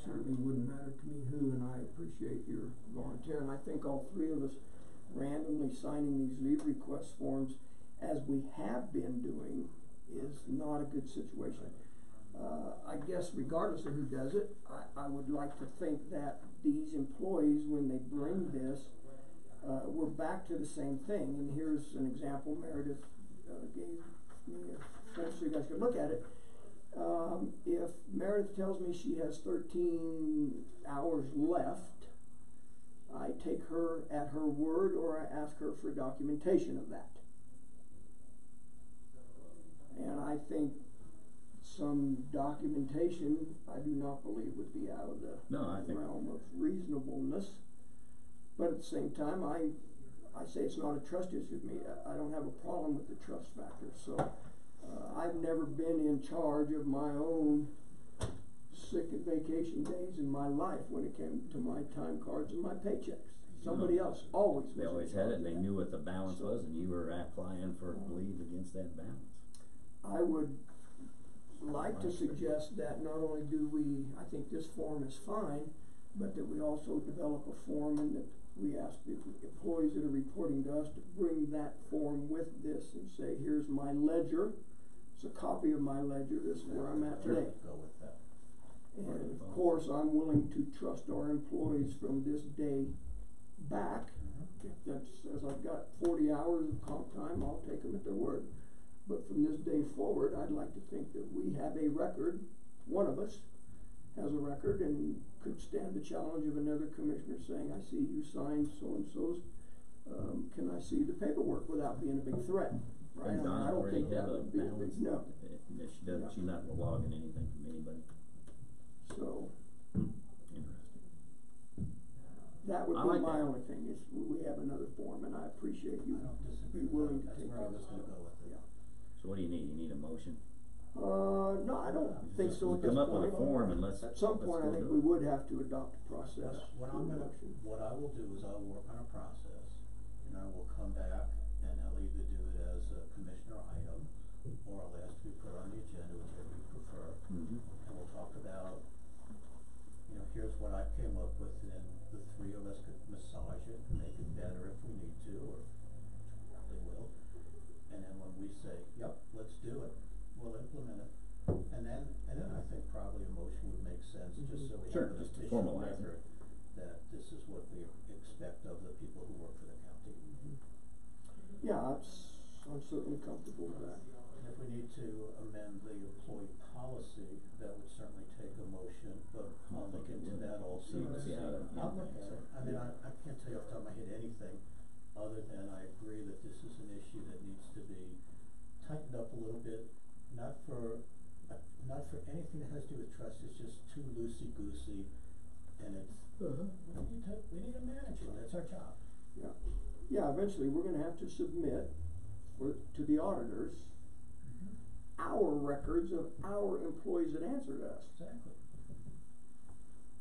Certainly wouldn't matter to me who, and I appreciate your volunteer, and I think all three of us randomly signing these leave request forms, as we have been doing, is not a good situation. I guess regardless of who does it, I would like to think that these employees, when they bring this, we're back to the same thing. And here's an example Meredith gave me a form so you guys could look at it. If Meredith tells me she has 13 hours left, I take her at her word, or I ask her for documentation of that. And I think some documentation, I do not believe would be out of the realm of reasonableness. But at the same time, I say it's not a trust issue with me. I don't have a problem with the trust factor. So I've never been in charge of my own sick and vacation days in my life when it came to my time cards and my paychecks. Somebody else always was. They always had it, and they knew what the balance was, and you were applying for leave against that balance. I would like to suggest that not only do we, I think this form is fine, but that we also develop a form and that we ask the employees that are reporting to us to bring that form with this and say, here's my ledger. It's a copy of my ledger. This is where I'm at today. Go with that. And of course, I'm willing to trust our employees from this day back. If that says I've got 40 hours of comp time, I'll take them at their word. But from this day forward, I'd like to think that we have a record, one of us has a record, and could stand the challenge of another commissioner saying, I see you signed so-and-so's, can I see the paperwork without being a big threat? Right? And Donna I don't already think that had a would be a big, balance. no. She doesn't, she's not logging anything from anybody. So, Interesting. that would I be like my that. only thing, is we have another form, and I appreciate you I don't be disagree with willing that. to take That's where I this. was gonna go with it. Yeah. So what do you need? You need a motion? No, I don't think so at this Come up point. with a form and let's. At some point, I think we would have to adopt a process. What I will do is I'll work on a process, and I will come back, and I'll either do it as a commissioner item, or I'll ask to be put on the agenda, whichever you prefer. Mm-hmm. And we'll talk about, here's what I came up with, and then the three of us could massage it and make it better if we need to, or probably will. And then when we say, yep, let's do it, we'll implement it. And then I think probably a motion would make sense, just so we have an Just to official formalize it. record that this is what we expect of the people who work for the county. Yeah, I'm certainly comfortable with that. And if we need to amend the employee policy, that would certainly take a motion, but I'll look into that also. See how that I'll look at impacts it. I mean, I can't tell you off the top of my head anything other than I agree that this is an issue that needs to be tightened up a little bit, not for anything that has to do with trust. It's just too loosey-goosey, and it's, we need to manage it. That's our job. Yeah. Yeah, eventually we're gonna have to submit to the auditors our records of our employees that answered us. Exactly.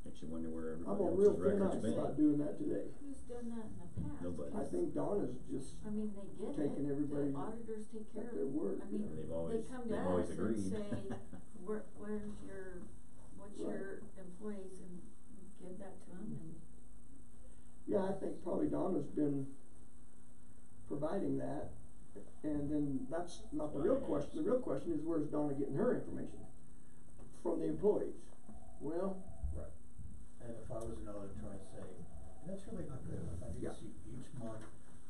Makes you wonder where I'm everybody on else's real thin records ice been. about doing that today. Who's done that in the past? Nobody. I think Donna's just I mean, they get taking it, everybody the auditors take care at of their it. word. I mean, They've they always, come to they've us always and agreed. say, where's your, what's Right. your employees, and give that to them, and Yeah, I think probably Donna's been providing that, and then that's not the real question. The real question is, where's Donna getting her information? From the employees. Well, Right. And if I was an auditor, I'd say, that's really not good enough. I need Yeah. to see each month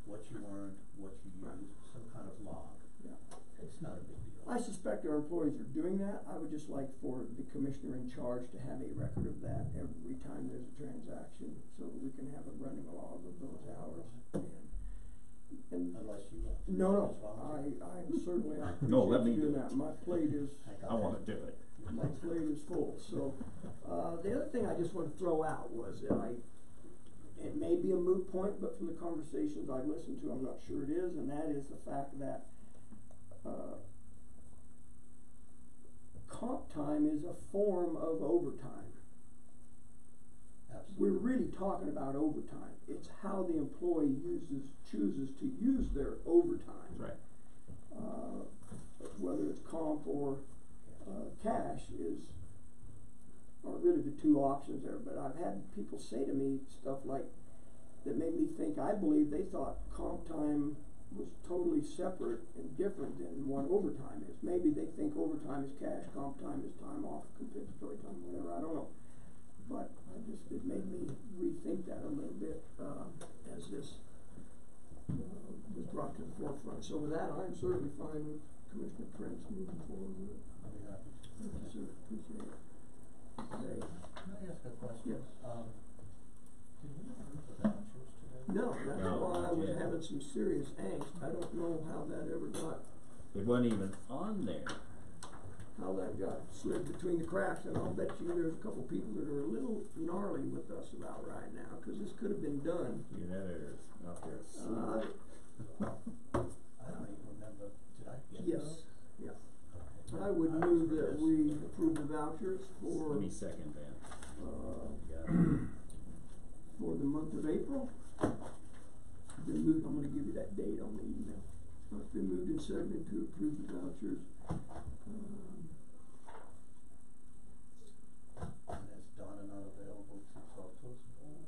what you earned, what you used, some kind of log. yeah. It's not a big deal. I suspect our employees are doing that. I would just like for the commissioner in charge to have a record of that every time there's a transaction, so that we can have a running log of those hours. And Unless you want to. no, As long as you- I'm certainly, I No, let appreciate me you doing do it. that. My plate is, I wanna do it. my plate is full. So, the other thing I just want to throw out was that it may be a moot point, but from the conversations I've listened to, I'm not sure it is, and that is the fact that, comp time is a form of overtime. Absolutely. We're really talking about overtime. It's how the employee chooses to use their overtime. Right. Whether it's comp or cash are really the two options there. But I've had people say to me stuff like that made me think, I believe they thought comp time was totally separate and different than what overtime is. Maybe they think overtime is cash, comp time is time off, compensatory time, whatever, I don't know. But it made me rethink that a little bit, as this was brought to the forefront. So with that, I'm certainly fine with Commissioner Prince moving forward with it. I'll be happy. Thank you, sir, appreciate it. Okay. Can I ask a question? Yes. Did we approve the vouchers today? No, that's No, why I was yeah. having some serious angst. I don't know how that ever got, It wasn't even on there. how that got slid between the cracks, and I'll bet you there's a couple people that are a little gnarly with us about right now, cause this could have been done. You know, there's out there. Uh, I don't even remember, did I get yes, those? yeah. Okay. I would move that we approve the vouchers for, Let me second that. for the month of April. Been moved, I'm gonna give you that date on the email. It's been moved and seconded to approve the vouchers. And is Donna not available to talk to us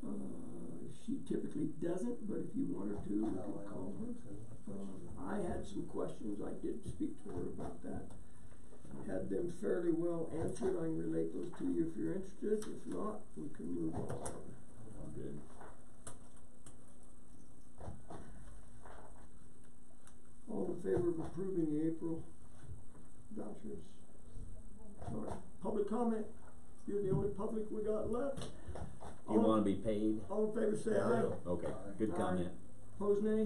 about it? She typically doesn't, but if you want her to, we No, can I call don't her. want to. I had some questions, I did speak to her about that. Had them fairly well answered, I can relate those to you if you're interested, if not, we can move on. Good. All in favor of approving the April vouchers? Sorry, public comment, you're the only public we got left. You wanna be paid? All in favor say aye. Okay, good Aye. comment. Opposed nay?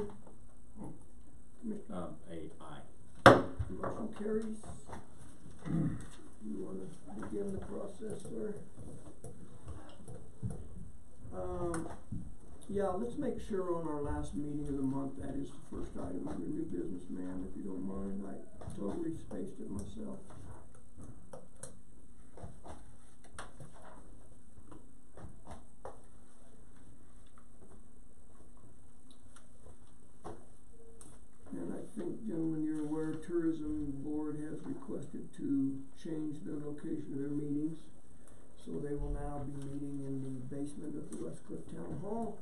Commissioner, Aye. motion carries. You wanna begin the process, sir? Yeah, let's make sure on our last meeting of the month, that is the first item under new business, ma'am, if you don't mind. I totally spaced it myself. And I think, gentlemen, you're aware, Tourism Board has requested to change the location of their meetings. So they will now be meeting in the basement of the West Cliff Town Hall.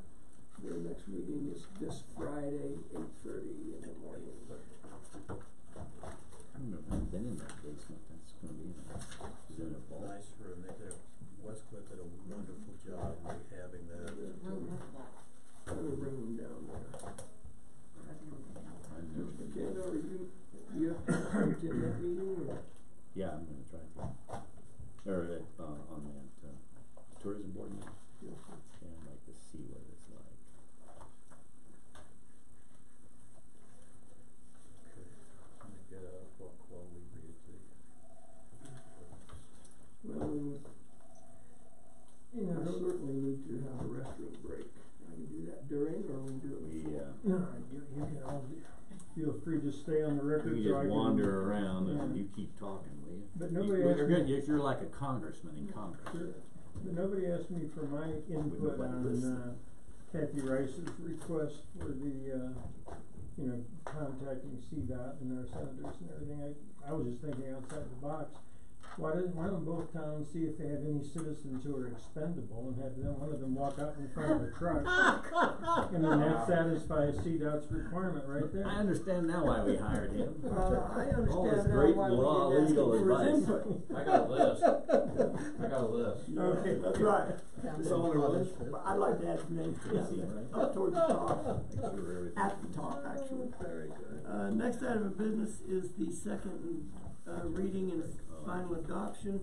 Their next meeting is this Friday, 8:30 in the morning. I've been in that basement, that's gonna be It's in a a vault. nice room, Westcliff did a wonderful job rehabbing that. Got a room down there. Mr. McKenna, you have to attend that meeting, or? Yeah, I'm gonna try to. Or, on that, tourism board meeting. Yes, sir. Yeah, I'd like to see what it's like. Okay, let me get a book while we read the. Well, I certainly need to have a restroom break. I can do that during, or we can do it before. No, you can all, feel free to stay on the record. You so I just can- wander around and Yeah. you keep You're me. good, you're like a congressman in Congress. Sure. But nobody asked me for my input on, Kathy Rice's request for the, contacting CDOT and our senators and everything. I was just thinking outside the box. Why don't both towns see if they have any citizens who are expendable and have one of them walk out in front of a truck? And then that satisfies CDOT's requirement right there. I understand now why we hired him. I All this understand now great why law, we didn't ask legal him for his advice. input. I got a list. I got a list. Okay. That's right. It's on our list. I'd like to add some names to that, up towards the top, at the top, actually. Very good. Next item of business is the second, reading and final adoption.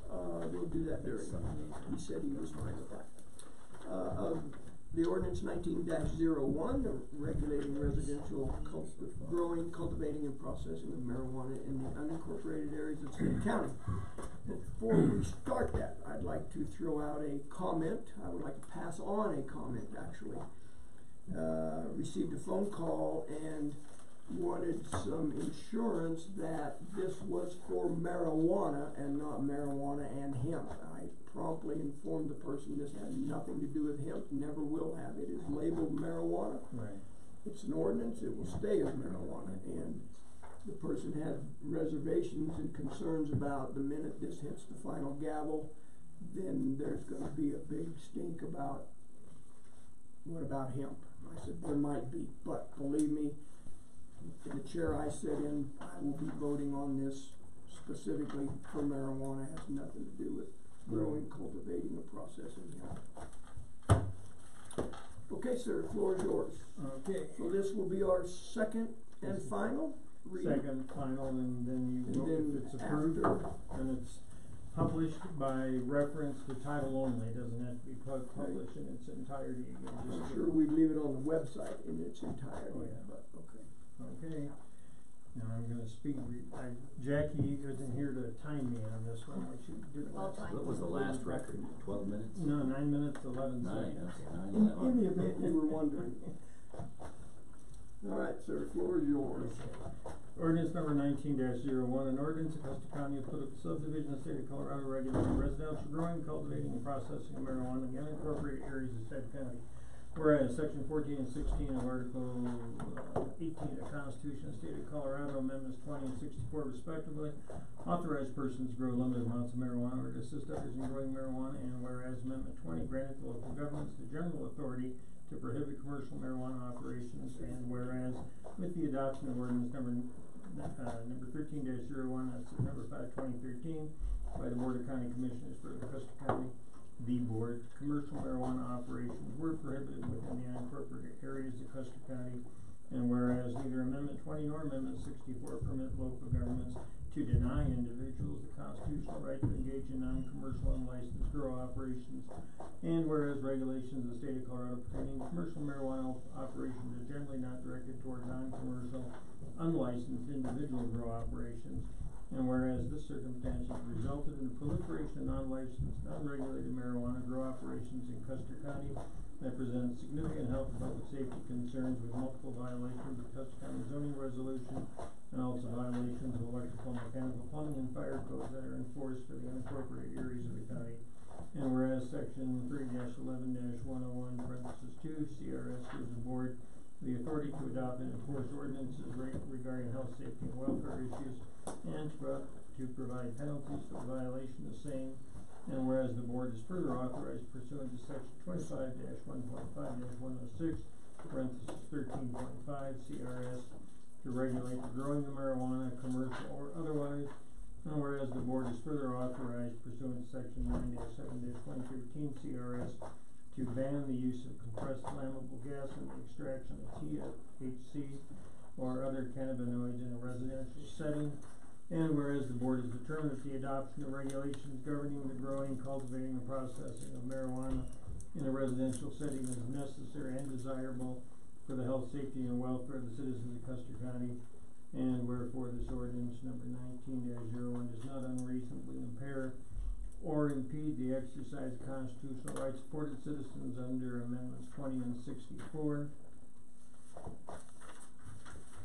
We'll do that during, he said he was fine with that. Of the ordinance 19-01, regulating residential growing, cultivating, and processing of marijuana in the unincorporated areas of Smith County. Before we start that, I'd like to throw out a comment. I would like to pass on a comment, actually. Received a phone call and wanted some insurance that this was for marijuana and not marijuana and hemp. I promptly informed the person this had nothing to do with hemp, never will have. It is labeled marijuana. Right. It's an ordinance, it will stay as marijuana, and the person had reservations and concerns about the minute this hits the final gavel, then there's gonna be a big stink about, what about hemp? I said, there might be, but believe me, in the chair I sit in, I will be voting on this specifically for marijuana. It has nothing to do with growing, cultivating, or processing hemp. Okay, sir, the floor is yours. Okay. So this will be our second and final reading. Second, final, and then you And vote then if it's approved, after- and it's published by reference to title only, it doesn't have to be published in its entirety again. I'm sure we'd leave it on the website in its entirety, Oh, yeah. but okay. Okay, now I'm gonna speed read, Jackie isn't here to time me on this one, like she did last time. What was the last record? 12 minutes? No, 9 minutes, 11 9, seconds. okay, 9, In the event you were wondering. All right, sir, the floor is yours. Ordinance number 19-01, an ordinance of Custer County, political subdivision of the state of Colorado, regulating residential growing, cultivating, and processing of marijuana in the unincorporated areas of said county. Whereas section 14 and 16 of article 18 of the Constitution of the state of Colorado, amendments 20 and 64 respectively, authorize persons to grow limited amounts of marijuana or to assist others in growing marijuana, and whereas amendment 20 granted to local governments the general authority to prohibit commercial marijuana operations, and whereas with the adoption of ordinance number 13-01 on September 5, 2013 by the Board of County Commissioners for the Custer County, the board, commercial marijuana operations were prohibited within the unincorporated areas of Custer County, and whereas neither Amendment 20 nor Amendment 64 permit local governments to deny individuals the constitutional right to engage in non-commercial unlicensed grow operations, and whereas regulations of the state of Colorado pertaining to commercial marijuana operations are generally not directed toward non-commercial unlicensed individual grow operations, and whereas this circumstance has resulted in the proliferation of non-licensed, unregulated marijuana grow operations in Custer County that present significant health and public safety concerns with multiple violations of Custer County zoning resolution and also violations of electrical, mechanical, plumbing, and fire codes that are enforced for the unincorporated areas of the county. And whereas section 3-11-101 parenthesis 2 CRS gives the board the authority to adopt and enforce ordinances regarding health, safety, and welfare issues, and to provide penalties for the violation of same. And whereas the board is further authorized pursuant to section 25-1.5-106 parenthesis 13.5 CRS to regulate the growing of marijuana, commercial or otherwise. And whereas the board is further authorized pursuant to section 9-7-2013 CRS to ban the use of compressed flammable gas in the extraction of THC or other cannabinoids in a residential setting. And whereas the board has determined that the adoption of regulations governing the growing, cultivating, and processing of marijuana in a residential setting is necessary and desirable for the health, safety, and welfare of the citizens of Custer County, and wherefore this ordinance number 19-01 does not unreasonably impair or impede the exercise of constitutional rights afforded citizens under amendments 20 and 64.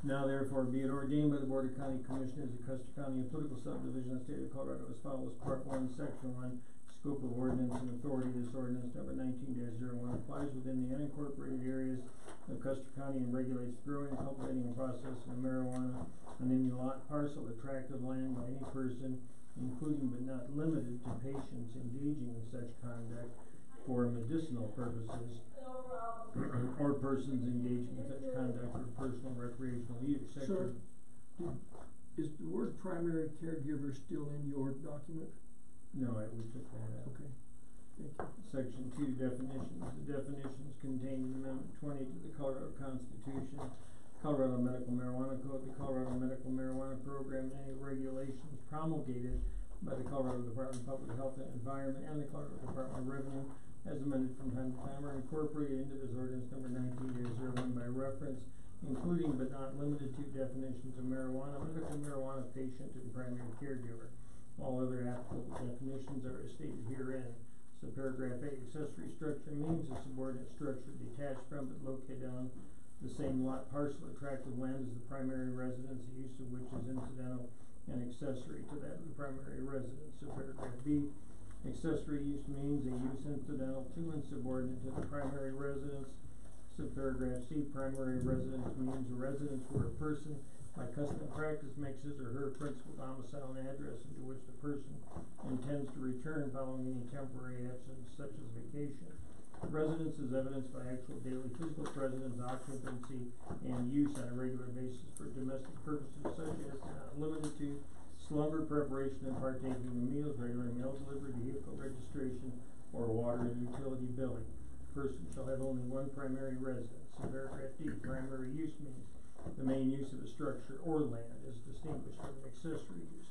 Now therefore be it ordained by the Board of County Commissioners of Custer County, a political subdivision of the state of Colorado as follows. Part 1, Section 1, scope of ordinance and authority. This ordinance number 19-01 applies within the unincorporated areas of Custer County and regulates the growing, cultivating, and processing of marijuana on any lot, parcel, or tract of land by any person, including but not limited to patients engaging in such conduct for medicinal purposes or persons engaging in such conduct for personal recreational use. Sir, is the word primary caregiver still in your document? No, we took that out. Okay, thank you. Section 2, definitions. The definitions contained in Amendment 20 to the Colorado Constitution, Colorado Medical Marijuana Code, the Colorado Medical Marijuana Program, and any regulations promulgated by the Colorado Department of Public Health and Environment and the Colorado Department of Revenue, as amended from time to time, are incorporated into this ordinance number 19-01 by reference, including but not limited to definitions of marijuana, medical marijuana, patient, and primary caregiver. All other applicable definitions are as stated herein. Subparagraph A, accessory structure means a subordinate structure detached from but located on the same lot, parcel, or tract of land as the primary residence, the use of which is incidental and accessory to that of the primary residence. Subparagraph B, accessory use means a use incidental to and subordinate to the primary residence. Subparagraph C, primary residence means a residence where a person by custom and practice makes his or her principal domicile and address into which the person intends to return following any temporary absence such as vacation. Residence is evidenced by actual daily physical presence, occupancy, and use on a regular basis for domestic purposes such as not limited to slumber, preparation, and partaking of meals, regular mail delivery, vehicle registration, or water and utility billing. Person shall have only one primary residence. Paragraph D, primary use means the main use of a structure or land is distinguished from an accessory use.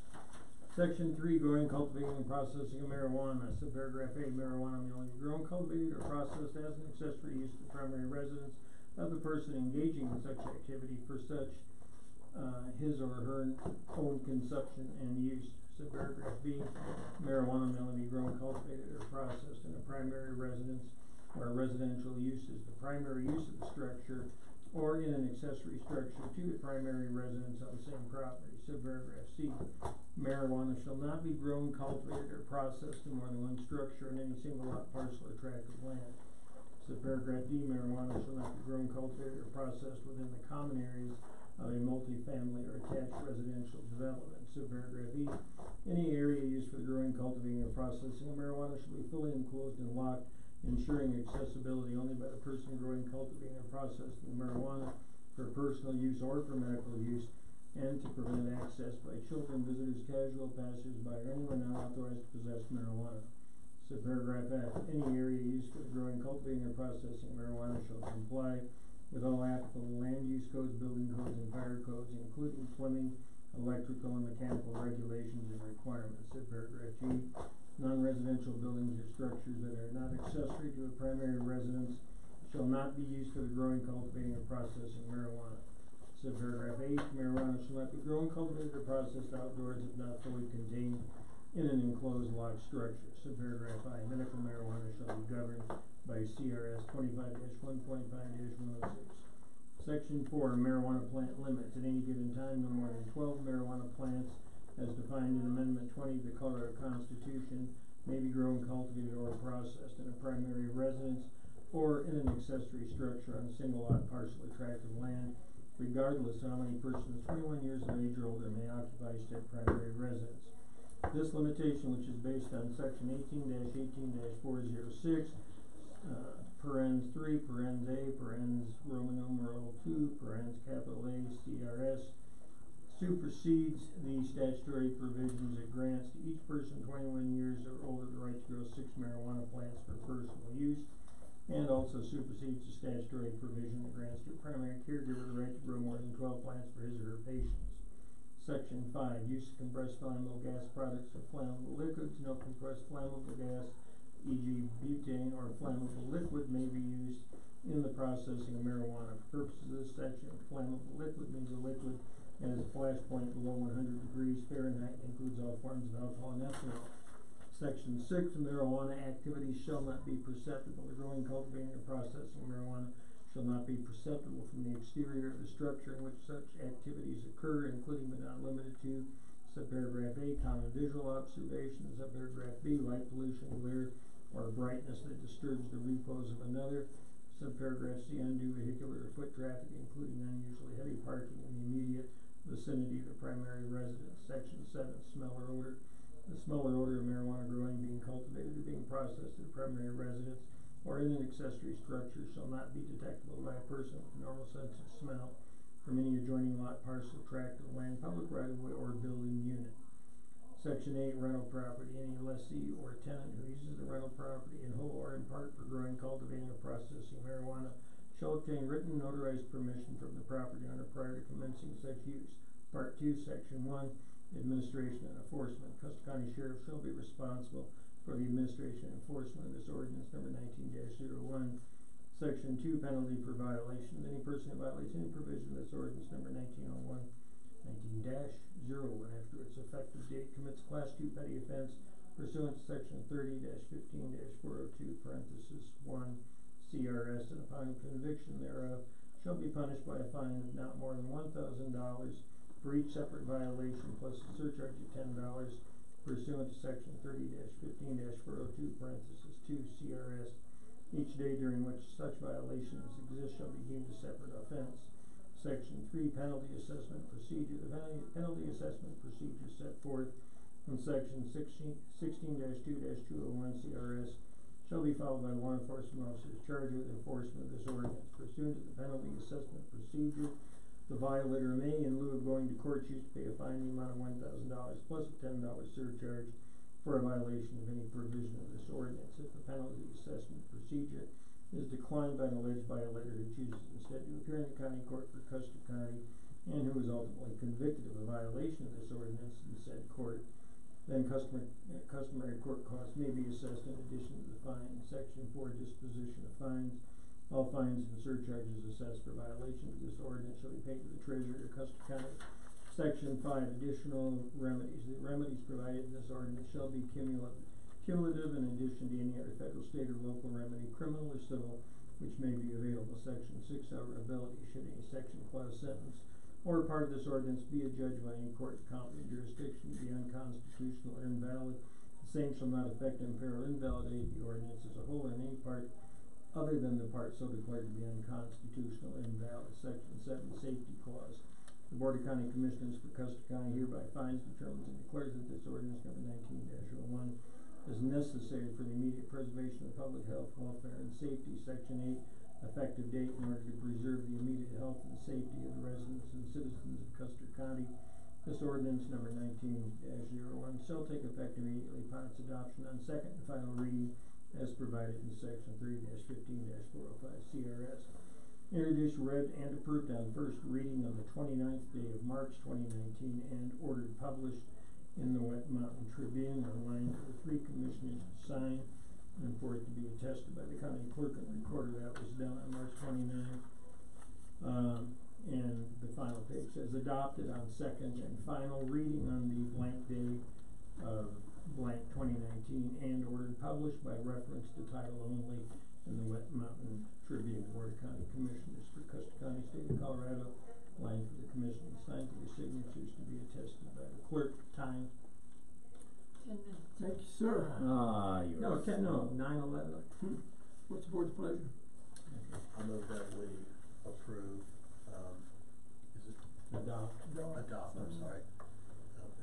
Section 3, growing, cultivating, and processing of marijuana. Subparagraph A, marijuana may only be grown, cultivated, or processed as an accessory use to the primary residence of the person engaging in such activity for such his or her own consumption and use. Subparagraph B, marijuana may only be grown, cultivated, or processed in a primary residence where residential use is the primary use of the structure or in an accessory structure to the primary residence on the same property. Subparagraph C, marijuana shall not be grown, cultivated, or processed in more than one structure in any single lot, parcel, or tract of land. Subparagraph D, marijuana shall not be grown, cultivated, or processed within the common areas of a multifamily or attached residential development. Subparagraph E, any area used for the growing, cultivating, or processing of marijuana shall be fully enclosed and locked, ensuring accessibility only by the person growing, cultivating, or processing marijuana for personal use or for medical use, and to prevent access by children, visitors, casual passers-by, or anyone not authorized to possess marijuana. Subparagraph F, any area used for the growing, cultivating, or processing marijuana shall comply with all applicable land use codes, building codes, and fire codes, including plumbing, electrical, and mechanical regulations and requirements. Subparagraph G, non-residential buildings or structures that are not accessory to a primary residence shall not be used for the growing, cultivating, or processing marijuana. Subparagraph H, marijuana shall not be grown, cultivated, or processed outdoors if not fully contained in an enclosed locked structure. Subparagraph I, medical marijuana shall be governed by CRS 25-1.5-106. Section 4, marijuana plant limits. At any given time, no more than 12 marijuana plants, as defined in Amendment 20 of the Colorado Constitution, may be grown, cultivated, or processed in a primary residence or in an accessory structure on a single lot, parcel, or tract of land, regardless of how many persons 21 years of age or older may occupy said primary residence. This limitation, which is based on Section 18-18-406, parens 3, parens A, parens Roman numeral 2, parens capital A, CRS, supersedes the statutory provisions that grants to each person 21 years or older the right to grow 6 marijuana plants for personal use, and also supersedes the statutory provision that grants to a primary caregiver the right to grow more than 12 plants for his or her patients. Section 5, use of compressed flammable gas products or flammable liquids. No compressed flammable gas, e.g. butane, or flammable liquid may be used in the processing of marijuana. For purposes of this section, flammable liquid means a liquid that has a flash point below 100 degrees Fahrenheit and includes all forms of alcohol and ethanol. Section 6, marijuana activities shall not be perceptible. The growing, cultivating, or processing of marijuana shall not be perceptible from the exterior of the structure in which such activities occur, including but not limited to subparagraph A, common visual observation, subparagraph B, light pollution, glare, or brightness that disturbs the repose of another, subparagraph C, undue vehicular or foot traffic, including unusually heavy parking in the immediate vicinity of the primary residence. Section 7, smell or odor. The smell or odor of marijuana growing, being cultivated, or being processed at a primary residence or in an accessory structure shall not be detectable by a person with a normal sense of smell from any adjoining lot, parcel, tract, or land, public right-of-way, or building unit. Section 8, rental property. Any lessee or tenant who uses the rental property in whole or in part for growing, cultivating, or processing marijuana shall obtain written notarized permission from the property owner prior to commencing such use. Part 2, Section 1, administration and enforcement. Custer County Sheriff shall be responsible for the administration and enforcement of this ordinance number 19-01. Section 2, penalty for violation. Any person who violates any provision of this ordinance number 19-01 after its effective date commits Class 2 petty offense pursuant to Section 30-15-402 parenthesis 1 CRS, and upon conviction thereof shall be punished by a fine of not more than $1,000 for each separate violation plus a surcharge of $10 pursuant to Section 30-15-402 parenthesis 2 CRS. Each day during which such violations exist shall be deemed a separate offense. Section 3, penalty assessment procedure. The penalty assessment procedure set forth in Section 16-2-201 CRS shall be followed by law enforcement officers charged with enforcement of this ordinance. Pursuant to the penalty assessment procedure, the violator may, in lieu of going to court, choose to pay a fine in the amount of $1,000 plus a $10 surcharge for a violation of any provision of this ordinance. If the penalty assessment procedure is declined by an alleged violator who chooses instead to appear in the county court for Custer County and who is ultimately convicted of a violation of this ordinance in said court, then customary court costs may be assessed in addition to the fine. Section 4, disposition of fines. All fines and surcharges assessed for violation of this ordinance shall be paid to the treasurer of Custer County. Section 5, additional remedies. The remedies provided in this ordinance shall be cumulative in addition to any other federal, state, or local remedy, criminal or civil, which may be available. Section 6, severability. Should any section, clause, sentence, or part of this ordinance be adjudged by any court in competent jurisdiction to be unconstitutional or invalid, the same shall not affect, impair, or invalidate the ordinance as a whole or in any part other than the part so declared to be unconstitutional or invalid. Section 7, safety clause. The Board of County Commissioners for Custer County hereby finds, determines, and declares that this ordinance number 19-01 is necessary for the immediate preservation of public health, welfare, and safety. Section 8, effective date. In order to preserve the immediate health and safety of the residents and citizens of Custer County, this ordinance number 19-01 shall take effect immediately upon its adoption on second and final reading as provided in Section 3-15-405 CRS. Introduced, read, and approved on first reading on the 29th day of March 2019 and ordered published in the Wet Mountain Tribune, on line for the 3 commissioners to sign and for it to be attested by the county clerk and recorder. That was done on March 29th. And the final page says adopted on second and final reading on the blank day of blank 2019 and ordered published by reference to title only in the Wet Mountain Tribune. Board of County Commissioners for Custer County, State of Colorado, line for the commission, signed for your signatures to be attested by the clerk. Time 10 minutes. Thank you, sir. No, 9:11. What's the board's pleasure? I move that we approve, is it? Adopt. I'm sorry.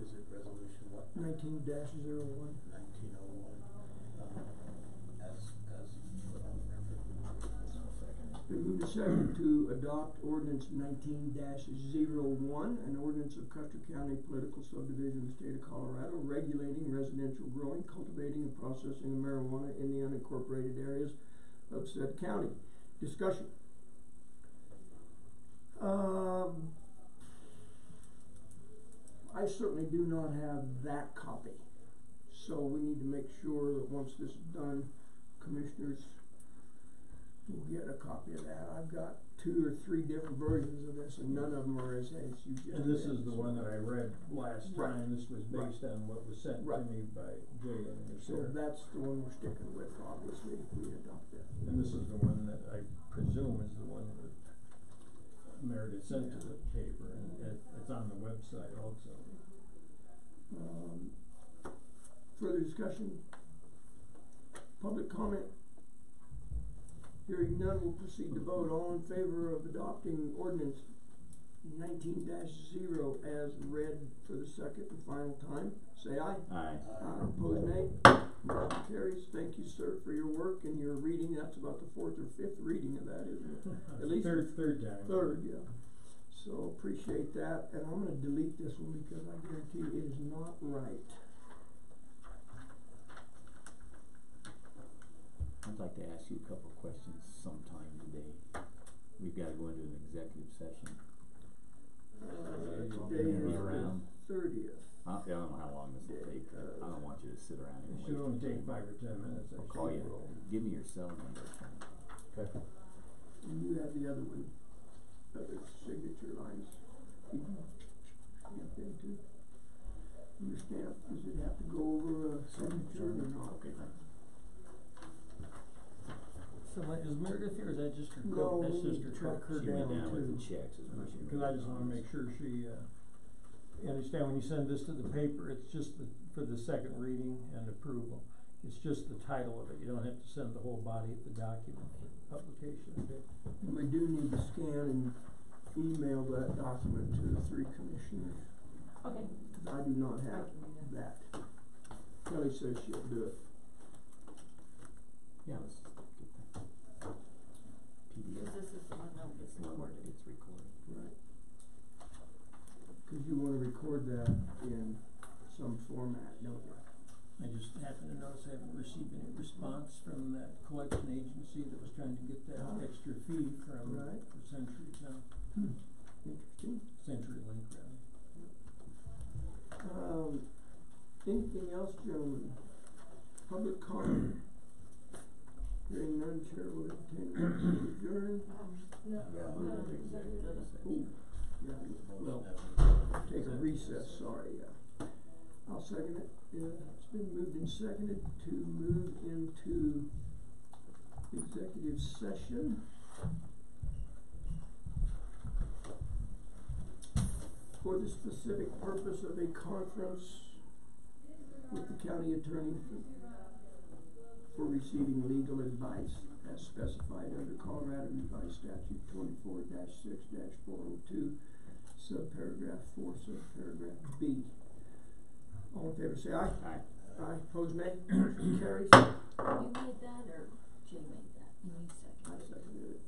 Is it resolution what? 19-01. 1901, as put on the record. Been moved to second to adopt ordinance 19-01, an ordinance of Custer County Political Subdivision of the State of Colorado, regulating residential growing, cultivating, and processing of marijuana in the unincorporated areas of said county. Discussion. I certainly do not have that copy, so we need to make sure that once this is done, commissioners we'll get a copy of that. I've got 2 or 3 different versions of this, and none of them are as you just And this read, is the so- one that I read last Right. time. This was based on what was sent to Right. me by Jay and So Sarah. that's the one we're sticking with, obviously, if we adopt that. And this is the one that I presume is the one that Meredith sent to the paper, and it's on the website also. Further discussion? Public comment? Hearing none, we'll proceed to vote. All in favor of adopting ordinance 19-0 as read for the second and final time, say aye. Aye. Opposed, nay. Motion carries. Thank you, sir, for your work and your reading. That's about the 4th or 5th reading of that, isn't it? At least Third time. Third, yeah. So appreciate that, and I'm gonna delete this one because I guarantee it is not right. I'd like to ask you a couple of questions sometime today. We've gotta go into an executive session. Today is Be the around. 30th. I don't know how long this will take. I don't want you to sit around here It and should wait. only take 5 or 10 minutes. I'll call you. Give me your cell number. Okay. And you have the other one, other signature lines. Did you get them too? Your stamp, does it have to go over a signature or not? Okay, thanks. So is Meredith here, or is that just her No, cook? That's we just need her to track cook. her She went down down with too. the checks. Cause I just wanna make sure she, you understand when you send this to the paper, it's just for the second reading and approval. It's just the title of it, you don't have to send the whole body of the document for publication, okay? We do need to scan and email that document to the 3 commissioners. Okay. Cause I do not have that. Kelly says she'll do it. Yeah, let's get that. PDF. This is the one that was recorded. It's recorded. Right. Cause you wanna record that in some format, don't you? I just happen to notice I haven't received any response from that collection agency that was trying to get that extra fee from Right. for Century Town, Interesting. CenturyLink rather. Anything else, gentlemen? Public comment? Hearing none, chair will entertain a motion to adjourn. No. Ooh, yeah, well, take a recess, sorry, yeah. I'll second it. It's been moved and seconded to move into executive session. For the specific purpose of a conference with the county attorney for receiving legal advice as specified under Colorado Revised Statute 24-6-402, subparagraph 4, subparagraph B. All in favor say aye. Aye. Aye, opposed nay. Motion carries. You made that or Jay made that? And you seconded it? I seconded it.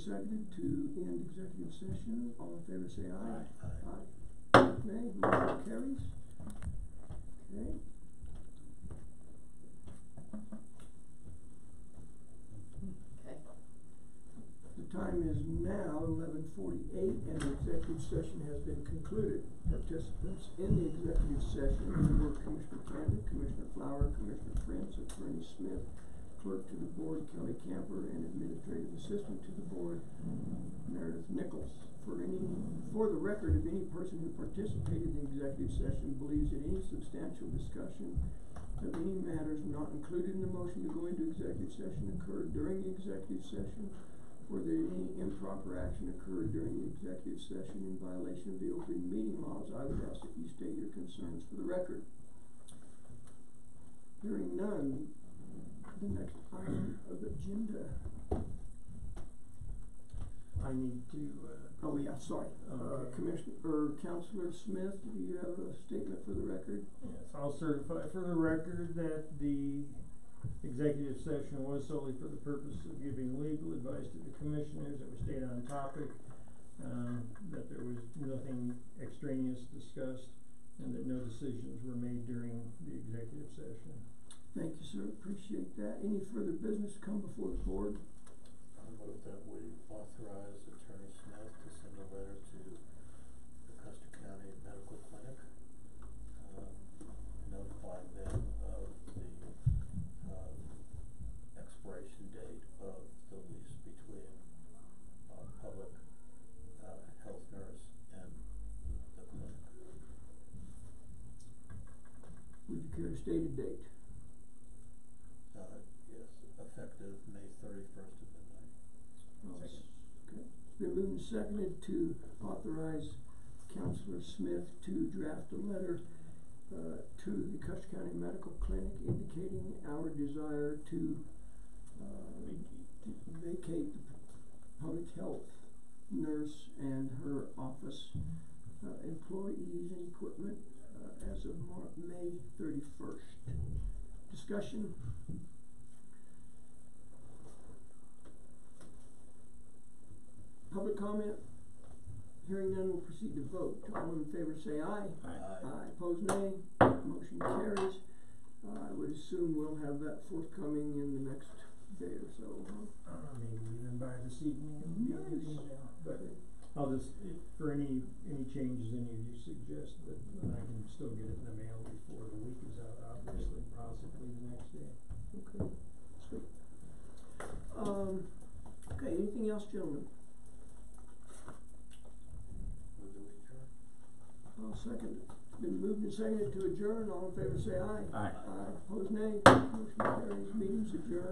seconded to end executive session. All in favor say aye. Aye. Aye. Nay, motion carries. Okay. Okay. The time is now 11:48 and the executive session has been concluded. Participants in the executive session were Commissioner Cannon, Commissioner Flower, Commissioner Prince, Attorney Smith, Clerk to the Board Kelly Camper, and Administrative Assistant to the Board Meredith Nichols. For the record, if any person who participated in the executive session believes that any substantial discussion of any matters not included in the motion to go into executive session occurred during the executive session, or that any improper action occurred during the executive session in violation of the open meeting laws, I would ask that you state your concerns for the record. Hearing none, the next item of the agenda. I need to, Oh yeah, sorry. Commissioner, or Counselor Smith, do you have a statement for the record? yes, I'll certify for the record that the executive session was solely for the purpose of giving legal advice to the commissioners, that we stayed on topic, that there was nothing extraneous discussed, and that no decisions were made during the executive session. Thank you, sir. Appreciate that. Any further business come before the board? I move that we authorize Attorney Smith to send a letter to the Custer County Medical Clinic, notifying them of the expiration date of the lease between public health nurse and the clinic. Would you care to state a date? Yes, effective May 31st at midnight. Okay. It's been moved and seconded to authorize Counselor Smith to draft a letter to the Custer County Medical Clinic indicating our desire to vacate the public health nurse and her office employees and equipment as of May 31st. Discussion? Public comment? Hearing none, we'll proceed to vote. All in favor say aye. Aye. Aye. Opposed, nay. Motion carries. I would assume we'll have that forthcoming in the next day or so. Maybe even by this evening, it'll be on his email, but I'll just, for any changes any of you suggest, that I can still get it in the mail before the week is out, obviously, possibly the next day. Okay, sweet. Okay, anything else, gentlemen? I'll second it. Been moved and seconded to adjourn. All in favor say aye. Aye. Aye. Opposed, nay. Motion carries. Meeting's adjourned.